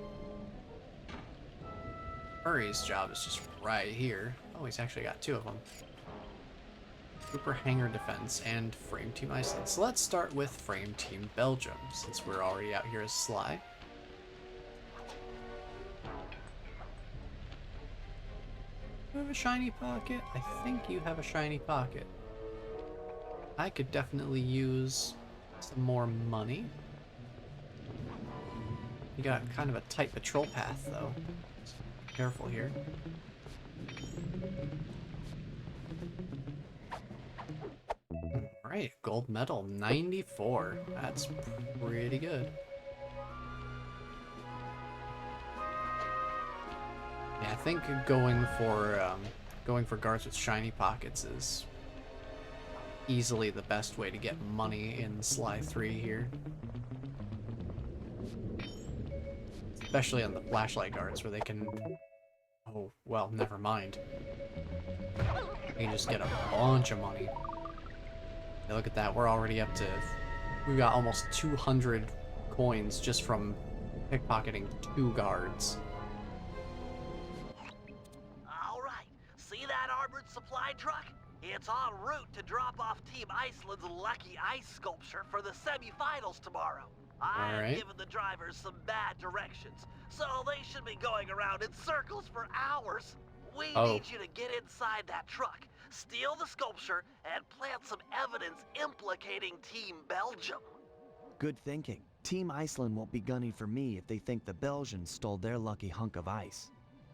Murray's job is just right here. Oh, he's actually got two of them. Cooper Hangar Defense and Frame Team Iceland. So let's start with Frame Team Belgium, since we're already out here as Sly. Do you have a shiny pocket? I think you have a shiny pocket. I could definitely use some more money. You got kind of a tight patrol path, though. So be careful here. Alright, gold medal, 94. That's pretty good. Yeah, I think going for guards with shiny pockets is easily the best way to get money in Sly 3 here. Especially on the flashlight guards where they can... Oh, well, never mind. They can just get a bunch of money. Yeah, look at that, we're already up to... We've got almost 200 coins just from pickpocketing 2 guards. Alright, see that armored supply truck? It's en route to drop off Team Iceland's lucky ice sculpture for the semi-finals tomorrow. I've given the drivers some bad directions, so they should be going around in circles for hours. We need you to get inside that truck, steal the sculpture, and plant some evidence implicating Team Belgium. Good thinking. Team Iceland won't be gunning for me if they think the Belgians stole their lucky hunk of ice.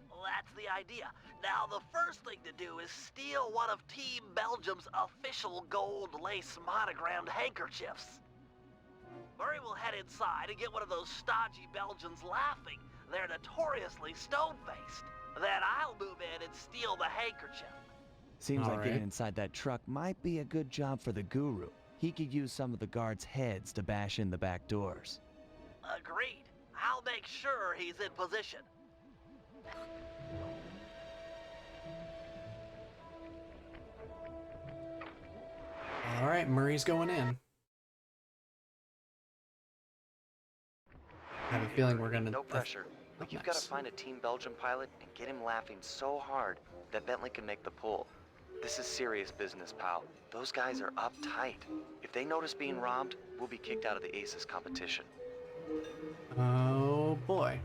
That's the idea. Now, the first thing to do is steal one of Team Belgium's official gold lace monogrammed handkerchiefs. Murray will head inside and get one of those stodgy Belgians laughing. They're notoriously stone-faced. Then I'll move in and steal the handkerchief. Seems like Alright. getting inside that truck might be a good job for the guru. He could use some of the guards' heads to bash in the back doors. Agreed. I'll make sure he's in position. Alright, Murray's going in. I have a feeling we're gonna... No pressure, but you've got to find a Team Belgium pilot and get him laughing so hard that Bentley can make the pull. This is serious business, pal. Those guys are uptight. If they notice being robbed, we'll be kicked out of the Aces competition. Oh boy.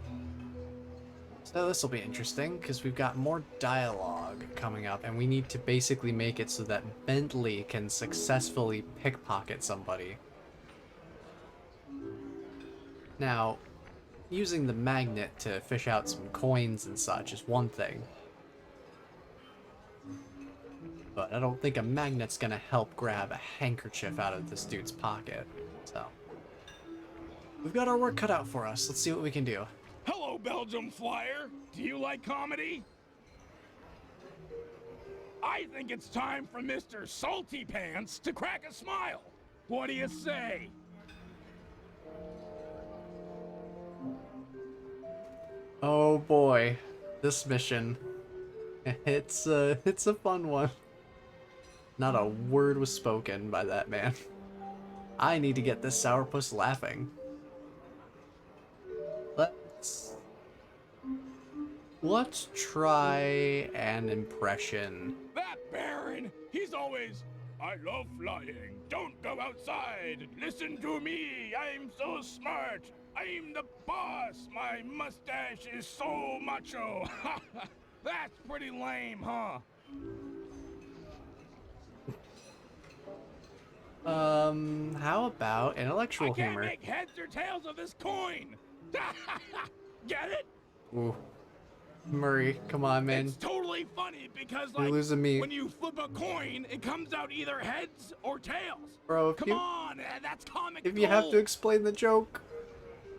So this will be interesting, because we've got more dialogue coming up, and we need to basically make it so that Bentley can successfully pickpocket somebody. Now, using the magnet to fish out some coins and such is one thing. But I don't think a magnet's gonna help grab a handkerchief out of this dude's pocket. So, we've got our work cut out for us. Let's see what we can do. Hello, Belgium Flyer. Do you like comedy? I think it's time for Mr. Salty Pants to crack a smile. What do you say? Oh boy, this mission. It's a fun one. Not a word was spoken by that man. I need to get this sourpuss laughing. Let's try an impression. That Baron, he's always, I love flying. Don't go outside. Listen to me. I'm so smart. I'm the boss. My mustache is so macho. That's pretty lame, huh? How about intellectual I can't humor? make heads or tails of this coin. Get it? Ooh. Murray, come on, man. It's totally funny because, You're like, losing me. when you flip a coin, it comes out either heads or tails. Bro, Come on, that's comic if you have to gold. explain the joke,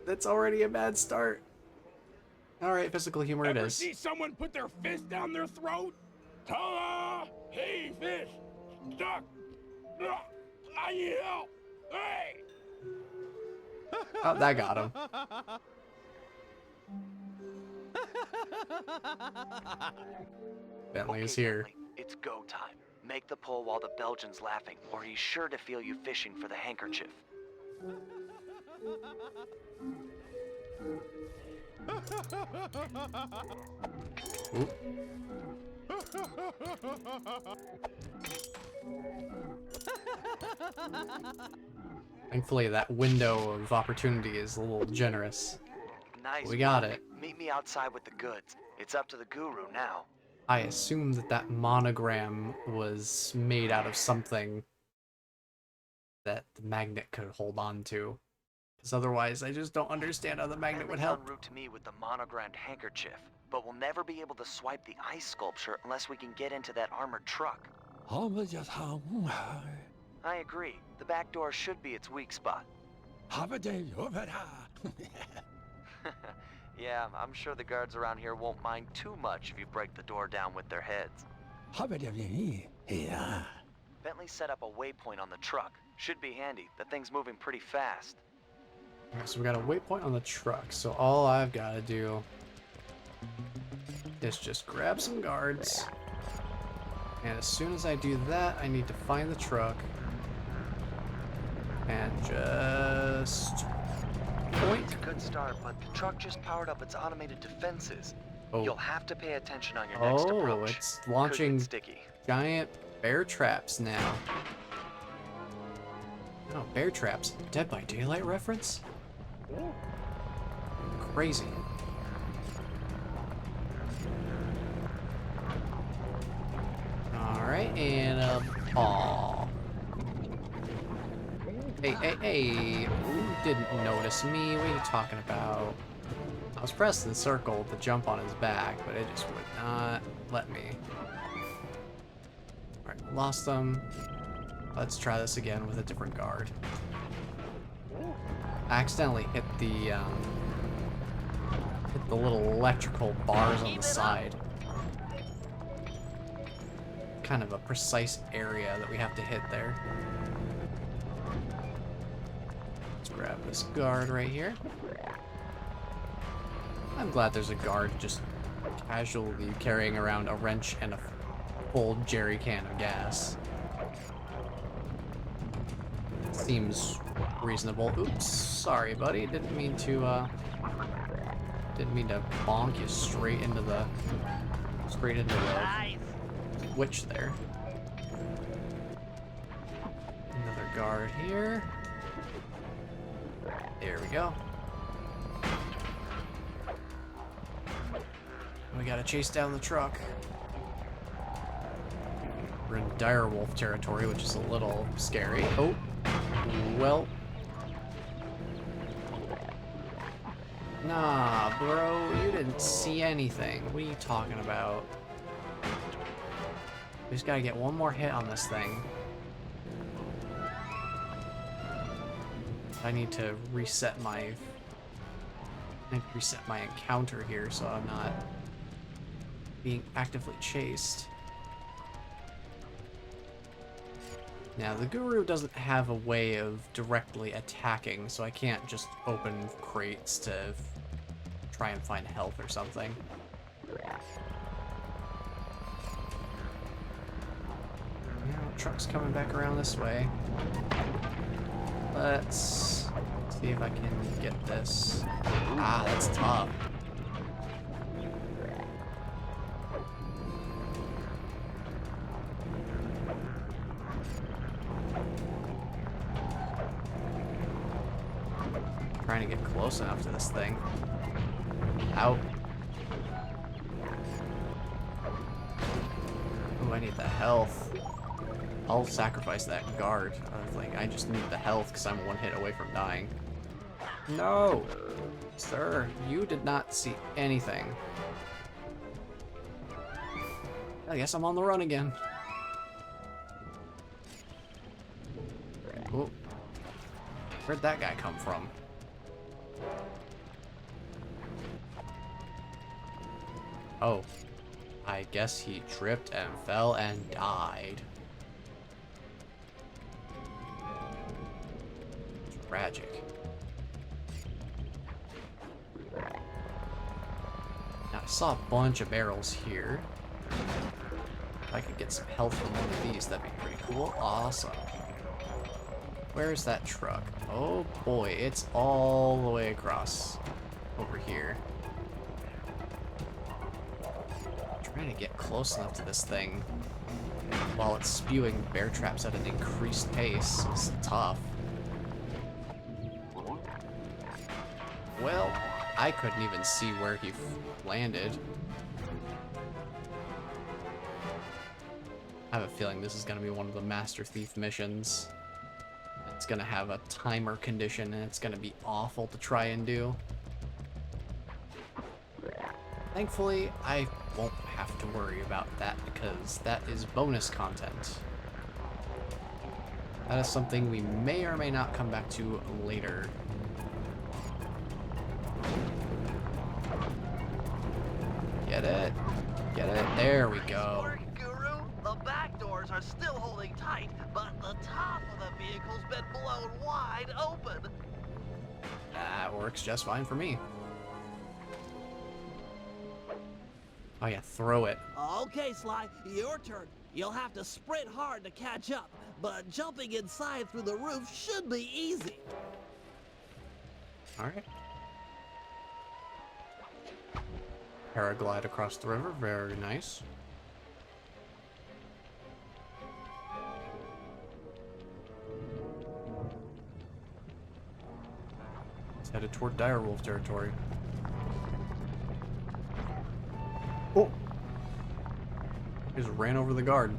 that's already a bad start. Alright, physical humor it Ever is. see someone put their fist down their throat? Ta-da! Hey, fish! Stuck! I need help! Hey! Oh, that got him. Bentley is here. Bentley, it's go time. Make the pull while the Belgian's laughing, or he's sure to feel you fishing for the handkerchief. Oop. Thankfully, that window of opportunity is a little generous. Nice. We got work. it. Meet me outside with the goods. It's up to the guru now. I assume that that monogram was made out of something that the magnet could hold on to. Because otherwise, I just don't understand how the magnet would Bentley's help. en route to me with the monogrammed handkerchief, but we'll never be able to swipe the ice sculpture unless we can get into that armored truck. I agree. The back door should be its weak spot. Yeah, I'm sure the guards around here won't mind too much if you break the door down with their heads. Bentley set up a waypoint on the truck. Should be handy. The thing's moving pretty fast. Okay, so we got a waypoint on the truck. So all I've got to do is just grab some guards. And as soon as I do that, I need to find the truck. And just point. It's a good start, but the truck just powered up its automated defenses. Oh. You'll have to pay attention on your next approach. It's Could launching get sticky. giant bear traps now. Oh, bear traps. Dead by Daylight reference? Crazy. Alright, and aw. Hey, who didn't notice me? What are you talking about? I was pressing circle to jump on his back, but it just would not let me. Alright, lost them. Let's try this again with a different guard. I accidentally hit Hit the little electrical bars on the side. Kind of a precise area that we have to hit there. Let's grab this guard right here. I'm glad there's a guard just casually carrying around a wrench and a full jerry can of gas. Seems reasonable. Oops, sorry, buddy. Didn't mean to bonk you straight into the switch there. Another guard here. There we go. We gotta chase down the truck. We're in dire wolf territory, which is a little scary. Oh, well. Nah, bro, you didn't see anything. What are you talking about? We just gotta get one more hit on this thing. I need to reset my encounter here so I'm not being actively chased. Now, the guru doesn't have a way of directly attacking, so I can't just open crates to try and find health or something. Now, truck's coming back around this way. Let's see if I can get this. Ah, that's tough. Trying to get close enough to this thing. Out. Oh, I need the health. I'll sacrifice that guard. I just need the health because I'm one hit away from dying. No! Sir, you did not see anything. I guess I'm on the run again. Oh. Where'd that guy come from? Oh. I guess he tripped and fell and died. Tragic. Now, I saw a bunch of barrels here. If I could get some health from one of these, that'd be pretty cool. Awesome. Where's that truck? Oh boy, it's all the way across over here. Trying to get close enough to this thing while it's spewing bear traps at an increased pace is tough. Well, I couldn't even see where he landed. I have a feeling this is going to be one of the Master Thief missions. It's going to have a timer condition and it's going to be awful to try and do. Thankfully, I won't have to worry about that because that is bonus content. That is something we may or may not come back to later. Get it? Get it? There we go. Nice work, Guru. The back doors are still holding tight, but the top of the vehicle's been blown wide open. That works just fine for me. Oh yeah, throw it. Okay, Sly, your turn. You'll have to sprint hard to catch up, but jumping inside through the roof should be easy. Alright. Paraglide across the river, very nice. It's headed toward direwolf territory. Oh! Just ran over the guard.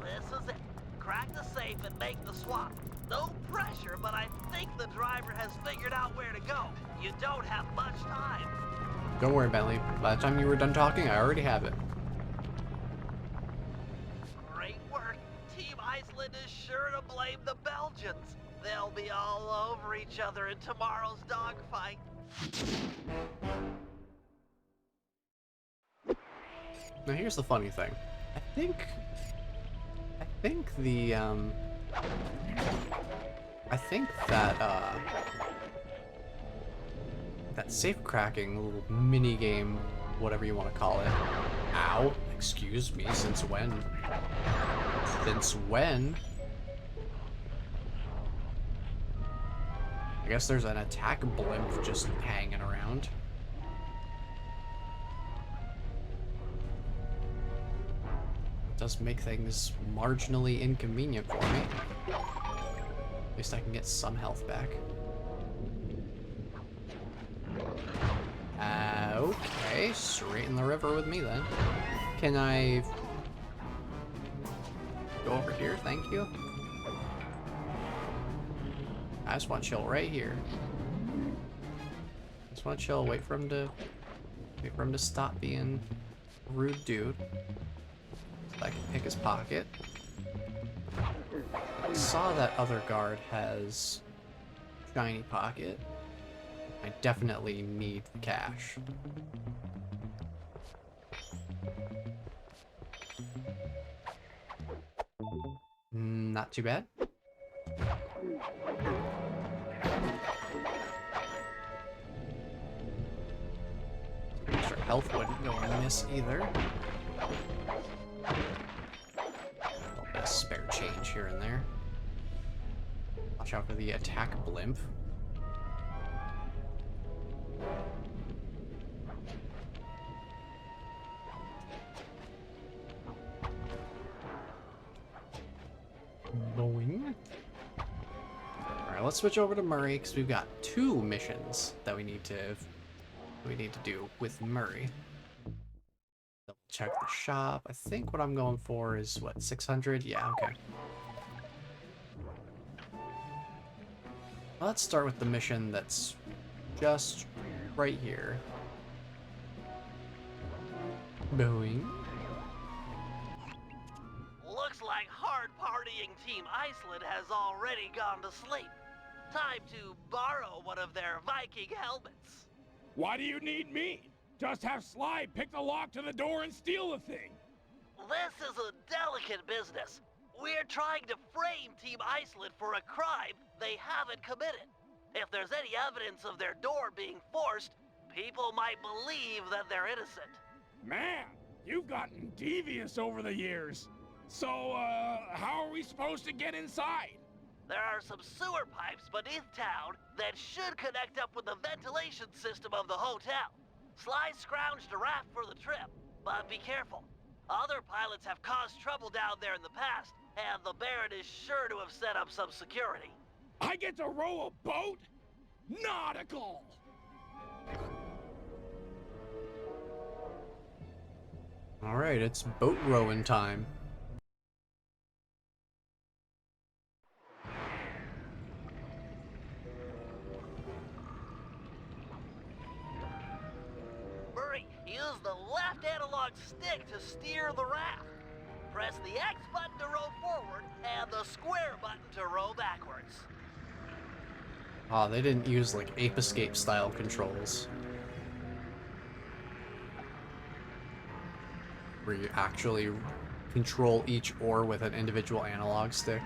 This is it. Crack the safe and make the swap. No pressure, but I think the driver has figured out where to go. You don't have much time. Don't worry, Bentley. By the time you were done talking, I already have it. Great work. Team Iceland is sure to blame the Belgians. They'll be all over each other in tomorrow's dogfight. Now here's the funny thing. I think the I think that that safe cracking little mini game, whatever you want to call it. Ow, excuse me, since when? Since when? I guess there's an attack blimp just hanging around. It does make things marginally inconvenient for me. At least I can get some health back. Okay, straight in the river with me then. Can I go over here? Thank you. I just want to chill right here. Just want to chill, wait for him to stop being a rude dude. So I can pick his pocket. I saw that other guard has shiny pocket. I definitely need the cash. Not too bad. Extra health wouldn't go amiss either. A little bit of spare change here and there. Watch out for the attack blimp. Boing. Alright, let's switch over to Murray because we've got 2 missions that we need to do with Murray. Double check the shop. I think what I'm going for is what, 600? Yeah, okay. Let's start with the mission that's just right here. Boing. Looks like hard-partying Team Iceland has already gone to sleep. Time to borrow one of their Viking helmets. Why do you need me? Just have Sly pick the lock to the door and steal the thing. This is a delicate business. We're trying to frame Team Iceland for a crime they haven't committed. If there's any evidence of their door being forced, people might believe that they're innocent. Man, you've gotten devious over the years. So, how are we supposed to get inside? There are some sewer pipes beneath town that should connect up with the ventilation system of the hotel. Sly scrounged a raft for the trip, but be careful. Other pilots have caused trouble down there in the past, and the Baron is sure to have set up some security. I get to row a boat? Nautical! Alright, it's boat rowing time. Murray, use the left analog stick to steer the raft. Press the X button to row forward and the square button to row backwards. Ah, they didn't use like Ape Escape style controls. Where you actually control each oar with an individual analog stick.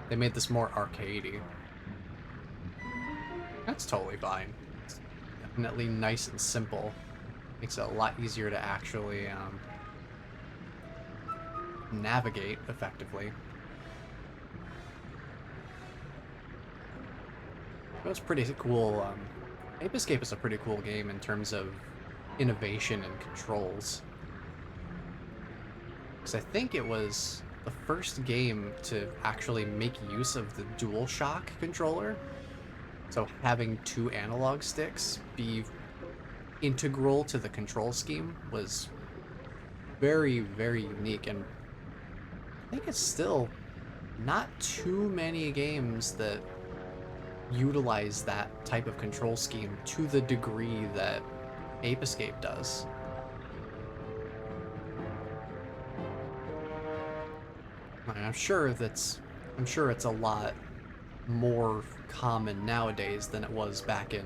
They made this more arcadey. That's totally fine. It's definitely nice and simple. Makes it a lot easier to actually navigate effectively. It was pretty cool. Ape Escape is a pretty cool game in terms of innovation and controls. Because I think it was the first game to actually make use of the DualShock controller. So having 2 analog sticks be integral to the control scheme was very, very unique, and I think it's still not too many games that utilize that type of control scheme to the degree that Ape Escape does. I'm sure it's a lot more common nowadays than it was back in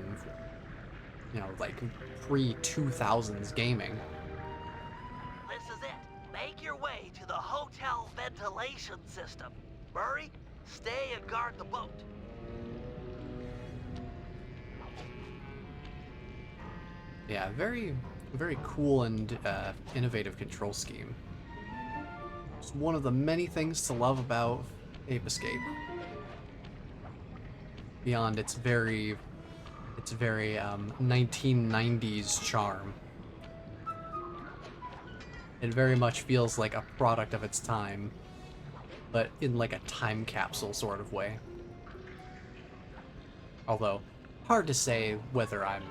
you know, like pre-2000s gaming. This is it. Make your way to the hotel ventilation system. Murray, stay and guard the boat. Yeah, very, very cool and innovative control scheme. It's one of the many things to love about Ape Escape. Beyond its very 1990s charm. It very much feels like a product of its time, but in like a time capsule sort of way. Although, hard to say whether I'm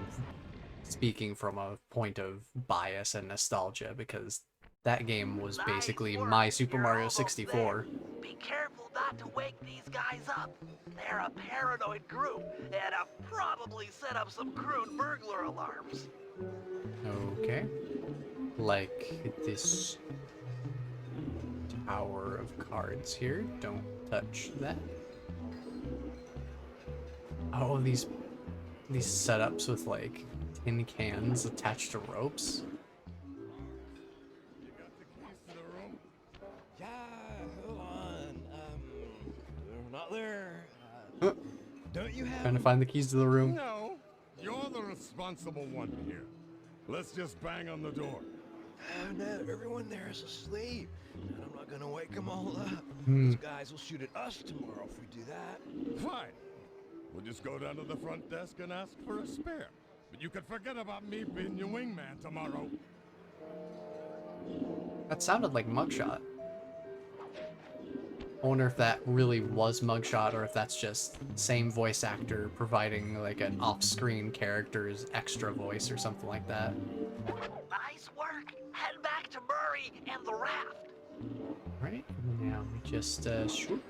speaking from a point of bias and nostalgia, because that game was basically my Super Mario 64. Be careful not to wake these guys up. They're a paranoid group and have probably set up some crude burglar alarms. Okay. Like this tower of cards here. Don't touch that. Oh, these setups with like tin cans attached to ropes. You got the keys to the room? Yeah, hold on. They're not there. Don't you have Trying to find the keys to the room. No, you're the responsible one here. Let's just bang on the door. Oh no, everyone there is asleep. And I'm not gonna wake them all up. Hmm. Those guys will shoot at us tomorrow if we do that. Fine. We'll just go down to the front desk and ask for a spare. But you can forget about me being your wingman tomorrow. That sounded like Mugshot. I wonder if that really was Mugshot or if that's just same voice actor providing like an off-screen character's extra voice or something like that. Nice work. Head back to Murray and the raft. Right, now we just swoop.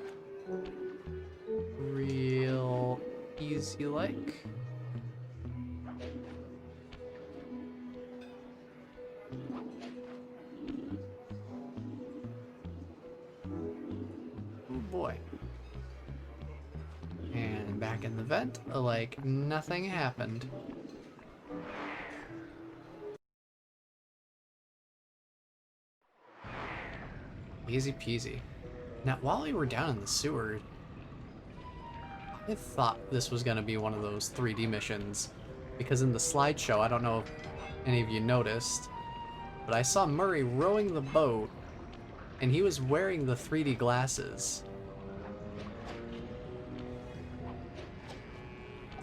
Real easy like. Oh boy. And back in the vent, like nothing happened. Easy peasy. Now, while we were down in the sewer, I thought this was going to be one of those 3D missions, because in the slideshow, I don't know if any of you noticed, but I saw Murray rowing the boat, and he was wearing the 3D glasses.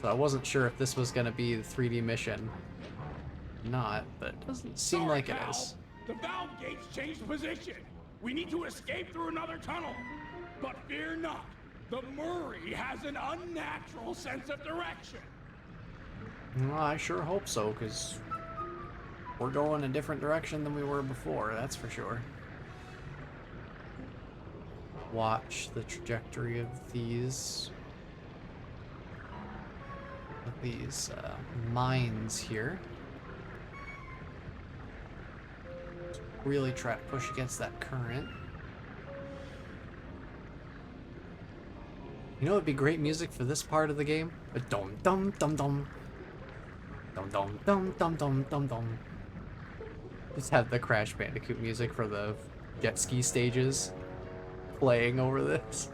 So I wasn't sure if this was going to be the 3D mission. Not, but it doesn't seem like it is. The valve gates changed position. We need to escape through another tunnel. But fear not. The Murray has an unnatural sense of direction. Well, I sure hope so, because we're going a different direction than we were before, that's for sure. Watch the trajectory of these mines here. Really try to push against that current. You know, it'd be great music for this part of the game. A dum dum dum dum, dum dum dum dum dum dum dum. Just have the Crash Bandicoot music for the jet ski stages playing over this.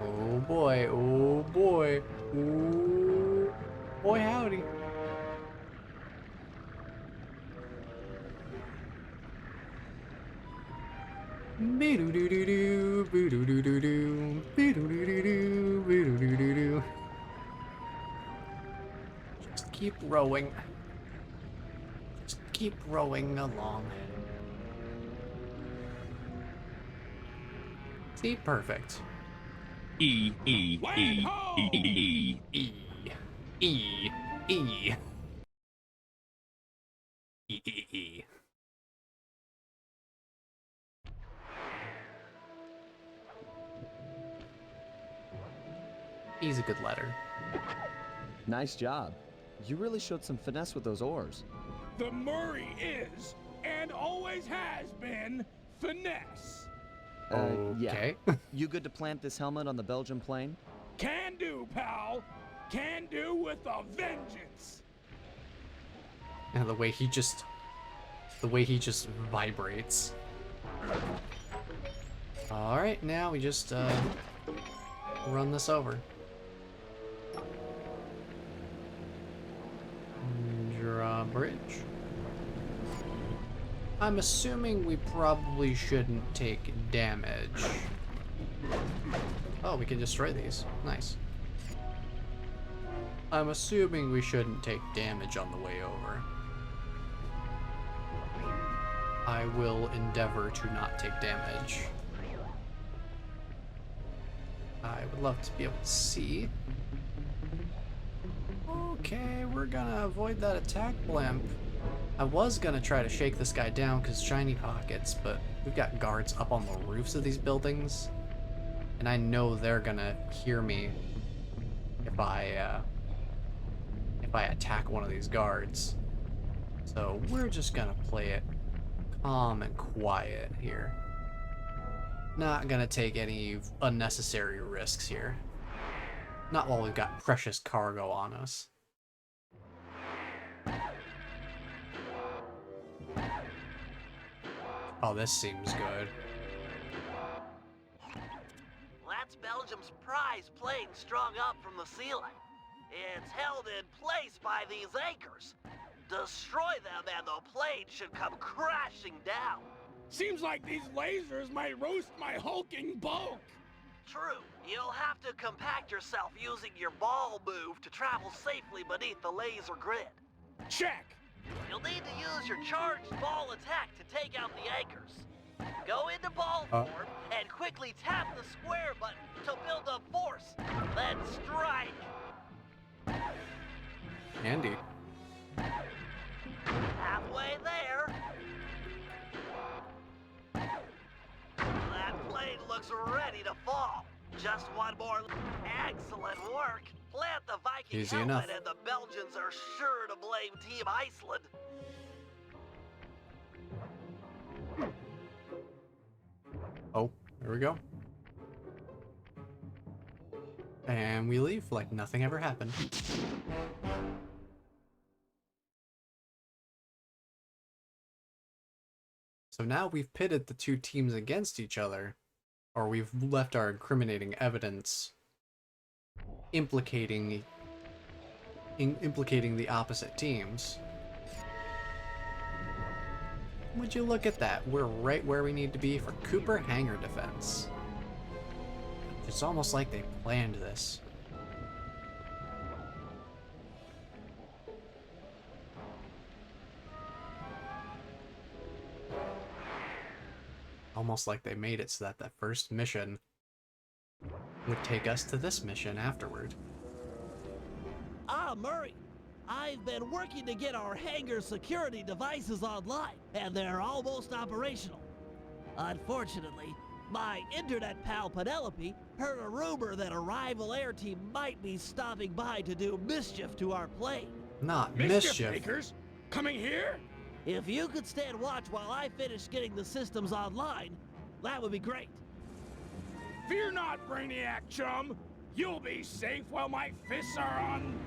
Oh boy! Oh boy! Ooh, boy howdy! Just keep rowing. Just keep rowing along. See, perfect. E E E E E E E E E. He's a good letter. Nice job. You really showed some finesse with those oars. The Murray is, and always has been, finesse. Yeah. Okay. You good to plant this helmet on the Belgian plane? Can do, pal. Can do with a vengeance. And the way he just vibrates. All right, now we just run this over. Drawbridge. I'm assuming we probably shouldn't take damage. Oh, we can destroy these. Nice. I'm assuming we shouldn't take damage on the way over. I will endeavor to not take damage. I would love to be able to see. Okay, we're gonna avoid that attack blimp. I was gonna try to shake this guy down because shiny pockets, but we've got guards up on the roofs of these buildings, and I know they're gonna hear me if I attack one of these guards. So we're just gonna play it calm and quiet here. Not gonna take any unnecessary risks here. Not while we've got precious cargo on us. Oh, this seems good. That's Belgium's prize plane strung up from the ceiling. It's held in place by these anchors. Destroy them and the plane should come crashing down. Seems like these lasers might roast my hulking bulk. True, you'll have to compact yourself using your ball move to travel safely beneath the laser grid. Check. You'll need to use your charged ball attack to take out the anchors. Go into ball form and quickly tap the square button to build up force, then strike. Handy. Halfway there. That plane looks ready to fall. Just one more. Excellent work. Plant the Viking Easy helmet enough. and the Belgians are sure to blame Team Iceland. Oh, there we go. And we leave like nothing ever happened. So now we've pitted the two teams against each other, or we've left our incriminating evidence implicating the opposite teams. Would you look at that? We're right where we need to be for Cooper hangar defense. It's almost like they planned this. Almost like they made it so that that first mission would take us to this mission afterward. Ah, Murray. I've been working to get our hangar security devices online, and they're almost operational. Unfortunately, my internet pal Penelope heard a rumor that a rival air team might be stopping by to do mischief to our plane. Not Mischief makers? Coming here? If you could stand watch while I finish getting the systems online, that would be great. Fear not, Brainiac chum. You'll be safe while my fists are on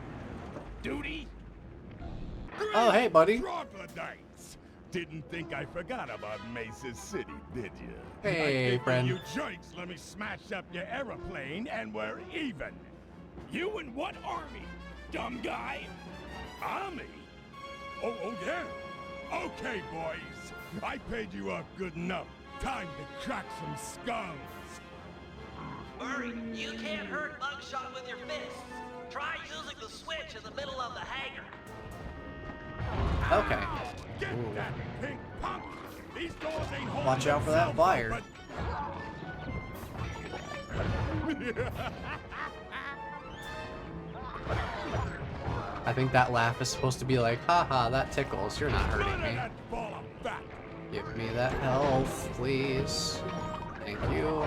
duty. Oh, hey, buddy. Troglodytes. Didn't think I forgot about Mesa City, did you? Hey, friend. You jerks let me smash up your aeroplane and we're even. You in what army, dumb guy? Army? Oh yeah. Okay, boys. I paid you off good enough. Time to crack some skulls. Murray, you can't hurt Mugshot with your fists. Try using the switch in the middle of the hangar. Okay. Get Ooh. that pink punk. These doors ain't holding Watch out for that themselves fire. open. I think that laugh is supposed to be like, haha, that tickles, you're not hurting me. That ball of fat. Give me that health, please. Thank you.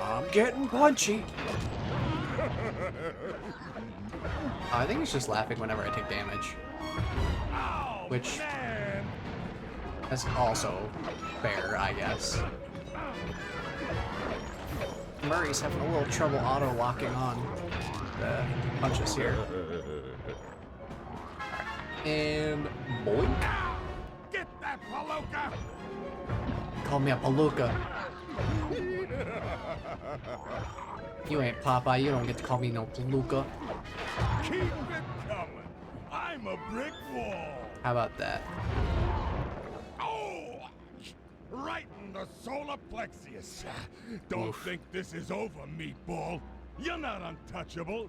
I'm getting punchy. I think he's just laughing whenever I take damage. Oh, Which man. is also fair, I guess. Murray's having a little trouble auto-locking on the punches here. And boink. Get that palooka! Call me a palooka. You ain't Popeye, you don't get to call me no palooka. Keep it coming. I'm a brick wall. How about that? Oh! Right in the solar plexus. Don't think this is over, meatball. You're not untouchable.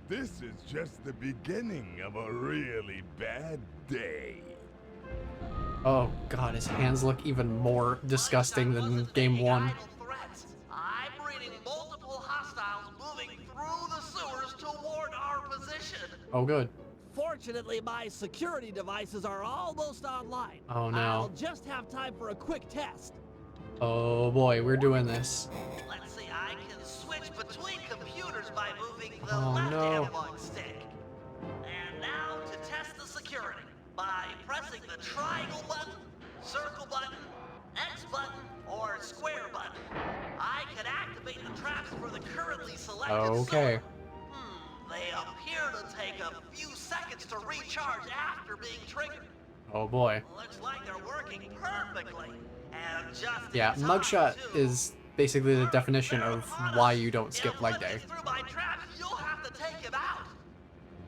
This is just the beginning of a really bad day. Oh god, his hands look even more disgusting than game 1. I'm reading multiple hostiles moving through the sewers toward our position. Oh good. Fortunately, my security devices are almost online. Oh no. I'll just have time for a quick test. Oh boy, we're doing this. Let's see, I can switch between computers by moving the Oh, left no. analog stick. And now to test the security by pressing the triangle button, circle button, X button, or square button. I can activate the traps for the currently selected Okay. sewer. They appear to take a few seconds to recharge after being triggered. Oh boy. Looks like they're working perfectly. And just Yeah, in time, mugshot too. is basically the definition of why you don't skip If leg one day. gets through my traps, you'll have to take him out.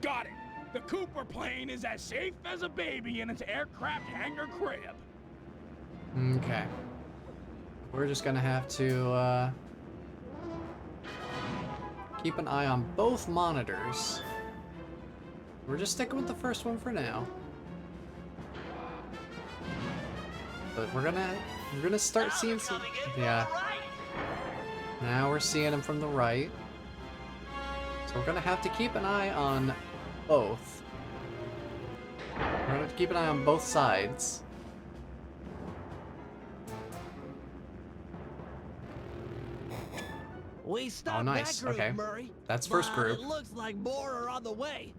Got it. The Cooper plane is as safe as a baby in its aircraft hangar crib. Okay. We're just gonna have to keep an eye on both monitors. We're just sticking with the first one for now. But we're gonna start Now seeing they're some. coming in from Yeah. the right. Now we're seeing them from the right. So we're gonna have to keep an eye on both. We're gonna have to keep an eye on both sides. We stopped nice. that group, Okay. Murray. That's first but group. It looks like more are on the way,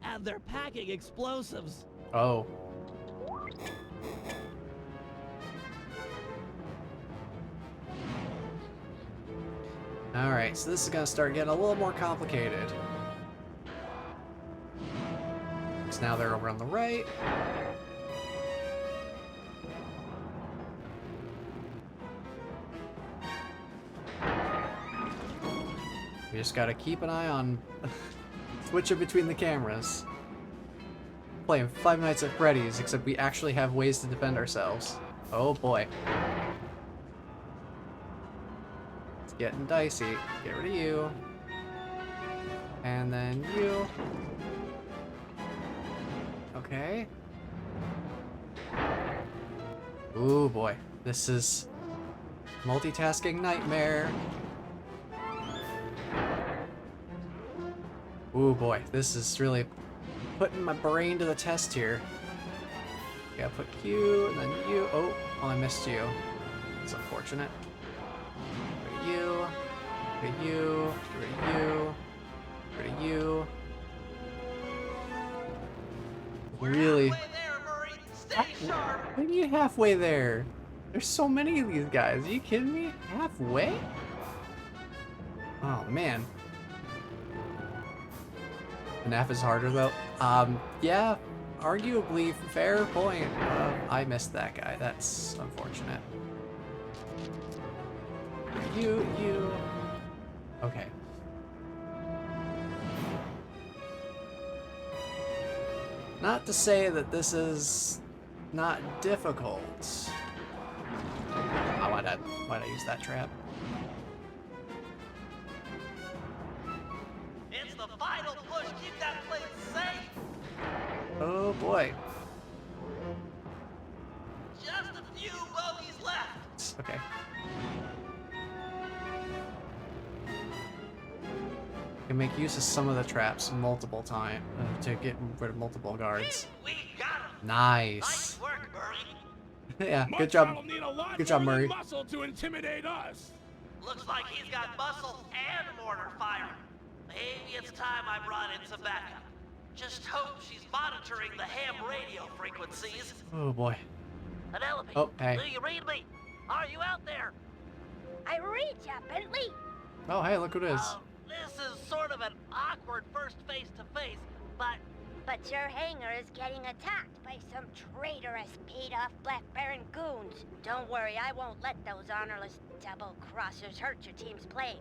and they're packing explosives. Oh. Alright, so this is gonna start getting a little more complicated. So now they're over on the right. We just gotta keep an eye on switching between the cameras. Playing Five Nights at Freddy's, except we actually have ways to defend ourselves. Oh boy. It's getting dicey. Get rid of you. And then you. Okay. Ooh boy. This is multitasking nightmare. Ooh boy, this is really putting my brain to the test here. Gotta put Q, and then you. Oh, I missed you. It's unfortunate. Get rid of you. Get rid of you. Get rid of you. Get rid of you. Really? Halfway there, Murray. Stay sharp. What do you mean halfway there? There's so many of these guys. Are you kidding me? Halfway? Oh man. FNAF is harder though. Yeah, arguably fair point. I missed that guy. That's unfortunate. You. Okay. Not to say that this is not difficult. Oh, why'd I use that trap? It's the final push. Keep that place safe. Oh boy. Just a few bogeys left. Okay. Can make use of some of the traps multiple times to get rid of multiple guards. We got him. Nice. Nice work, Murray. Yeah, good job. Mugshot'll need a lot Good job, more than Murray. muscle to intimidate us. Looks like he's got muscle and mortar fire. Maybe it's time I brought in some backup. Just hope she's monitoring the ham radio frequencies. Oh boy. Penelope, Oh, hey. do you read me? Are you out there? I read ya, Bentley. Oh, hey, look who it is. This is sort of an awkward first face-to-face, but... But your hangar is getting attacked by some traitorous, paid-off Black Baron goons. Don't worry, I won't let those honorless double-crossers hurt your team's plane.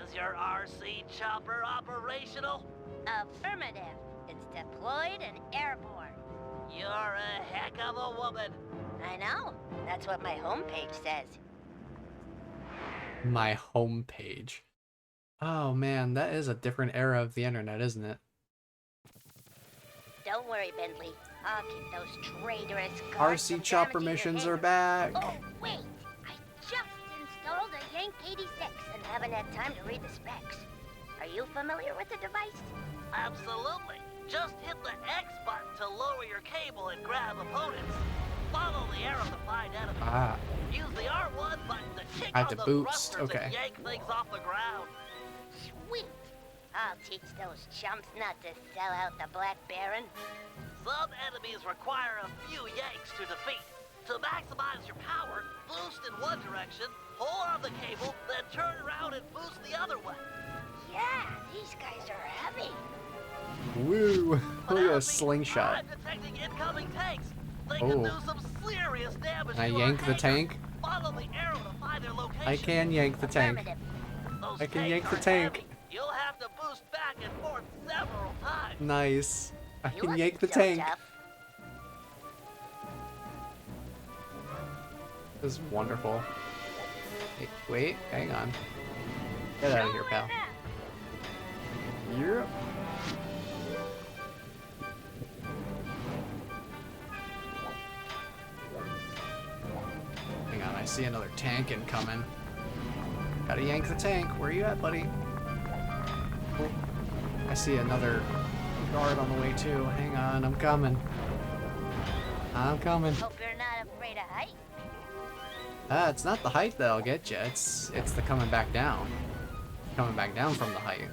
Is your RC chopper operational? Affirmative. It's deployed and airborne. You're a heck of a woman. I know. That's what my homepage says. My homepage. Oh man, that is a different era of the internet, isn't it? Don't worry, Bentley. I'll keep those traitorous guards RC from chopper damaging your missions hangar. are back. Oh, wait. I just installed a Yank 86 and haven't had time to read the specs. Are you familiar with the device? Absolutely. Just hit the X button to lower your cable and grab opponents. Follow the arrow to find enemies. Ah. Use the R1 button to kick I have on to the boost. thrusters Okay. and yank things off the ground. Sweet. I'll teach those chumps not to sell out the Black Baron. Some enemies require a few yanks to defeat. To maximize your power, boost in one direction, hold on the cable, then turn around and boost the other way. Yeah, these guys are heavy. Woo! Look at a slingshot. I'm detecting incoming tanks. They Oh. can do some serious damage. Can I to our yank the hangar. tank? Follow the arrow to find their location. I can yank the tank. Affirmative. Those I can tanks yank the are tank. heavy. You'll have to boost back and forth several times. Nice. I You can wasn't yank the so tank. tough. This is wonderful. Hey, wait, hang on. Get out of here, pal. Yep. Hang on, I see another tank incoming. Gotta yank the tank. Where are you at, buddy? Oh, I see another guard on the way too. Hang on, I'm coming. I'm coming. Hope you're not afraid of height. It's not the height that'll get you. It's the coming back down. Coming back down from the height.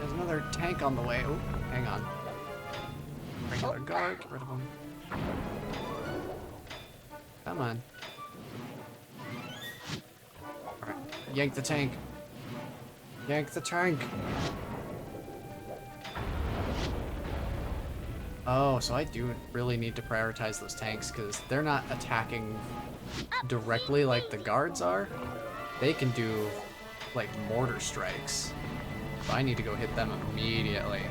There's another tank on the way. Oh, hang on. Regular guard, get rid of him. Come on. Alright, yank the tank. Yank the tank. Oh, so I do really need to prioritize those tanks because they're not attacking directly like the guards are. They can do like mortar strikes. So I need to go hit them immediately.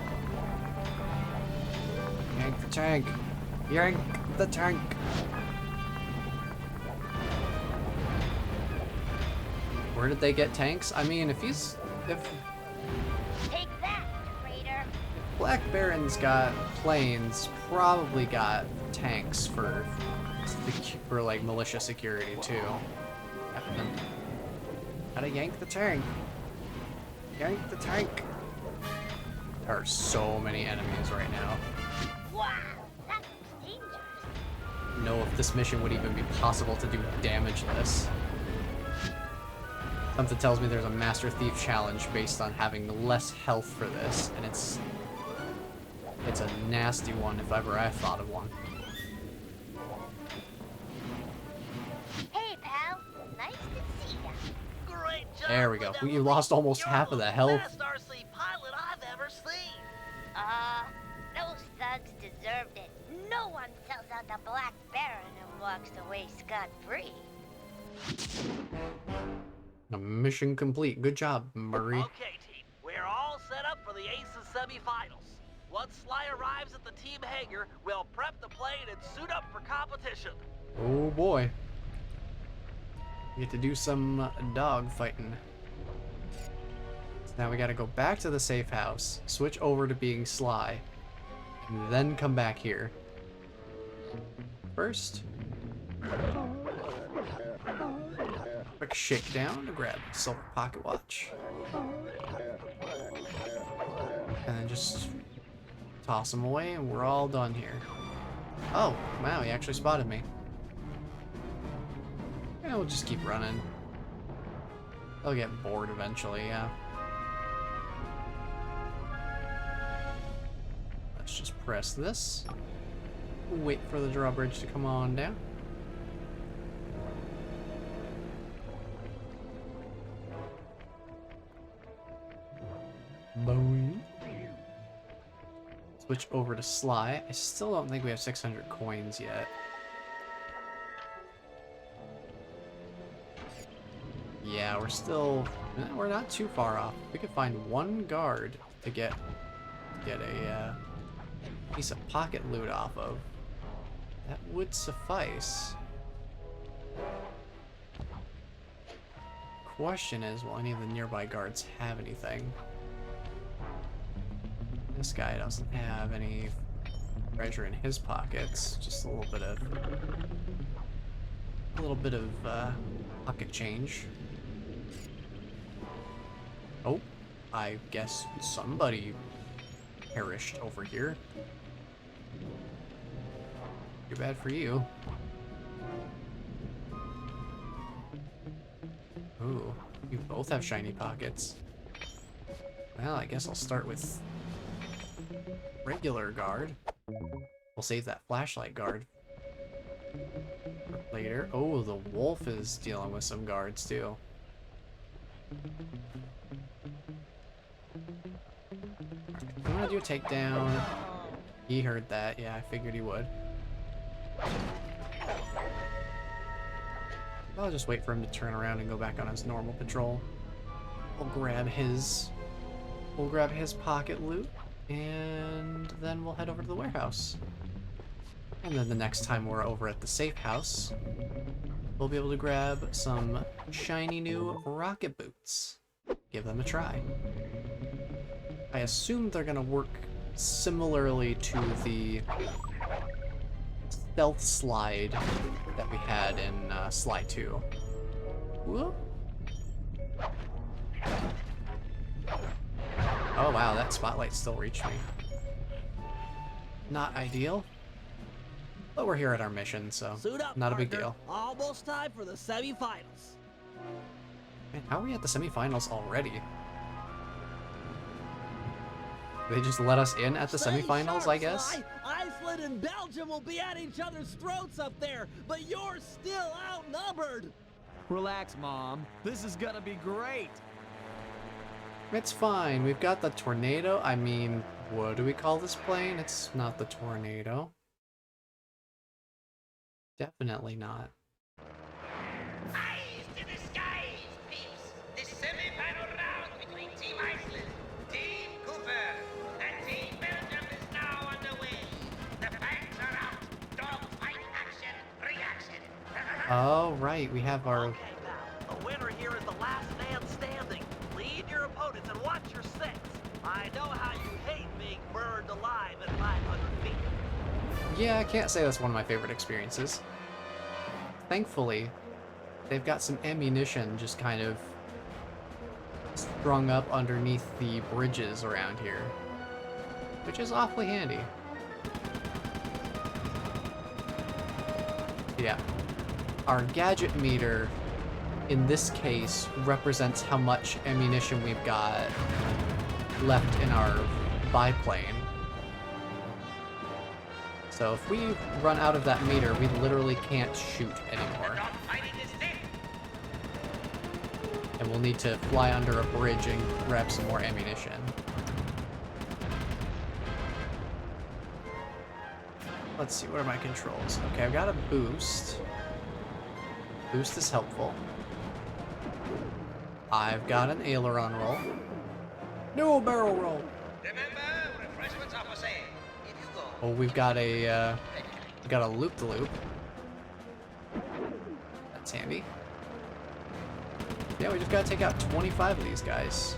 Yank the tank. Yank the tank. Where did they get tanks? I mean, if Take that, traitor. Black Baron's got planes, probably got tanks for like militia security too. Gotta yank the tank. Yank the tank. There are so many enemies right now. Wow, that's dangerous. Know if this mission would even be possible to do damage this. Something tells me there's a Master Thief challenge based on having less health for this, and it's a nasty one if ever I thought of one. Hey, pal. Nice to see ya. Great job. There we go. Vanellope. We lost almost You're half of the the health. best RC pilot I've ever seen. Those thugs deserved it. No one sells out the Black Baron and walks away scot-free. Mission complete. Good job, Murray. Okay, team. We're all set up for the Aces semifinals. Once Sly arrives at the team hangar, we'll prep the plane and suit up for competition. Oh boy. We get to do some dog fighting. So now we gotta go back to the safe house, switch over to being Sly, and then come back here. First, quick shakedown to grab a silver pocket watch. And then just toss him away and we're all done here. Oh, wow, he actually spotted me. Yeah, we'll just keep running. They'll get bored eventually, yeah. Let's just press this. Wait for the drawbridge to come on down. Boing. Switch over to Sly. I still don't think we have 600 coins yet. Yeah, we're not too far off. We could find one guard to get a piece of pocket loot off of. That would suffice. Question is, will any of the nearby guards have anything? This guy doesn't have any treasure in his pockets. Just a little bit of pocket change. Oh, I guess somebody perished over here. Too bad for you. Ooh, you both have shiny pockets. Well, I guess I'll start with regular guard. We'll save that flashlight guard for later. Oh, the wolf is dealing with some guards too. I'm gonna do a takedown. He heard that. Yeah, I figured he would. I'll just wait for him to turn around and go back on his normal patrol. We'll grab his pocket loot, and then we'll head over to the warehouse. And then the next time we're over at the safe house, we'll be able to grab some shiny new rocket boots. Give them a try. I assume they're gonna work similarly to the stealth slide that we had in Sly 2. Whoop. Oh wow, that spotlight still reached me. Not ideal, but we're here at our mission, so Suit up, not a big partner. deal. Almost time for the semifinals. Man, how are we at the semifinals already? They just let us in at the Stay semifinals, sharp, I guess? Sly. Iceland and Belgium will be at each other's throats up there, but you're still outnumbered. Relax, Mom. This is gonna be great. It's fine. We've got the tornado. I mean, what do we call this plane? It's not the tornado. Definitely not. Eyes to the skies, peeps! The semi-final round between Team Iceland, Team Cooper, and Team Belgium is now underway. The flags are out. Dogfight action, reaction. Oh, right. We have our... Okay, pal. The winner here is the last man standing. Lead your opponents and watch your six. I know how you hate being burned alive at 500 feet. Yeah, I can't say that's one of my favorite experiences. Thankfully, they've got some ammunition just kind of strung up underneath the bridges around here, which is awfully handy. Yeah. Our gadget meter, in this case, represents how much ammunition we've got left in our biplane. So if we run out of that meter, we literally can't shoot anymore. And we'll need to fly under a bridge and grab some more ammunition. Let's see, what are my controls? Okay, I've got a boost. Boost is helpful. I've got an aileron roll. No barrel roll. Remember, refreshments are for sale. If you go. Oh, we've got a loop-de-loop. That's handy. Yeah, we just gotta take out 25 of these guys.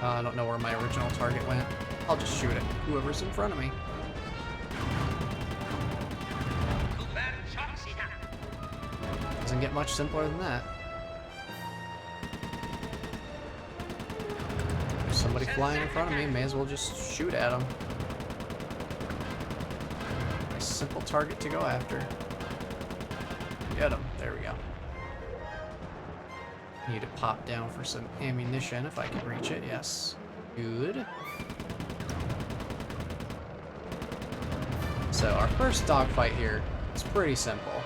I don't know where my original target went. I'll just shoot at whoever's in front of me. Doesn't get much simpler than that. There's somebody flying in front of me, may as well just shoot at them. A simple target to go after. Get him. There we go. Need to pop down for some ammunition if I can reach it. Yes. Good. So our first dogfight here is pretty simple.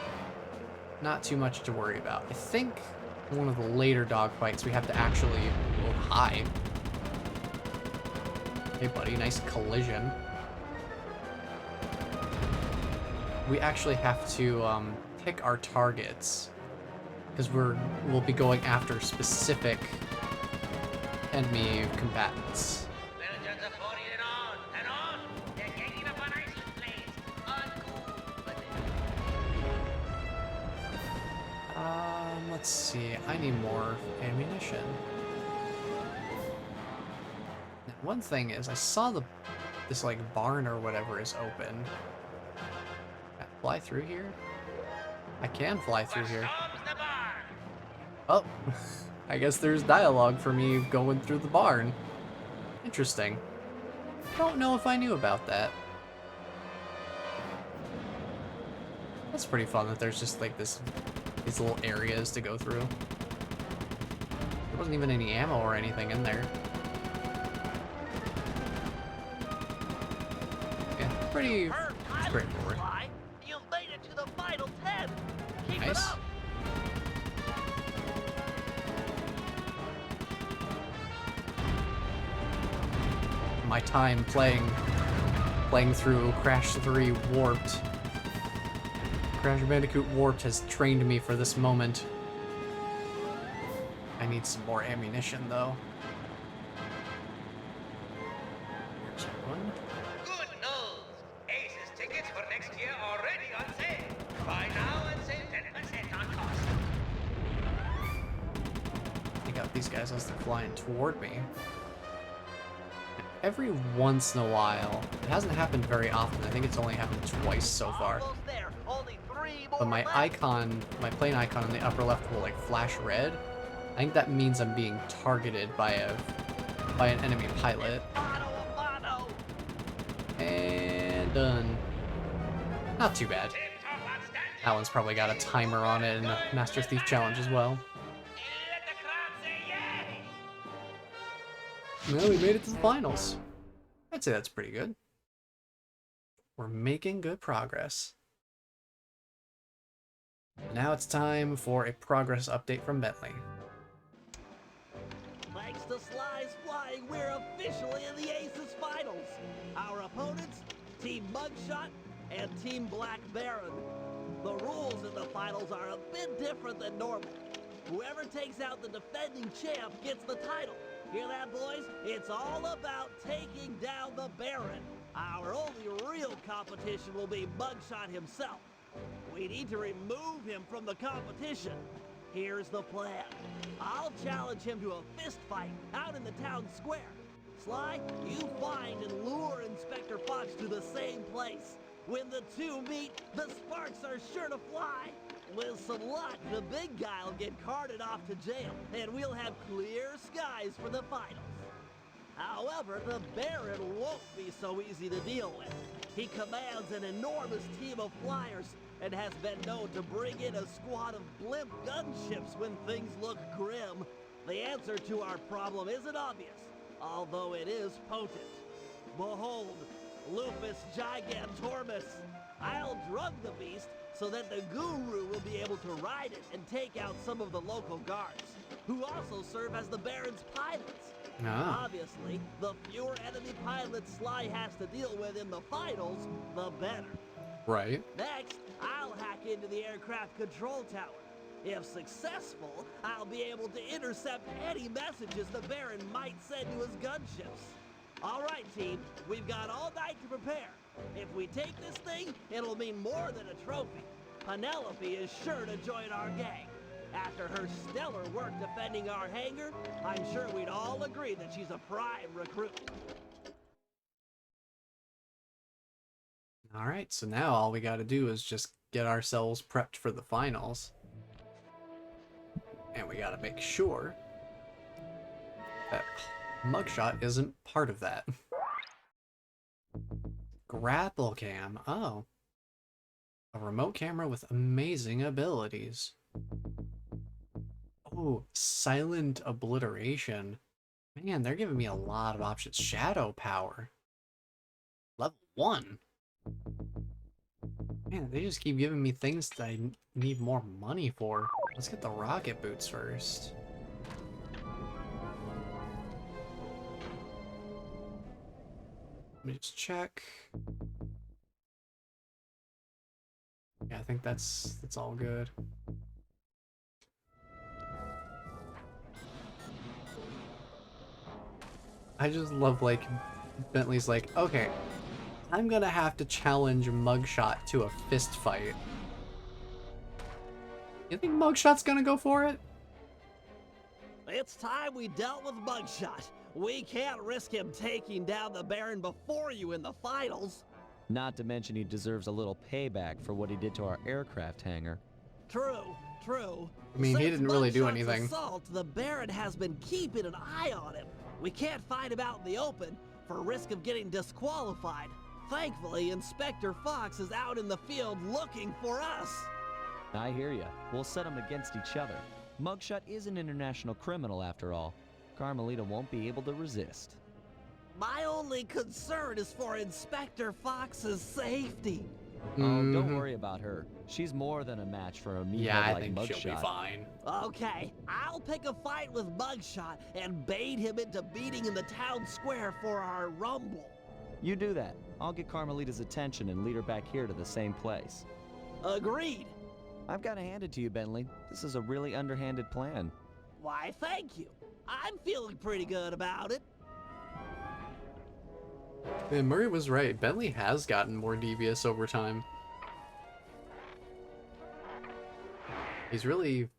Not too much to worry about. I think one of the later dogfights we have to actually... Oh, hi. Hey buddy, nice collision. We actually have to pick our targets, because we'll be going after specific enemy combatants. Let's see. I need more ammunition. Now, one thing is, I saw this like barn or whatever is open. Can I fly through here? I can fly through here. Oh, I guess there's dialogue for me going through the barn. Interesting. Don't know if I knew about that. That's pretty fun that there's just like these little areas to go through. There wasn't even any ammo or anything in there. Yeah, pretty straightforward. You've made it to the final 10. Keep it Nice. up. My time playing through Crash 3 Warped. Crash Bandicoot Warped has trained me for this moment. I need some more ammunition though. Here's one. Good news! Ace's tickets for next year already on sale. Buy now and save 10% on cost. Take out these guys as they're flying toward me. Every once in a while, it hasn't happened very often. I think it's only happened twice so far. Almost there. Only 3 more But my left. icon, my plane icon in the upper left will like flash red. I think that means I'm being targeted by an enemy pilot. And done. Not too bad. That one's probably got a timer on it in the Master Thief Challenge as well. Well, we made it to the finals. I'd say that's pretty good. We're making good progress. Now it's time for a progress update from Bentley. Thanks to Sly's flying, we're officially in the Aces Finals. Our opponents, Team Mugshot and Team Black Baron. The rules in the finals are a bit different than normal. Whoever takes out the defending champ gets the title. Hear that, boys? It's all about taking down the Baron. Our only real competition will be Mugshot himself. We need to remove him from the competition. Here's the plan. I'll challenge him to a fist fight out in the town square. Sly, you find and lure Inspector Fox to the same place. When the two meet, the sparks are sure to fly. With some luck, the big guy will get carted off to jail, and we'll have clear skies for the finals. However, the Baron won't be so easy to deal with. He commands an enormous team of flyers and has been known to bring in a squad of blimp gunships when things look grim. The answer to our problem isn't obvious, although it is potent. Behold, Lupus Gigantormus. I'll drug the beast so that the Guru will be able to ride it and take out some of the local guards, who also serve as the Baron's pilots. Ah. Obviously, the fewer enemy pilots Sly has to deal with in the finals, the better. Right. Next, I'll hack into the aircraft control tower. If successful, I'll be able to intercept any messages the Baron might send to his gunships. All right, team, we've got all night to prepare. If we take this thing, it'll mean more than a trophy. Penelope is sure to join our gang. After her stellar work defending our hangar, I'm sure we'd all agree that she's a prime recruit. Alright, so now all we gotta do is just get ourselves prepped for the finals. And we gotta make sure that Mugshot isn't part of that. Grapple cam. Oh. A remote camera with amazing abilities. Oh, silent obliteration. Man, they're giving me a lot of options. Shadow power. Level 1. Man, they just keep giving me things that I need more money for. Let's get the rocket boots first. Let me just check. Yeah, I think that's all good. I just love, like, Bentley's like, okay, I'm gonna have to challenge Mugshot to a fist fight. You think Mugshot's gonna go for it? It's time we dealt with Mugshot. We can't risk him taking down the Baron before you in the finals. Not to mention he deserves a little payback for what he did to our aircraft hangar. True, true. I mean, he Since didn't really do Mugshot's anything. assault, the Baron has been keeping an eye on him. We can't fight him out in the open for risk of getting disqualified. Thankfully, Inspector Fox is out in the field looking for us. I hear ya. We'll set them against each other. Mugshot is an international criminal after all. Carmelita won't be able to resist. My only concern is for Inspector Fox's safety. Oh, don't worry about her. She's more than a match for a meathead like Mugshot. She'll be fine. Okay, I'll pick a fight with Mugshot and bait him into meeting in the town square for our rumble. You do that. I'll get Carmelita's attention and lead her back here to the same place. Agreed. I've got to hand it to you, Bentley. This is a really underhanded plan. Why, thank you. I'm feeling pretty good about it. Man, Murray was right. Bentley has gotten more devious over time. He's really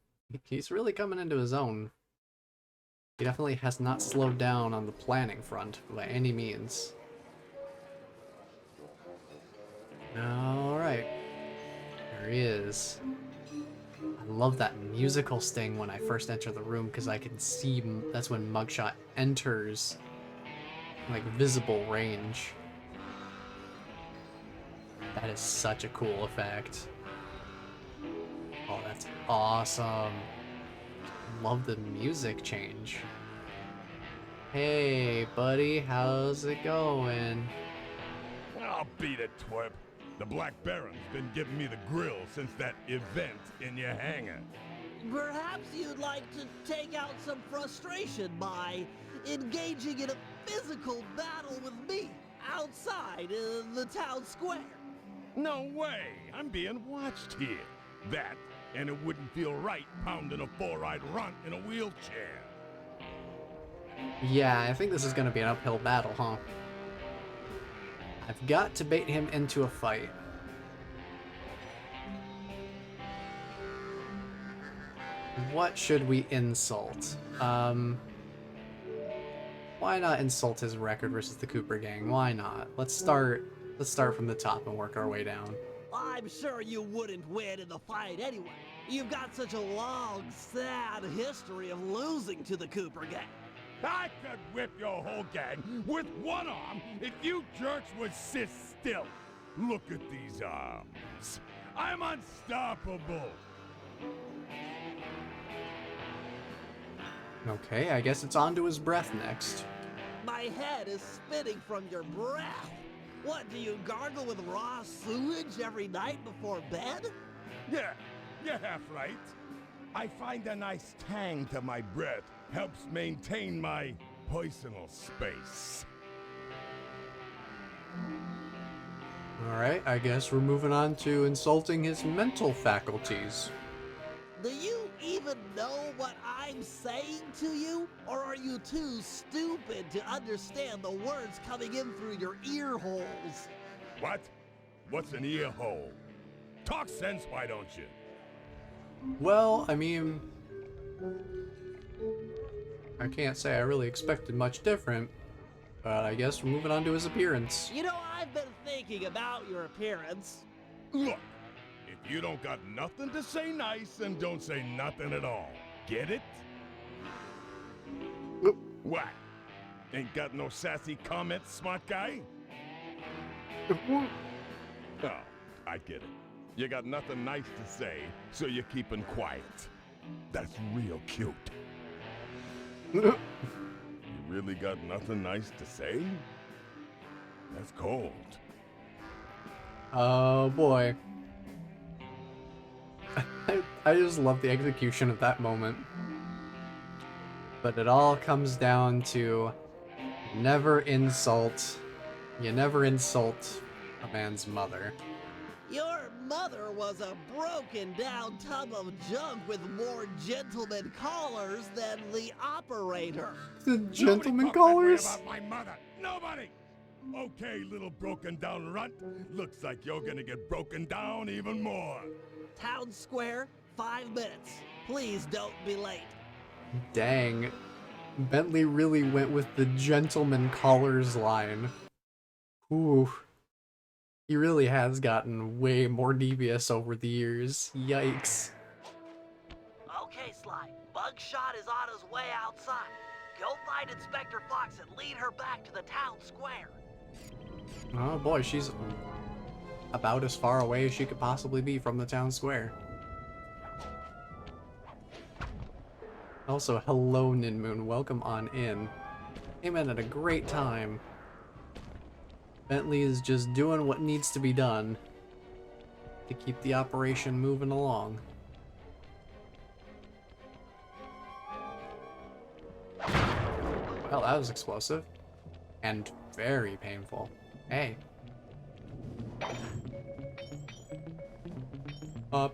coming into his own. He definitely has not slowed down on the planning front by any means. Alright. There he is. I love that musical sting when I first enter the room because I can see that's when Mugshot enters like visible range. That is such a cool effect. Oh, that's awesome. Love the music change. Hey, buddy, how's it going? I'll beat it, twerp. The Black Baron's been giving me the grill since that event in your hangar. Perhaps you'd like to take out some frustration by engaging in a physical battle with me outside the town square. No way! I'm being watched here. That, and it wouldn't feel right pounding a four-eyed runt in a wheelchair. Yeah, I think this is gonna be an uphill battle, huh? I've got to bait him into a fight. What should we insult? Why not insult his record versus the Cooper gang? Why not? Let's start from the top and work our way down. I'm sure you wouldn't win in the fight anyway. You've got such a long, sad history of losing to the Cooper gang. I could whip your whole gang with one arm if you jerks would sit still. Look at these arms. I'm unstoppable. Okay, I guess it's on to his breath next. My head is spinning from your breath. What, do you gargle with raw sewage every night before bed? Yeah, you're half right. I find a nice tang to my breath helps maintain my personal space. Alright, I guess we're moving on to insulting his mental faculties. Do you even know what I'm saying to you? Or are you too stupid to understand the words coming in through your ear holes? What? What's an ear hole? Talk sense, why don't you? Well, I mean, I can't say I really expected much different, but I guess we're moving on to his appearance. You know, I've been thinking about your appearance. Look, if you don't got nothing to say nice, then don't say nothing at all. Get it? What? Ain't got no sassy comments, smart guy? Oh, I get it. You got nothing nice to say, so you're keeping quiet. That's real cute. You really got nothing nice to say? That's cold. Oh boy. I just love the execution of that moment. But it all comes down to never insult. You never insult a man's mother. Your mother was a broken down tub of junk with more gentleman callers than the operator. The gentleman callers? About my mother. Nobody! Okay, little broken down runt. Looks like you're gonna get broken down even more. Town Square, 5 minutes. Please don't be late. Dang. Bentley really went with the gentleman callers line. Ooh. He really has gotten way more devious over the years. Yikes. Okay, Sly. Bugshot is on his way outside. Go find Inspector Fox and lead her back to the town square. Oh boy, she's about as far away as she could possibly be from the town square. Also, hello Ninmoon, welcome on in. Came in at a great time. Bentley is just doing what needs to be done to keep the operation moving along. Well, that was explosive. And very painful. Hey.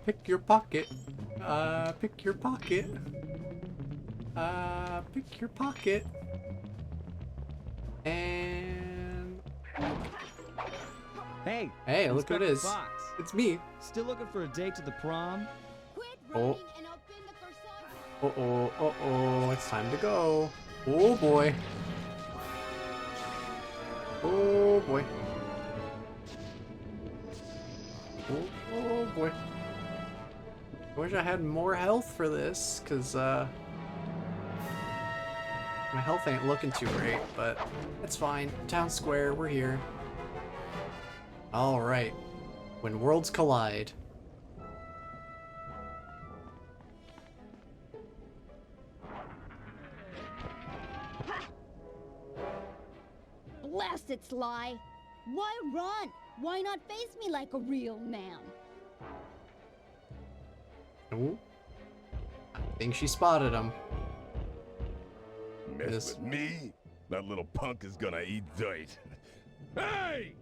Pick your pocket. Pick your pocket. Pick your pocket. And... Hey, look who it is. Fox. It's me. Still looking for a date to the prom? Oh. Uh-oh, it's time to go. Oh boy. Oh boy. Oh boy. I wish I had more health for this, cause my health ain't looking too great, but it's fine. Town square, we're here. Alright. When worlds collide. Blast it, Sly! Why run? Why not face me like a real man? Ooh. I think she spotted him. Mess with me? That little punk is gonna eat dirt. Hey!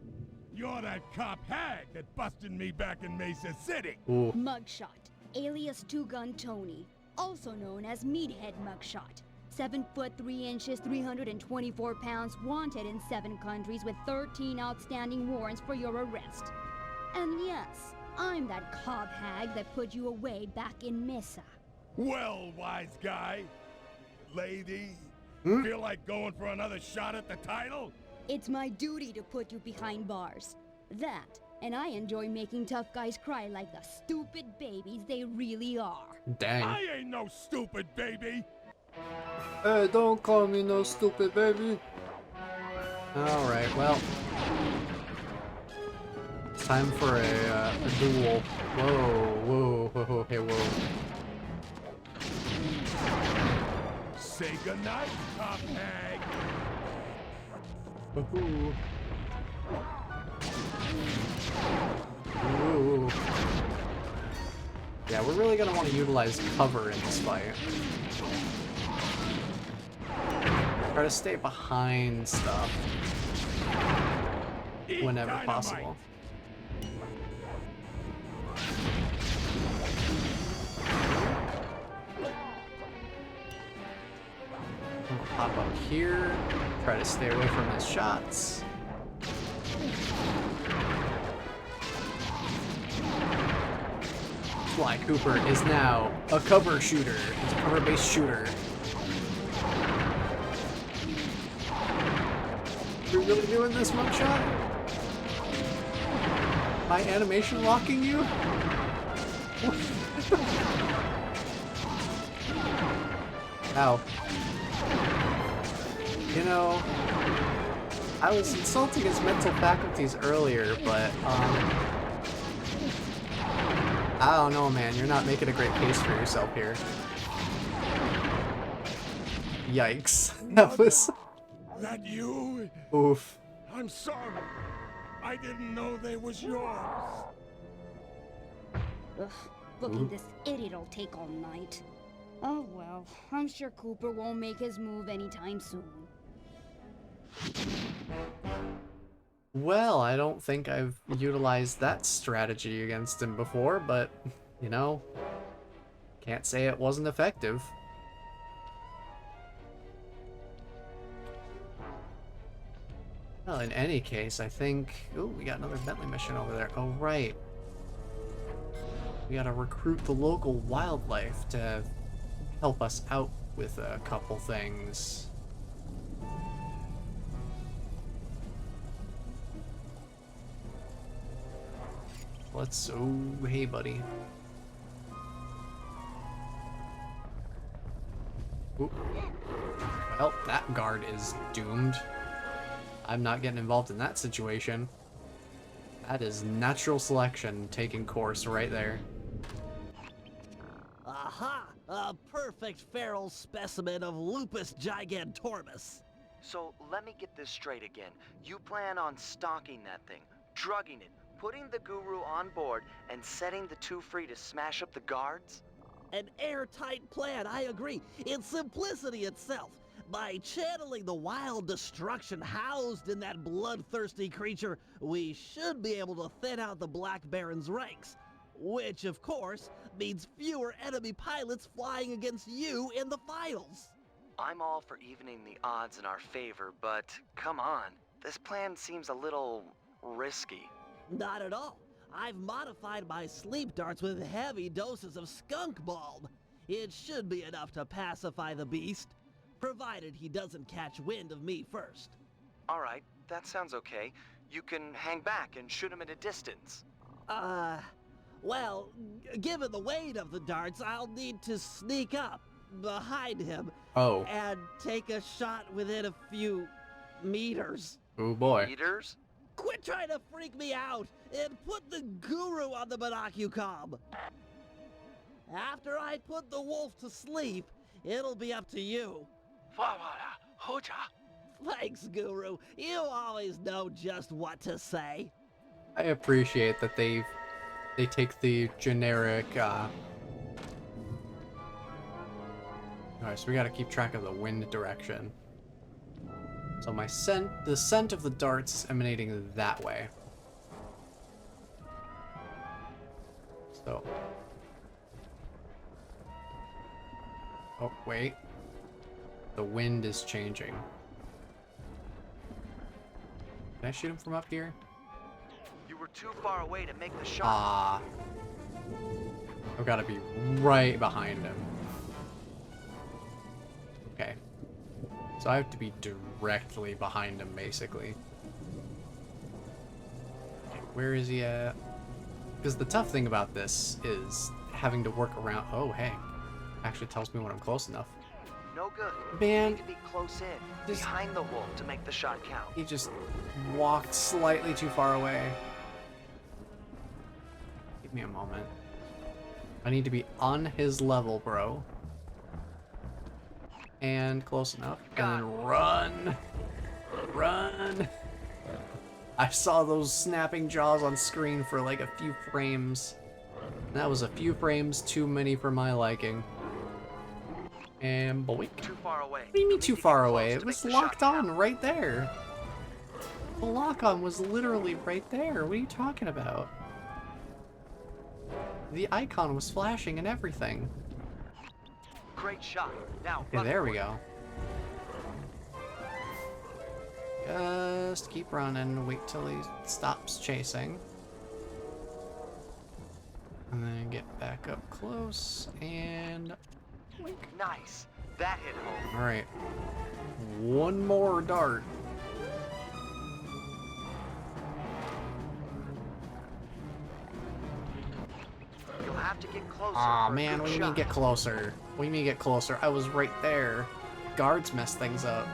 You're that cop hag that busted me back in Mesa City. Ooh. Mugshot, alias Two Gun Tony, also known as Meathead Mugshot. 7 foot 3 inches, 324 pounds, wanted in 7 countries with 13 outstanding warrants for your arrest. And yes, I'm that cop hag that put you away back in Mesa. Well, wise guy, lady, feel like going for another shot at the title? It's my duty to put you behind bars. That, and I enjoy making tough guys cry like the stupid babies they really are. Dang. I ain't no stupid baby. Hey, don't call me no stupid baby. Alright, well. It's time for a duel. Whoa, hey, whoa. Say goodnight, cop hag. Ooh. Ooh. Yeah, we're really gonna want to utilize cover in this fight. Try to stay behind stuff whenever possible. Pop up here, try to stay away from his shots. Sly Cooper is now a cover shooter. He's a cover-based shooter. Are we really doing this, Mugshot? My animation locking you? Ow. You know, I was insulting his mental faculties earlier, but, I don't know, man. You're not making a great case for yourself here. Yikes. That was... That you? Oof. I'm sorry. I didn't know they was yours. Ugh, booking this idiot'll take all night. Oh well, I'm sure Cooper won't make his move anytime soon. Well, I don't think I've utilized that strategy against him before, but, you know, can't say it wasn't effective. Well, in any case, I think... Ooh, we got another Bentley mission over there. Oh, right. We gotta recruit the local wildlife to help us out with a couple things. Let's... Oh, hey, buddy. Ooh. Well, that guard is doomed. I'm not getting involved in that situation. That is natural selection taking course right there. Aha! A perfect feral specimen of Lupus gigantormus. So let me get this straight again. You plan on stalking that thing, drugging it, putting the guru on board, and setting the two free to smash up the guards? An airtight plan, I agree. It's simplicity itself. By channeling the wild destruction housed in that bloodthirsty creature, we should be able to thin out the Black Baron's ranks. Which, of course, means fewer enemy pilots flying against you in the finals. I'm all for evening the odds in our favor, but come on. This plan seems a little risky. Not at all. I've modified my sleep darts with heavy doses of skunk bulb. It should be enough to pacify the beast, provided he doesn't catch wind of me first. All right, that sounds okay. You can hang back and shoot him at a distance. Well, given the weight of the darts, I'll need to sneak up behind him and take a shot within a few meters. Oh boy. Meters? Quit trying to freak me out and put the guru on the binocucom. After I put the wolf to sleep, it'll be up to you. Thanks, Guru. You always know just what to say. I appreciate that they take the generic, Alright, so we gotta keep track of the wind direction. So the scent of the darts is emanating that way. So. Oh, wait. The wind is changing. Can I shoot him from up here? You were too far away to make the shot. I've got to be right behind him. Okay. So I have to be directly behind him, basically. Okay, where is he at? Because the tough thing about this is having to work around... Oh, hey. Actually tells me when I'm close enough. No good. Man. You need to be close in, behind the wolf to make the shot count. He just walked slightly too far away. Give me a moment. I need to be on his level, bro. And close enough. And then run. Run. I saw those snapping jaws on screen for like a few frames. That was a few frames too many for my liking. And boink. Too far away. What do you mean too far away? It was locked on right there. The lock-on was literally right there. What are you talking about? The icon was flashing and everything. Great shot. Now, Okay, there we go. Just keep running. Wait till he stops chasing. And then get back up close and... Nice. That hit home. Alright. One more dart. You'll have to get closer. Aw, for a man, good what do you mean shot. get closer? What do you mean get closer? I was right there. Guards mess things up.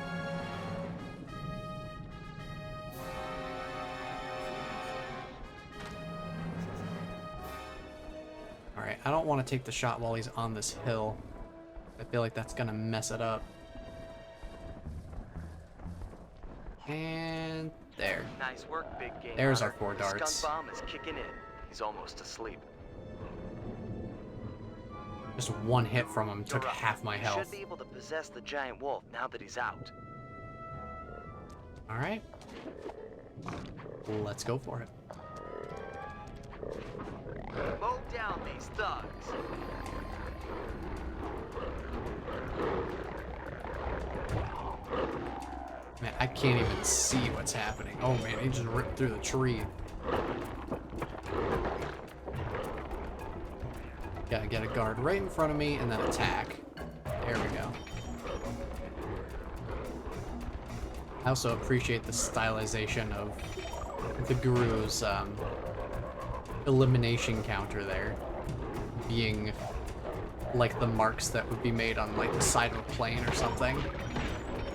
Alright, I don't want to take the shot while he's on this hill. I feel like that's gonna mess it up. And there. Nice work, big game. There's our hunter. 4 The darts. skunk bomb is kicking in. He's almost asleep. Just one hit from him took You're up. half my You health. should be able to possess the giant wolf now that he's out. Alright. Let's go for it. Mow down these thugs. Man, I can't even see what's happening. Oh man, he just ripped through the tree. Gotta get a guard right in front of me and then attack. There we go. I also appreciate the stylization of the guru's elimination counter there. Being like the marks that would be made on like the side of a plane or something.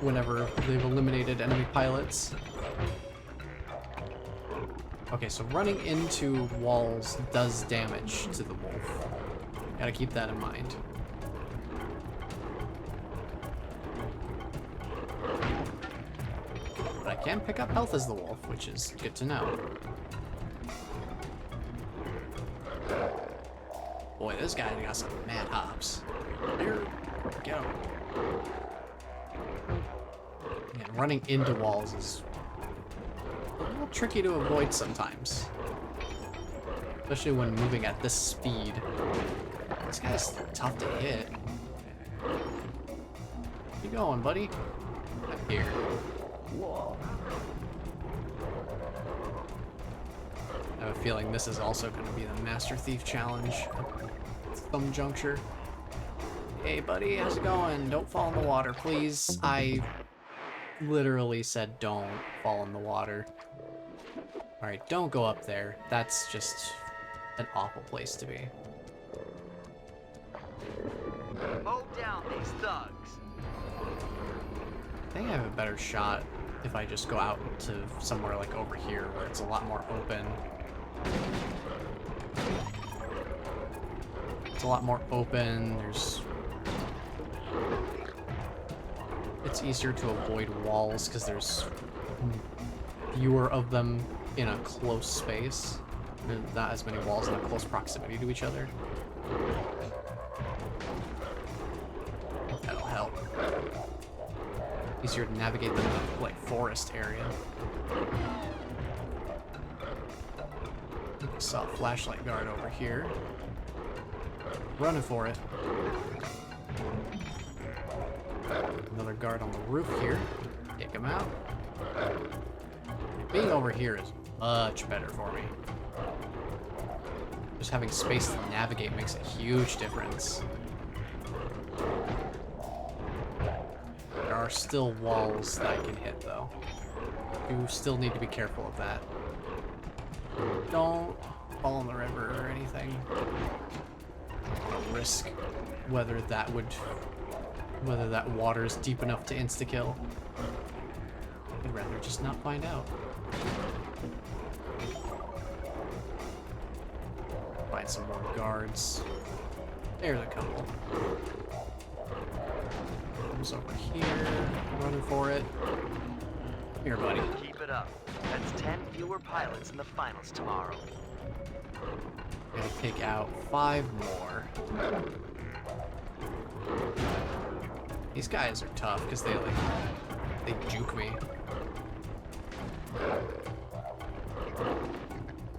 Whenever they've eliminated enemy pilots. Okay, so running into walls does damage to the wolf. Gotta keep that in mind. But I can pick up health as the wolf, which is good to know. Boy, this guy got some mad hops. There, get him. And running into walls is a little tricky to avoid sometimes. Especially when moving at this speed. This guy's tough to hit. Where you going, buddy? Up here. I have a feeling this is also going to be the Master Thief challenge at some juncture. Hey, buddy, how's it going? Don't fall in the water, please. I literally said don't fall in the water. Alright, don't go up there. That's just an awful place to be. Mow down these thugs. I think I have a better shot if I just go out to somewhere like over here where it's a lot more open. It's a lot more open. It's easier to avoid walls because there's fewer of them in a close space. There's not as many walls in a close proximity to each other. That'll help. Easier to navigate than the like forest area. I saw a flashlight guard over here. Running for it. Another guard on the roof here. Take him out. Being over here is much better for me. Just having space to navigate makes a huge difference. There are still walls that I can hit, though. You still need to be careful of that. Don't fall in the river or anything. Risk whether that water is deep enough to insta-kill. I'd rather just not find out. Find some more guards. There's a couple. Comes over here, running for it. Here, buddy. Keep it up. That's 10 fewer pilots in the finals tomorrow. Gotta take out 5 more. These guys are tough because they juke me.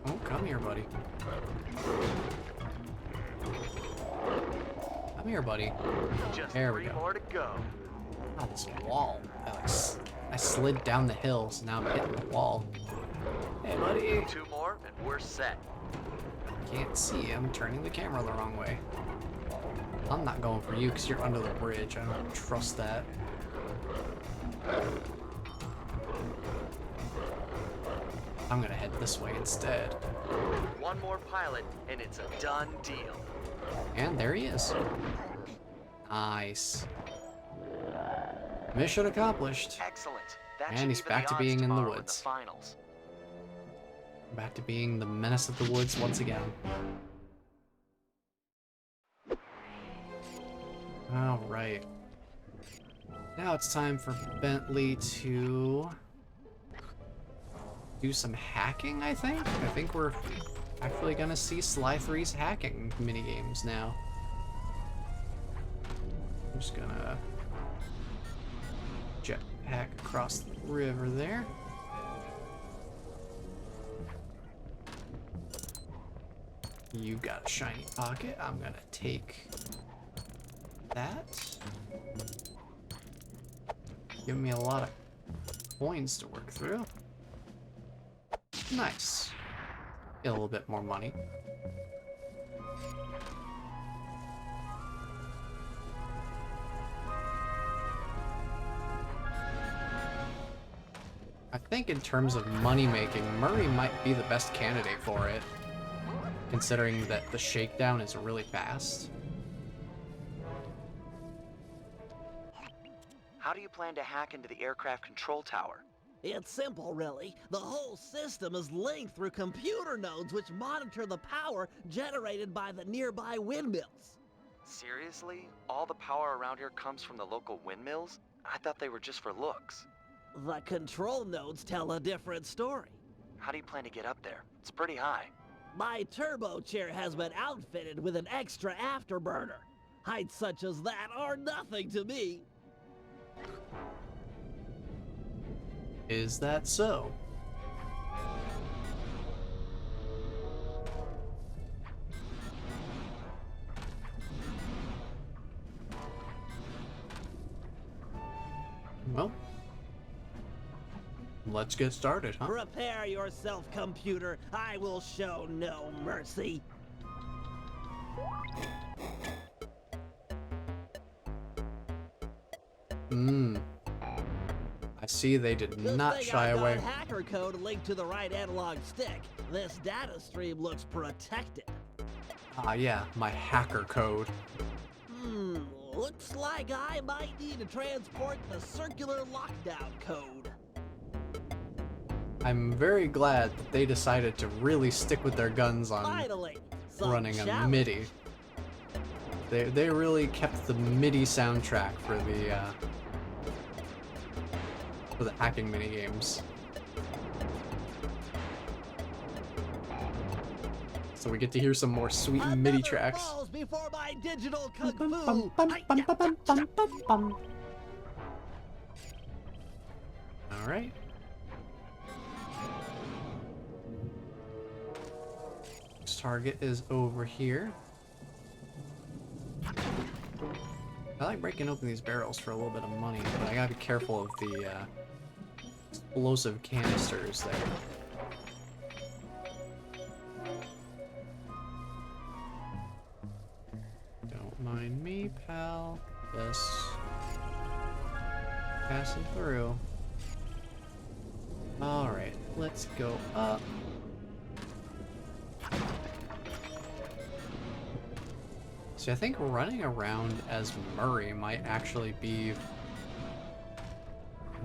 Oh, come here, buddy. Come here, buddy. Just There we 3 go. more to go. Oh, this wall. I slid down the hill, so now I'm hitting the wall. Hey, buddy. 2 more and we're set. Can't see. I'm turning the camera the wrong way. I'm not going for you because you're under the bridge. I don't trust that. I'm gonna head this way instead. 1 more pilot and it's a done deal. And there he is. Nice. Mission accomplished. Excellent. That And should he's even back the to odds being in the tomorrow woods. finals. Back to being the menace of the woods once again. Alright. Now it's time for Bentley to do some hacking, I think? I think we're actually gonna see Sly 3's hacking minigames now. I'm just gonna jetpack across the river there. You got a shiny pocket. I'm gonna take that. Give me a lot of coins to work through. Nice. Get a little bit more money. I think in terms of money making, Murray might be the best candidate for it, considering that the shakedown is really fast. How do you plan to hack into the aircraft control tower? It's simple, really. The whole system is linked through computer nodes which monitor the power generated by the nearby windmills. Seriously? All the power around here comes from the local windmills? I thought they were just for looks. The control nodes tell a different story. How do you plan to get up there? It's pretty high. My turbo chair has been outfitted with an extra afterburner. Heights such as that are nothing to me. Is that so? Well, let's get started, huh? Prepare yourself, computer. I will show no mercy. I see they did not shy away. I've got hacker code linked to the right analog stick. This data stream looks protected. Ah, yeah, my hacker code. Looks like I might need to transport the circular lockdown code. I'm very glad that they decided to really stick with their guns on Finally, running a MIDI. They really kept the MIDI soundtrack for the hacking minigames. So we get to hear some more sweet MIDI tracks. Falls before my digital kung fu. Alright. Next target is over here. I like breaking open these barrels for a little bit of money, but I gotta be careful of the explosive canisters there. Don't mind me, pal. Just passing through. Alright, let's go up. See, I think running around as Murray might actually be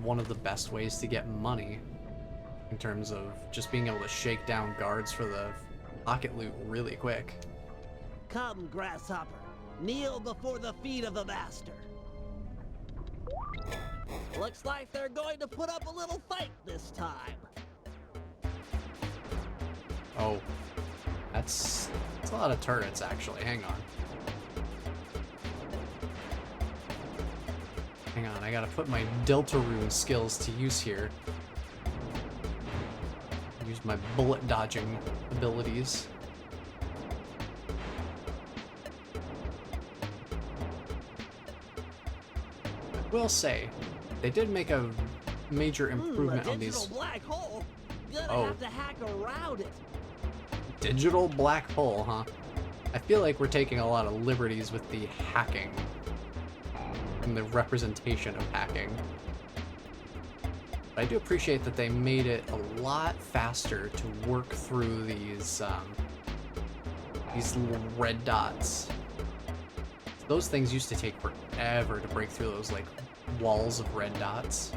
one of the best ways to get money in terms of just being able to shake down guards for the pocket loot really quick. Come, grasshopper. Kneel before the feet of the master. Looks like they're going to put up a little fight this time. Oh, that's a lot of turrets actually. Hang on. Hang on, I gotta put my Deltarune skills to use here. Use my bullet dodging abilities. I will say, they did make a major improvement on these. Black hole. Gonna have to hack around it. Digital black hole, huh? I feel like we're taking a lot of liberties with the hacking and the representation of hacking. But I do appreciate that they made it a lot faster to work through these little red dots. Those things used to take forever to break through those like walls of red dots.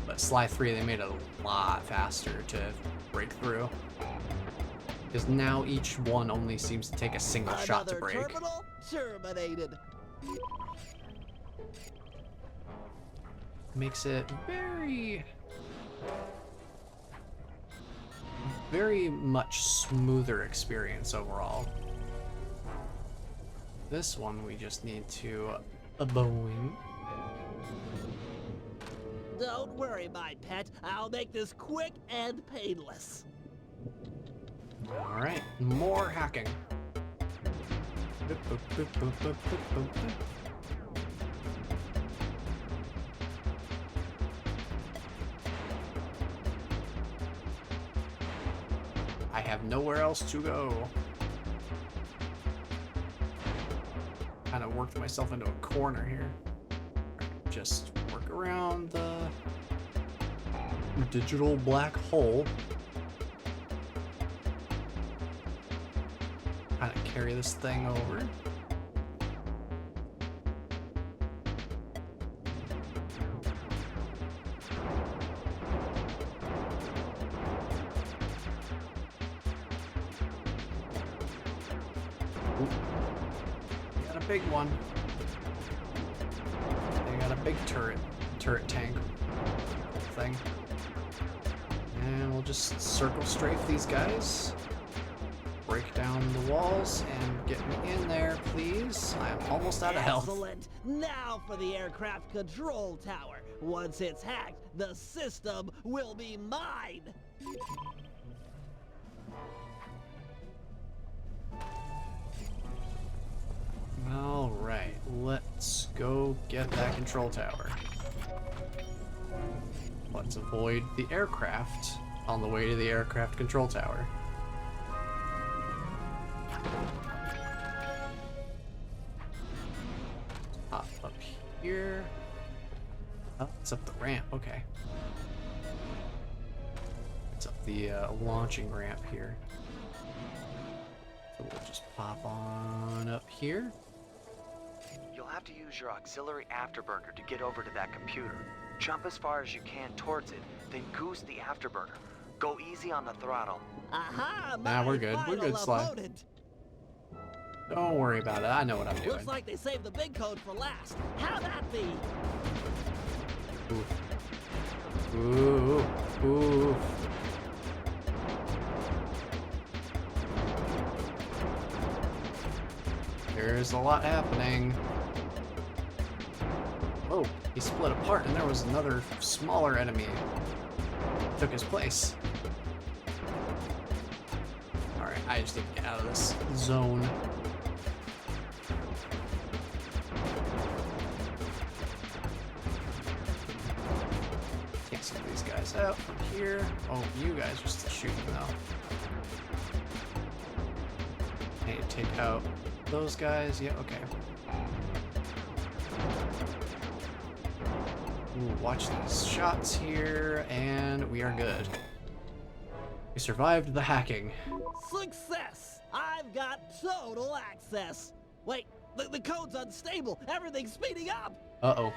But Sly 3, they made it a lot faster to break through. Because now each one only seems to take a single shot to break. Terminal terminated. Makes it very, very much smoother experience overall. This one we just need to boing. Don't worry, my pet. I'll make this quick and painless. All right, more hacking. I have nowhere else to go. Kind of worked myself into a corner here. Just work around the digital black hole. Kind of carry this thing over. Ooh. Got a big one. They got a big turret tank thing. And we'll just circle strafe these guys. Break down the walls and get me in there, please. I'm almost out of health. Excellent. Now for the aircraft control tower. Once it's hacked, the system will be mine. All right, let's go get that control tower. Let's avoid the aircraft on the way to the aircraft control tower. Hop up here. Oh, it's up the ramp, okay. It's up the launching ramp here. So we'll just pop on up here. You'll have to use your auxiliary afterburner to get over to that computer. Jump as far as you can towards it, then goose the afterburner. Go easy on the throttle. Aha! Nah, we're good. We're good, Sly. Opponent. Don't worry about it. I know what I'm doing. Looks like they saved the big code for last. How that be? Ooh. Ooh. Ooh. There's a lot happening. Oh, he split apart and there was another smaller enemy. Took his place. Alright, I just need to get out of this zone. Take some of these guys out from here. Oh, you guys are still shooting though. I need to take out those guys. Yeah, okay. Ooh, watch these shots here, and we are good. We survived the hacking. Success! I've got total access. Wait, the code's unstable. Everything's speeding up. Uh-oh.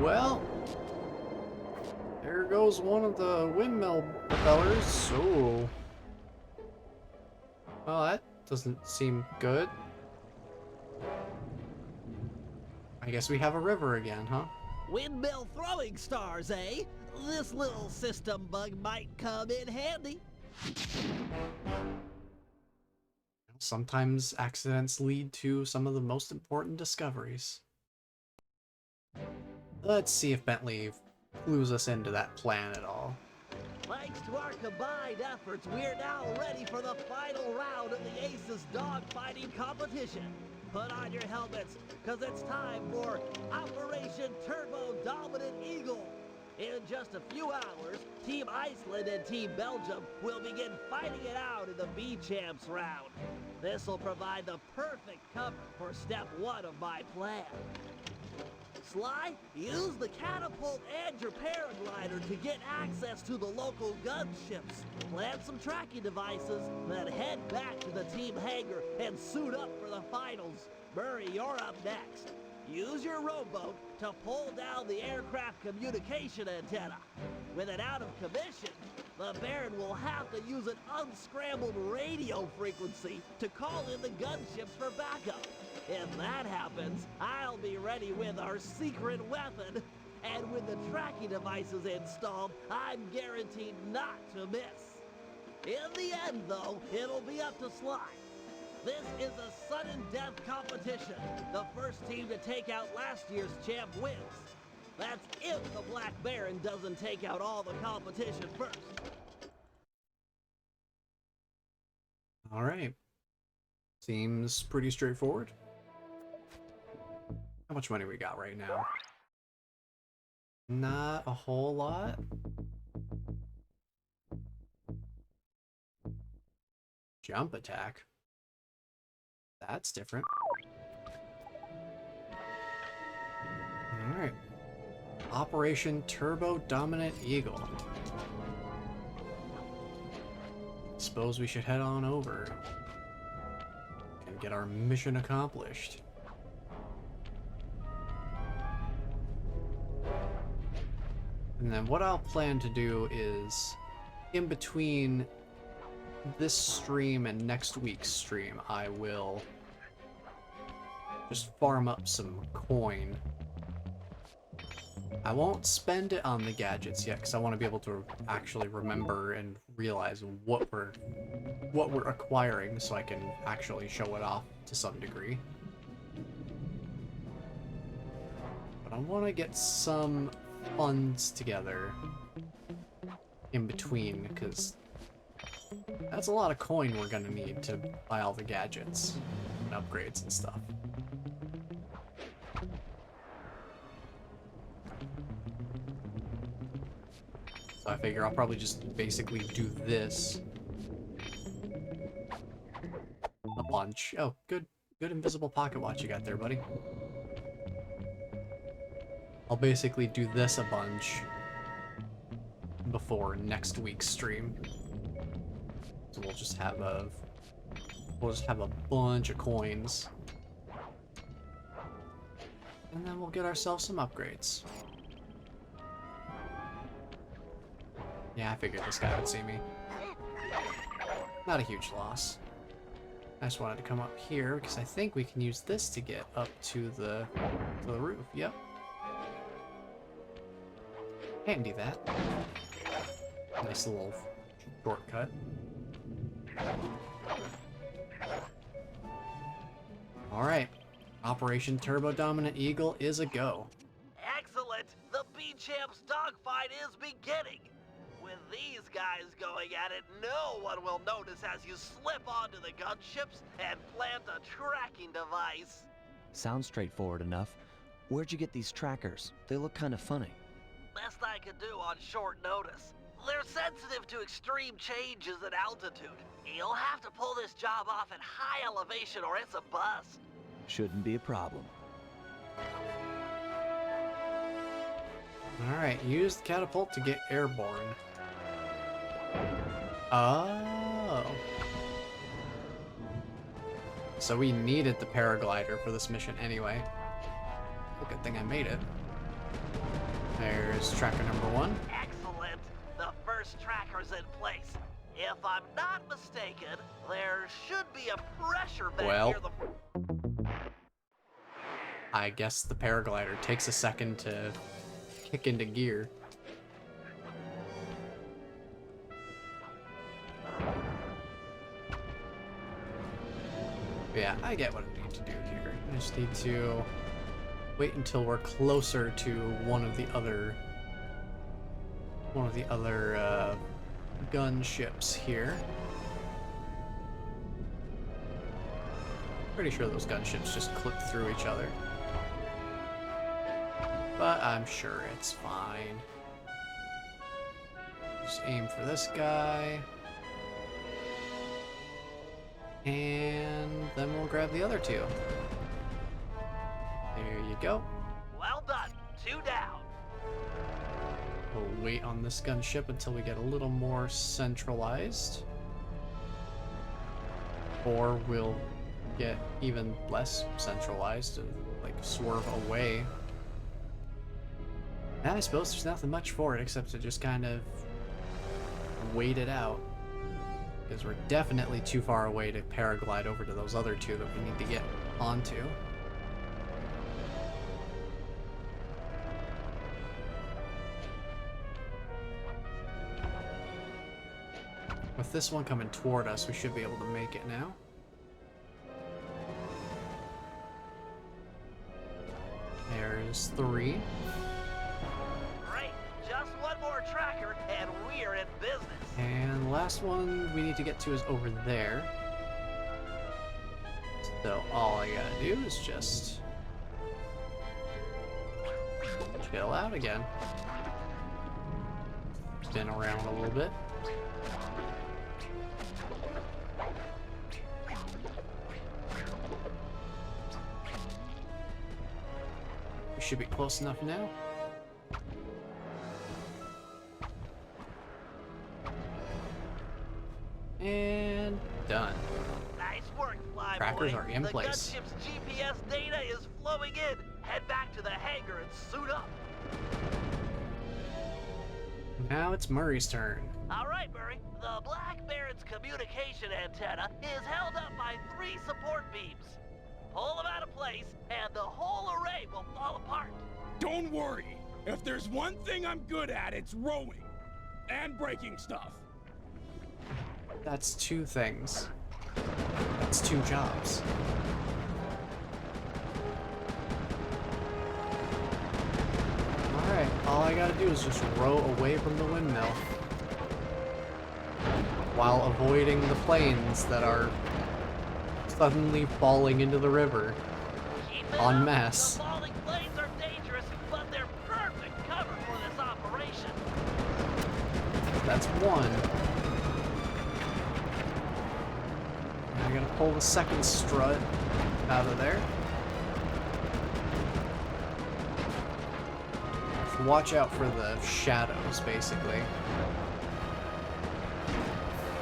Well, there goes one of the windmill propellers. So, well, that doesn't seem good. I guess we have a river again, huh? Windmill throwing stars, eh? This little system bug might come in handy. Sometimes accidents lead to some of the most important discoveries. Let's see if Bentley clues us into that plan at all. Thanks to our combined efforts, we're now ready for the final round of the Aces dogfighting competition. Put on your helmets, because it's time for Operation Turbo Dominant Eagle. In just a few hours, Team Iceland and Team Belgium will begin fighting it out in the B-Champs round. This will provide the perfect cover for step one of my plan. Sly, use the catapult and your paraglider to get access to the local gunships. Plant some tracking devices, then head back to the team hangar and suit up for the finals. Murray, you're up next. Use use your rowboat to pull down the aircraft communication antenna. With it out of commission, the Baron will have to use an unscrambled radio frequency to call in the gunships for backup. If that happens, I'll be ready with our secret weapon. And with the tracking devices installed, I'm guaranteed not to miss. In the end, though, it'll be up to Sly. This is a sudden death competition. The first team to take out last year's champ wins. That's if the Black Baron doesn't take out all the competition first. All right. Seems pretty straightforward. How much money we got right now? Not a whole lot. Jump attack. That's different. Alright. Operation Turbo Dominant Eagle. Suppose we should head on over and get our mission accomplished. And then what I'll plan to do is, in between this stream and next week's stream, I will just farm up some coin. I won't spend it on the gadgets yet, because I want to be able to actually remember and realize what we're acquiring, so I can actually show it off to some degree. But I want to get some funds together in between, because that's a lot of coin we're gonna need to buy all the gadgets and upgrades and stuff. So I figure I'll probably just basically do this a bunch. Oh, good invisible pocket watch you got there, buddy. I'll basically do this a bunch before next week's stream. So we'll just have a bunch of coins. And then we'll get ourselves some upgrades. Yeah, I figured this guy would see me. Not a huge loss. I just wanted to come up here because I think we can use this to get up to the roof. Yep. Handy that. Nice little shortcut. Alright. Operation Turbo Dominant Eagle is a go. Excellent! The B-Champ's dogfight is beginning! With these guys going at it, no one will notice as you slip onto the gunships and plant a tracking device. Sounds straightforward enough. Where'd you get these trackers? They look kind of funny. Best I could do on short notice. They're sensitive to extreme changes in altitude. You'll have to pull this job off at high elevation or it's a bust. Shouldn't be a problem. Alright, use the catapult to get airborne. Oh. So we needed the paraglider for this mission anyway. Good thing I made it. There's tracker number 1. Excellent! The first tracker's in place. If I'm not mistaken, there should be a pressure vent near the... I guess the paraglider takes a second to kick into gear. Yeah, I get what I need to do here. I just need to wait until we're closer to one of the other gunships here. Pretty sure those gunships just clip through each other. But I'm sure it's fine. Just aim for this guy. And then we'll grab the other two. There you go. Well done. 2 down. We'll wait on this gunship until we get a little more centralized. Or we'll get even less centralized, like swerve away. And I suppose there's nothing much for it except to just kind of wait it out. Because we're definitely too far away to paraglide over to those other two that we need to get onto. With this one coming toward us, we should be able to make it now. There's 3. Great, just one more tracker and we're in business. And the last one we need to get to is over there. So all I gotta do is just chill out again. Spin around a little bit. We should be close enough now. And done. Nice work, Flyboy. Trackers are in place. The gunship's GPS data is flowing in. Head back to the hangar and suit up. Now it's Murray's turn. All right, Murray. The Black Baron's communication antenna is held up by 3 support beams. Pull them out of place, and the whole array will fall apart. Don't worry. If there's one thing I'm good at, it's rowing. And breaking stuff. That's 2 things. That's 2 jobs. Alright, all I gotta do is just row away from the windmill. While avoiding the planes that are suddenly falling into the river. En masse. The falling planes are dangerous, but they're perfect cover for this operation. That's 1. I gotta pull the second strut out of there. Watch out for the shadows, basically.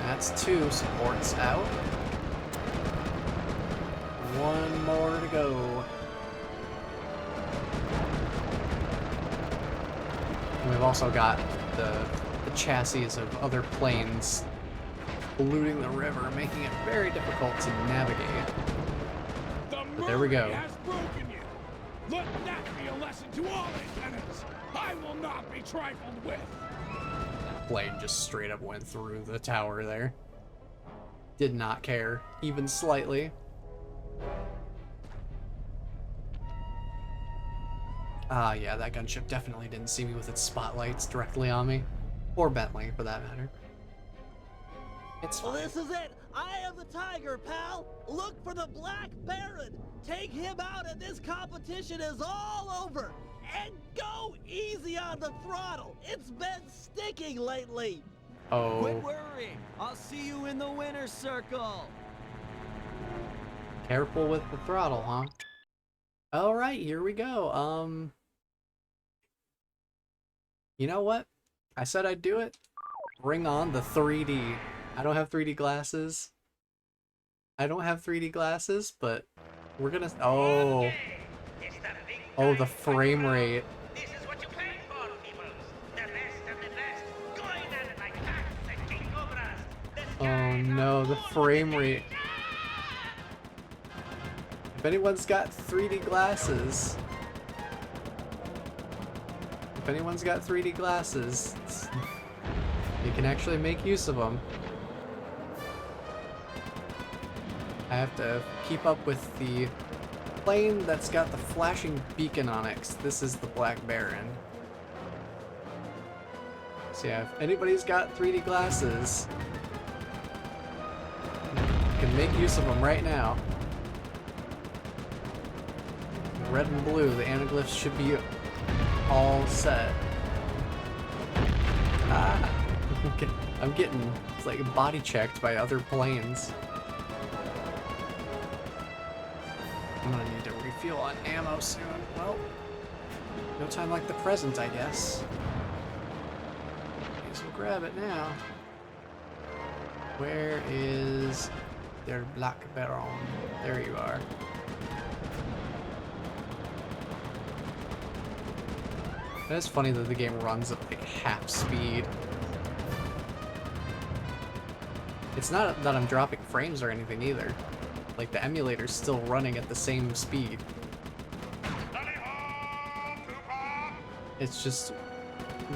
That's 2 supports out. 1 more to go. And we've also got the chassis of other planes polluting the river, making it very difficult to navigate. But there we go. Has broken you. Let that be a lesson to all antennas. I will not be trifled with. That plane just straight up went through the tower there. Did not care, even slightly. Ah, yeah, that gunship definitely didn't see me with its spotlights directly on me. Or Bentley, for that matter. It's fine. Well, this is it. I am the tiger, pal. Look for the Black Baron. Take him out and this competition is all over. And go easy on the throttle. It's been sticking lately. Oh. Quit worrying. I'll see you in the winner's circle. Careful with the throttle, huh? Alright, here we go. You know what? I said I'd do it. Bring on the 3D. I don't have 3D glasses. But we're gonna... Oh. Oh, the frame rate. This is what you pay for, peoples. The best of the best. Going at it like cats and king cobras. Oh no, the frame rate. If anyone's got 3D glasses... you can actually make use of them. I have to keep up with the plane that's got the flashing beacon on it, 'cause this is the Black Baron. So yeah, if anybody's got 3D glasses, you can make use of them right now. Red and blue, the anaglyphs should be all set. Ah, I'm getting like body checked by other planes. I'm gonna need to refuel on ammo soon. Well, no time like the present, I guess. Guess we'll grab it now. Where is their Black Baron? There you are. And it's funny that the game runs at like half speed. It's not that I'm dropping frames or anything either. Like the emulator's still running at the same speed. It's just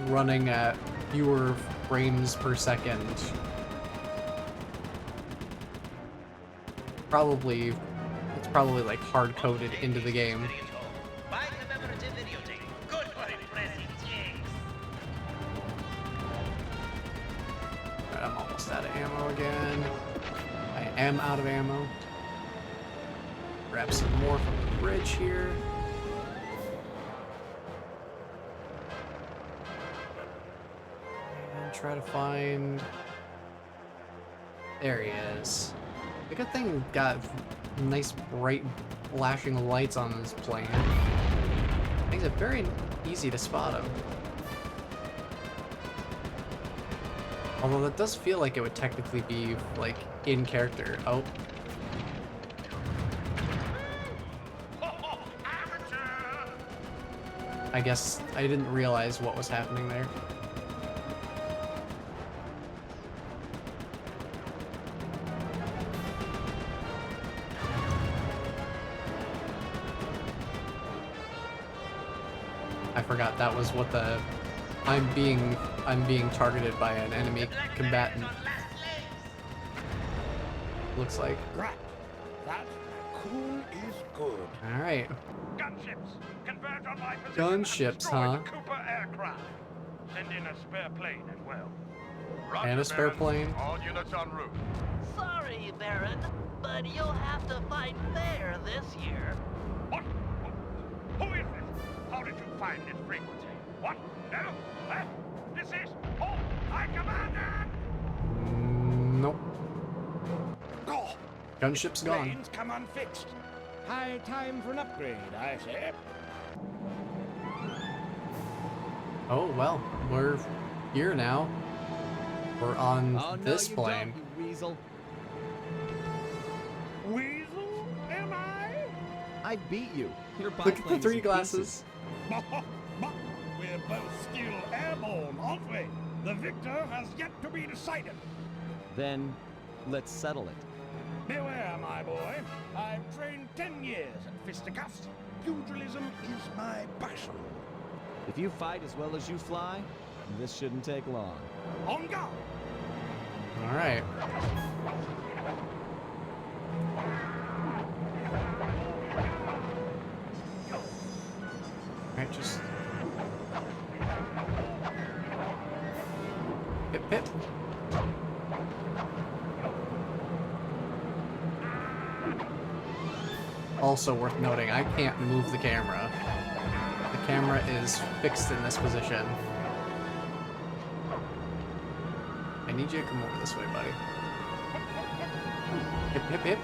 running at fewer frames per second. It's probably like hard-coded into the game. Buy commemorative videotape. Good for impressing chicks. Alright, I'm almost out of ammo again. I am out of ammo. Grab some more from the bridge here. And try to find... There he is. The good thing got nice bright flashing lights on his plane. Makes it very easy to spot him. Although that does feel like it would technically be like in character. Oh. I guess I didn't realize what was happening there. I forgot that was what the I'm being targeted by an enemy combatant looks like. Right. That raccoon is good. Alright. Gunships, converge on my position. Gunships, and destroy huh? the Cooper aircraft. Send in a spare plane as well. And a spare plane. All units en route. Sorry, Baron, but you'll have to fight fair this year. What? Who is this? How did you find this frequency? What? No? Huh? This is... Oh, High Commander! Nope. Oh, Gunship's gone. planes come unfixed. High time for an upgrade, I say. Oh, well, we're here now. We're on Oh, no, this you plane. don't, you weasel. Weasel, am I? I beat you. Your Look at the three glasses. We're both still airborne, aren't we? The victor has yet to be decided. Then, let's settle it. Beware, my boy. I've trained 10 years at fisticuffs. Pugilism is my passion. If you fight as well as you fly, this shouldn't take long. On guard! Alright. Alright, just... Hip hip. Also worth noting, I can't move the camera. The camera is fixed in this position. I need you to come over this way, buddy. Hip hip hip.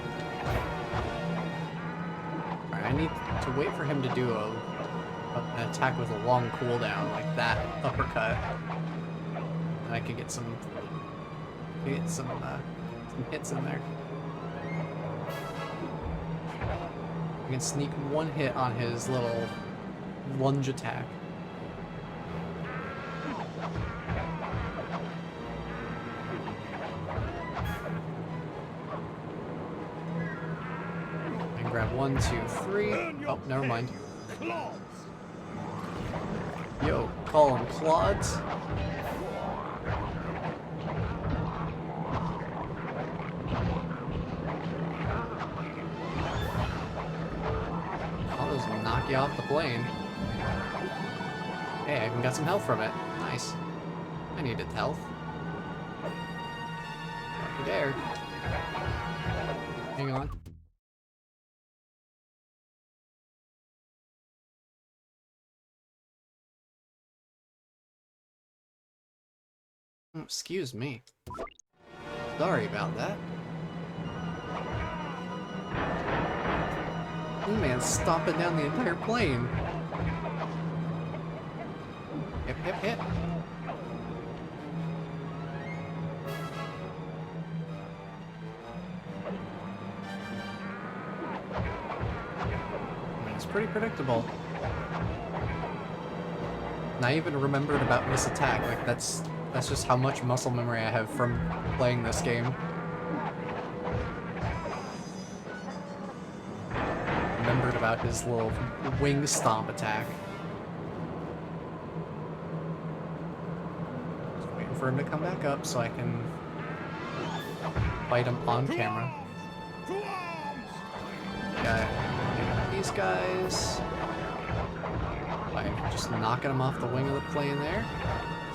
Alright, I need to wait for him to do an attack with a long cooldown, like that uppercut. And I could get some hits in there. I can sneak one hit on his little lunge attack. And grab 1, 2, 3. Oh, never mind. Yo, call them clods. I'll just knock you off the plane. Hey, I even got some health from it. Nice. I needed health. Don't you dare. Hang on. Excuse me. Sorry about that. This man's stomping down the entire plane. Hip, hip, hip. It's pretty predictable. And I even remembered about this attack. Like, that's just how much muscle memory I have from playing this game. Remembered about his little wing stomp attack. Just waiting for him to come back up so I can fight him on camera. Got these guys. By just knocking them off the wing of the plane there.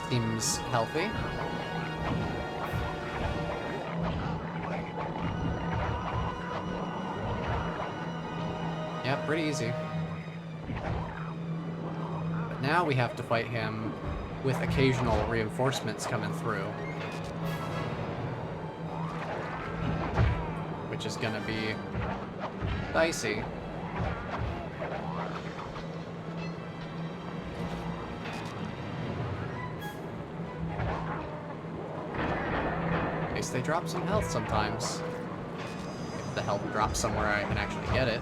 Seems healthy. Yeah, pretty easy. But now we have to fight him with occasional reinforcements coming through. Which is gonna be dicey. At least they drop some health sometimes. If the health drops somewhere I can actually get it.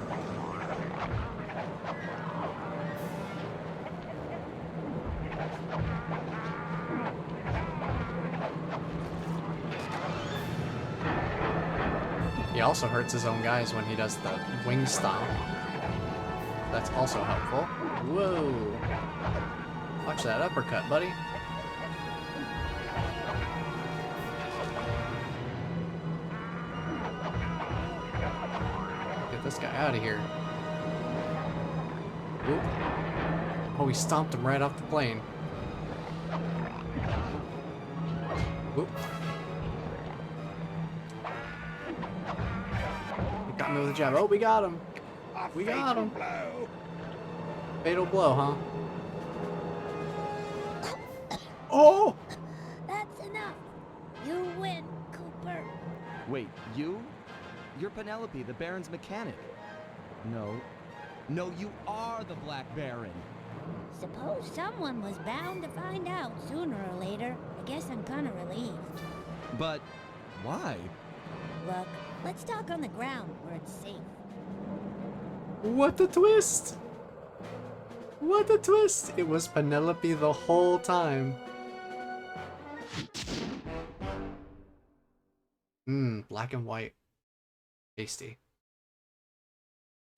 He also hurts his own guys when he does the wing stomp. That's also helpful. Whoa! Watch that uppercut, buddy. Get this guy out of here. Oop. Oh, he stomped him right off the plane. Oop. Got me with a jab. Oh, we got him. We got him. Fatal blow, huh? Oh! That's enough. You win, Cooper. Wait, you? You're Penelope, the Baron's mechanic. No. No, you are the Black Baron. Suppose someone was bound to find out sooner or later. I guess I'm kind of relieved. But why? Look, let's talk on the ground where it's safe. What a twist! What a twist! It was Penelope the whole time. Mmm, black and white. Tasty.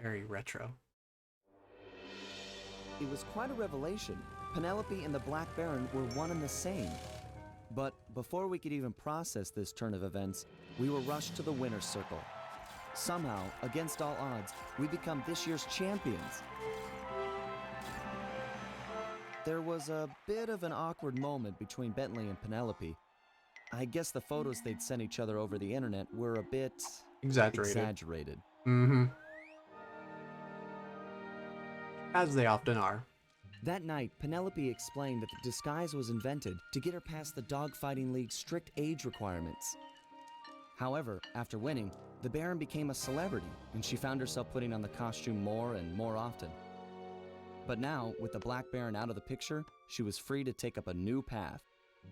Very retro. It was quite a revelation. Penelope and the Black Baron were one and the same. But before we could even process this turn of events, we were rushed to the winner's circle. Somehow, against all odds, we become this year's champions. There was a bit of an awkward moment between Bentley and Penelope. I guess the photos they'd sent each other over the internet were a bit exaggerated. Mm-hmm. As they often are. That night, Penelope explained that the disguise was invented to get her past the Dogfighting League's strict age requirements. However, after winning, the Baron became a celebrity, and she found herself putting on the costume more and more often. But now, with the Black Baron out of the picture, she was free to take up a new path,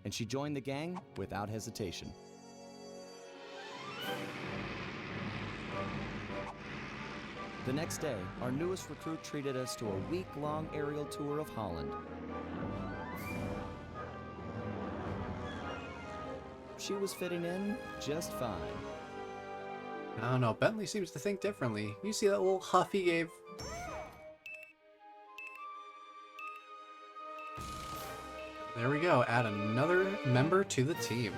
and she joined the gang without hesitation. The next day, our newest recruit treated us to a week-long aerial tour of Holland. She was fitting in just fine. I don't know, Bentley seems to think differently. You see that little huff he gave? There we go, add another member to the team.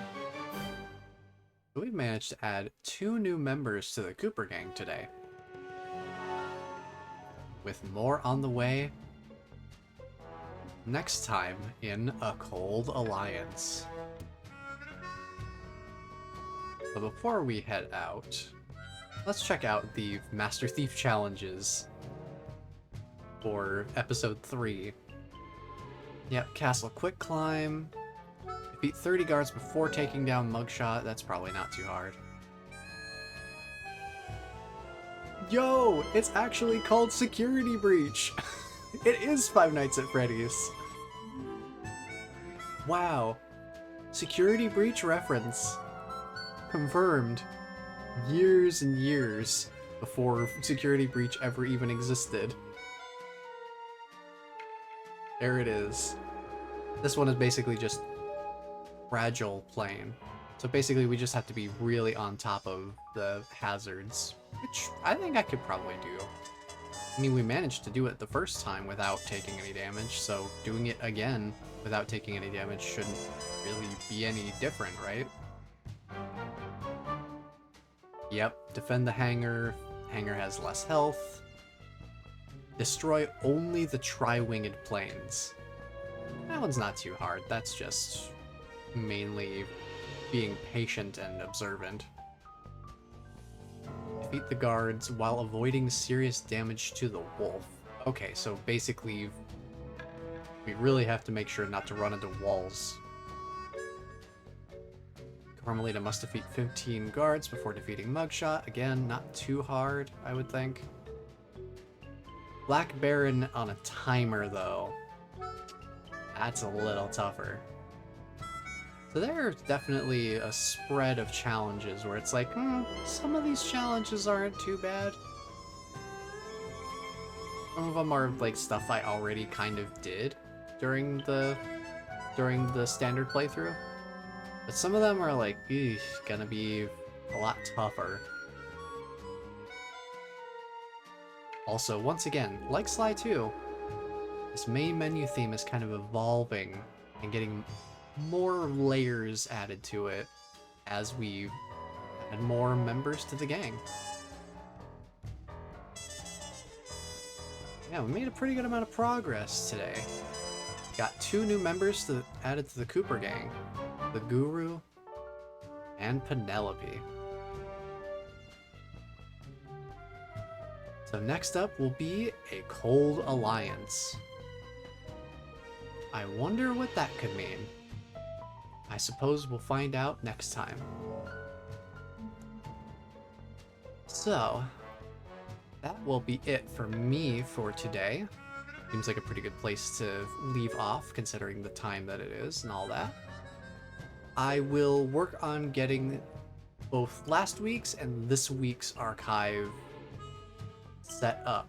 We've managed to add 2 new members to the Cooper gang today. With more on the way next time in A Cold Alliance. But before we head out, let's check out the Master Thief challenges for episode 3. Yep, Castle Quick Climb. Defeat 30 guards before taking down Mugshot. That's probably not too hard. Yo, it's actually called Security Breach. It is Five Nights at Freddy's. Wow. Security Breach reference. Confirmed. Years and years before Security Breach ever even existed. There it is. This one is basically just fragile playing. So basically we just have to be really on top of the hazards, which I think I could probably do. I mean, we managed to do it the first time without taking any damage, so doing it again without taking any damage shouldn't really be any different, right? Yep, defend the hangar. Hangar has less health. Destroy only the tri-winged planes. That one's not too hard. That's just mainly being patient and observant. Defeat the guards while avoiding serious damage to the wolf. Okay, so basically we really have to make sure not to run into walls. Carmelita must defeat 15 guards before defeating Mugshot. Again, not too hard, I would think. Black Baron on a timer, though. That's a little tougher. So there's definitely a spread of challenges where it's like, some of these challenges aren't too bad. Some of them are like stuff I already kind of did during the standard playthrough. But some of them are like, gonna be a lot tougher. Also, once again, like Sly 2, this main menu theme is kind of evolving and getting more layers added to it as we add more members to the gang. Yeah, we made a pretty good amount of progress today. Got 2 new members added to the Cooper gang. The Guru and Penelope. So next up will be a Cold Alliance. I wonder what that could mean. I suppose we'll find out next time. So, that will be it for me for today. Seems like a pretty good place to leave off, considering the time that it is and all that. I will work on getting both last week's and this week's archive set up.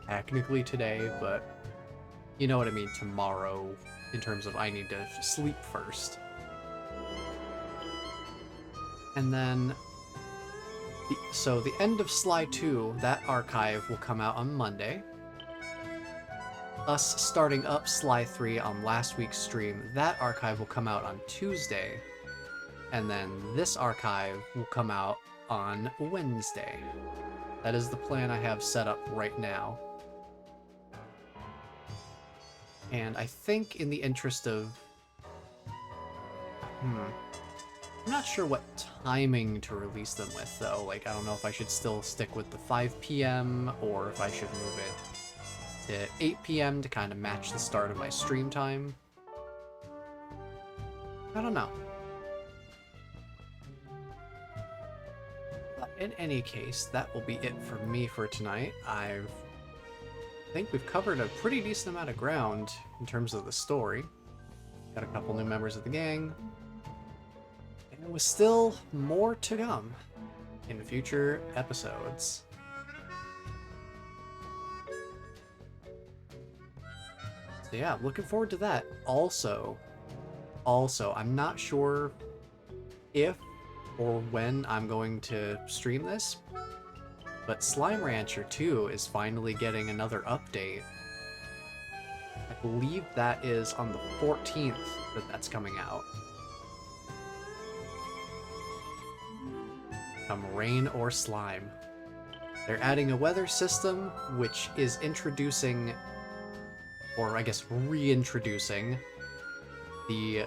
Technically today, but you know what I mean, tomorrow, in terms of I need to sleep first. And then, so the end of Sly 2, that archive will come out on Monday. Us starting up Sly 3 on last week's stream, that archive will come out on Tuesday. And then this archive will come out on Wednesday. That is the plan I have set up right now. And I think in the interest of... I'm not sure what timing to release them with, though. Like, I don't know if I should still stick with the 5 p.m. or if I should move it to 8 p.m. to kind of match the start of my stream time. I don't know. But in any case, that will be it for me for tonight. I think we've covered a pretty decent amount of ground in terms of the story. Got a couple new members of the gang. And there was still more to come in future episodes. So yeah, looking forward to that. Also, I'm not sure if or when I'm going to stream this, but Slime Rancher 2 is finally getting another update. I believe that is on the 14th that's coming out. Come rain or slime. They're adding a weather system, which is introducing, or I guess reintroducing, the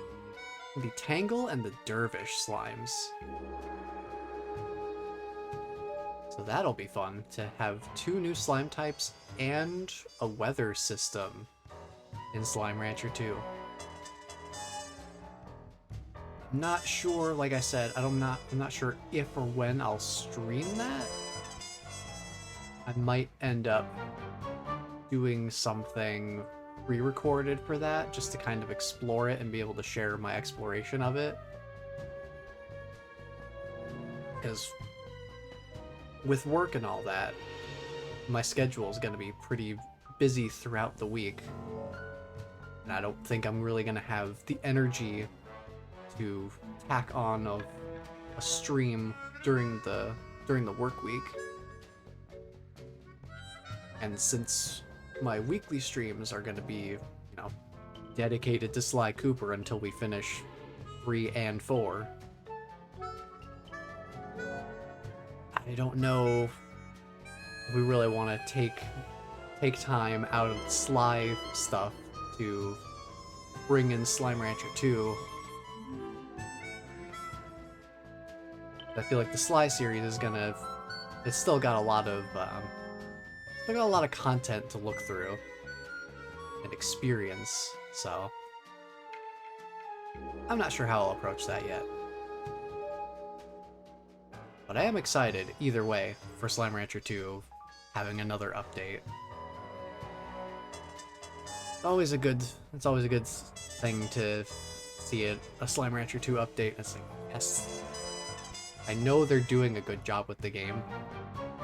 Tangle and the Dervish slimes. So that'll be fun to have 2 new slime types and a weather system in Slime Rancher 2. I'm not sure, like I said, I'm not sure if or when I'll stream that. I might end up doing something pre-recorded for that, just to kind of explore it and be able to share my exploration of it. Because with work and all that, my schedule is going to be pretty busy throughout the week. And I don't think I'm really gonna have the energy to tack on a stream during the work week. And since my weekly streams are gonna be, you know, dedicated to Sly Cooper until we finish 3 and 4, I don't know if we really want to take time out of the Sly stuff to bring in Slime Rancher 2. I feel like the Sly series is gonna, it's still got a lot of content to look through and experience, so I'm not sure how I'll approach that yet. But I am excited, either way, for Slime Rancher 2 having another update. It's always a good thing to see a Slime Rancher 2 update. It's like, yes, I know they're doing a good job with the game.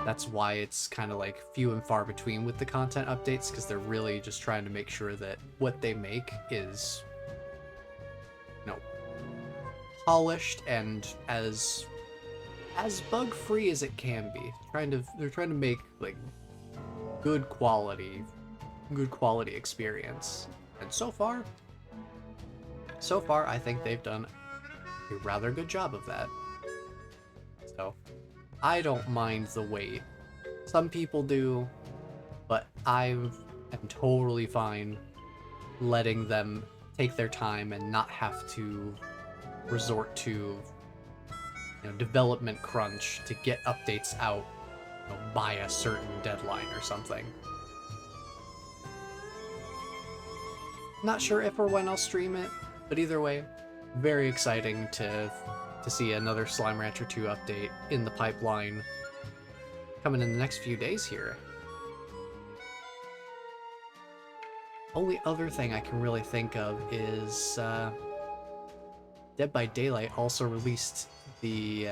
That's why it's kind of like few and far between with the content updates, because they're really just trying to make sure that what they make is, you know, polished and as bug-free as it can be. They're trying to make like good quality experience. And so far I think they've done a rather good job of that. So I don't mind the wait. Some people do, but I am totally fine letting them take their time and not have to resort to, you know, development crunch to get updates out, you know, by a certain deadline or something. Not sure if or when I'll stream it, but either way, very exciting to see another Slime Rancher 2 update in the pipeline coming in the next few days here. Only other thing I can really think of is Dead by Daylight also released the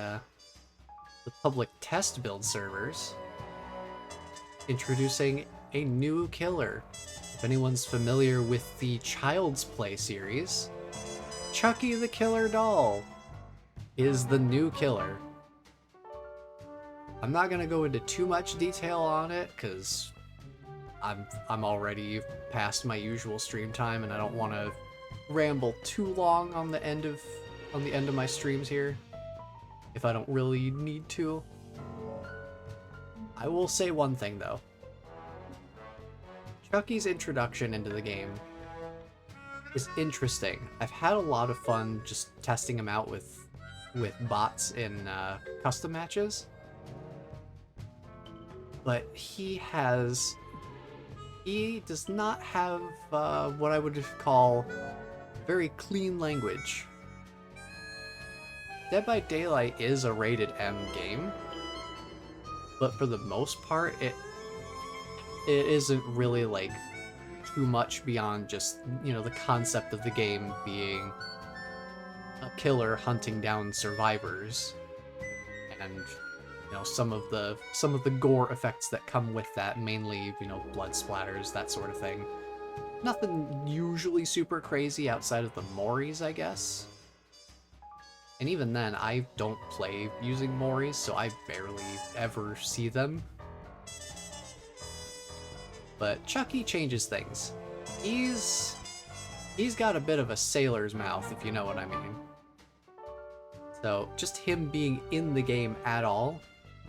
public test build servers, introducing a new killer. If anyone's familiar with the Child's Play series, Chucky the Killer Doll is the new killer. I'm not gonna go into too much detail on it because I'm already past my usual stream time and I don't want to ramble too long on the end of my streams here if I don't really need to. I will say one thing though. Chucky's introduction into the game is interesting. I've had a lot of fun just testing him out with bots in custom matches, but he does not have what I would call very clean language. Dead by Daylight is a rated M game, but for the most part it isn't really like too much beyond just, you know, the concept of the game being a killer hunting down survivors and, you know, some of the gore effects that come with that, mainly, you know, blood splatters, that sort of thing. Nothing usually super crazy outside of the Moris, I guess. And even then, I don't play using Moris, so I barely ever see them. But Chucky changes things. He's got a bit of a sailor's mouth, if you know what I mean. So just him being in the game at all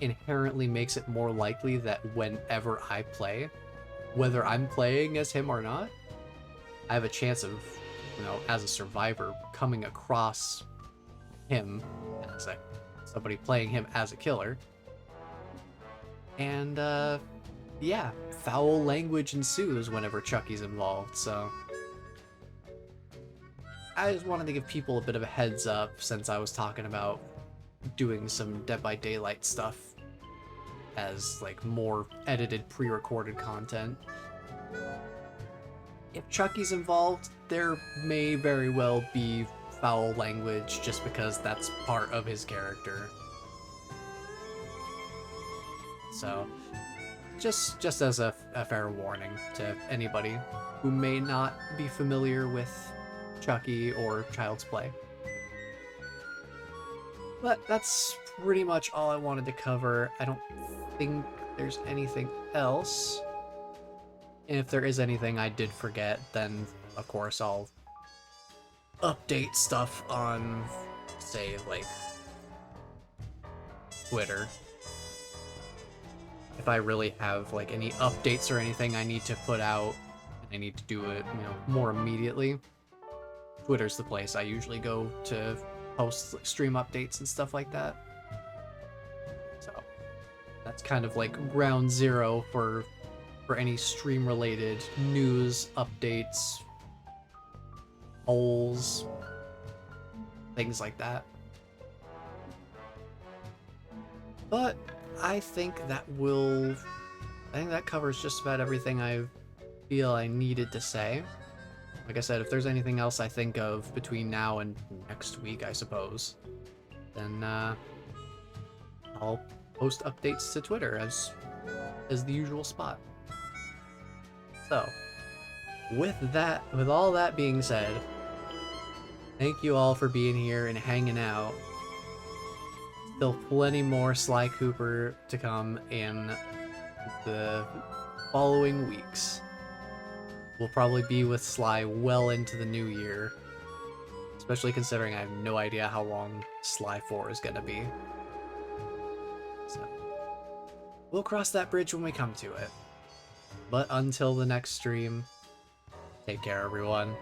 inherently makes it more likely that whenever I play, whether I'm playing as him or not, I have a chance of, you know, as a survivor, coming across him as somebody playing him as a killer. And yeah, foul language ensues whenever Chucky's involved, so I just wanted to give people a bit of a heads up since I was talking about doing some Dead by Daylight stuff as like more edited pre-recorded content. If Chucky's involved, there may very well be foul language just because that's part of his character. So just as a a fair warning to anybody who may not be familiar with Chucky or Child's Play. But that's pretty much all I wanted to cover. I don't think there's anything else. And if there is anything I did forget, then of course I'll update stuff on, say, like, Twitter. If I really have like any updates or anything I need to put out, and I need to do it, more immediately, Twitter's the place I usually go to post stream updates and stuff like that. So that's kind of like ground zero for any stream related news, updates, polls, things like that. But I think that covers just about everything I feel I needed to say. Like I said, if there's anything else I think of between now and next week, I suppose, then I'll post updates to Twitter as the usual spot. So, with all that being said, thank you all for being here and hanging out. Still plenty more Sly Cooper to come in the following weeks. We'll probably be with Sly well into the new year, especially considering I have no idea how long Sly 4 is gonna be. So, we'll cross that bridge when we come to it. But until the next stream, take care everyone.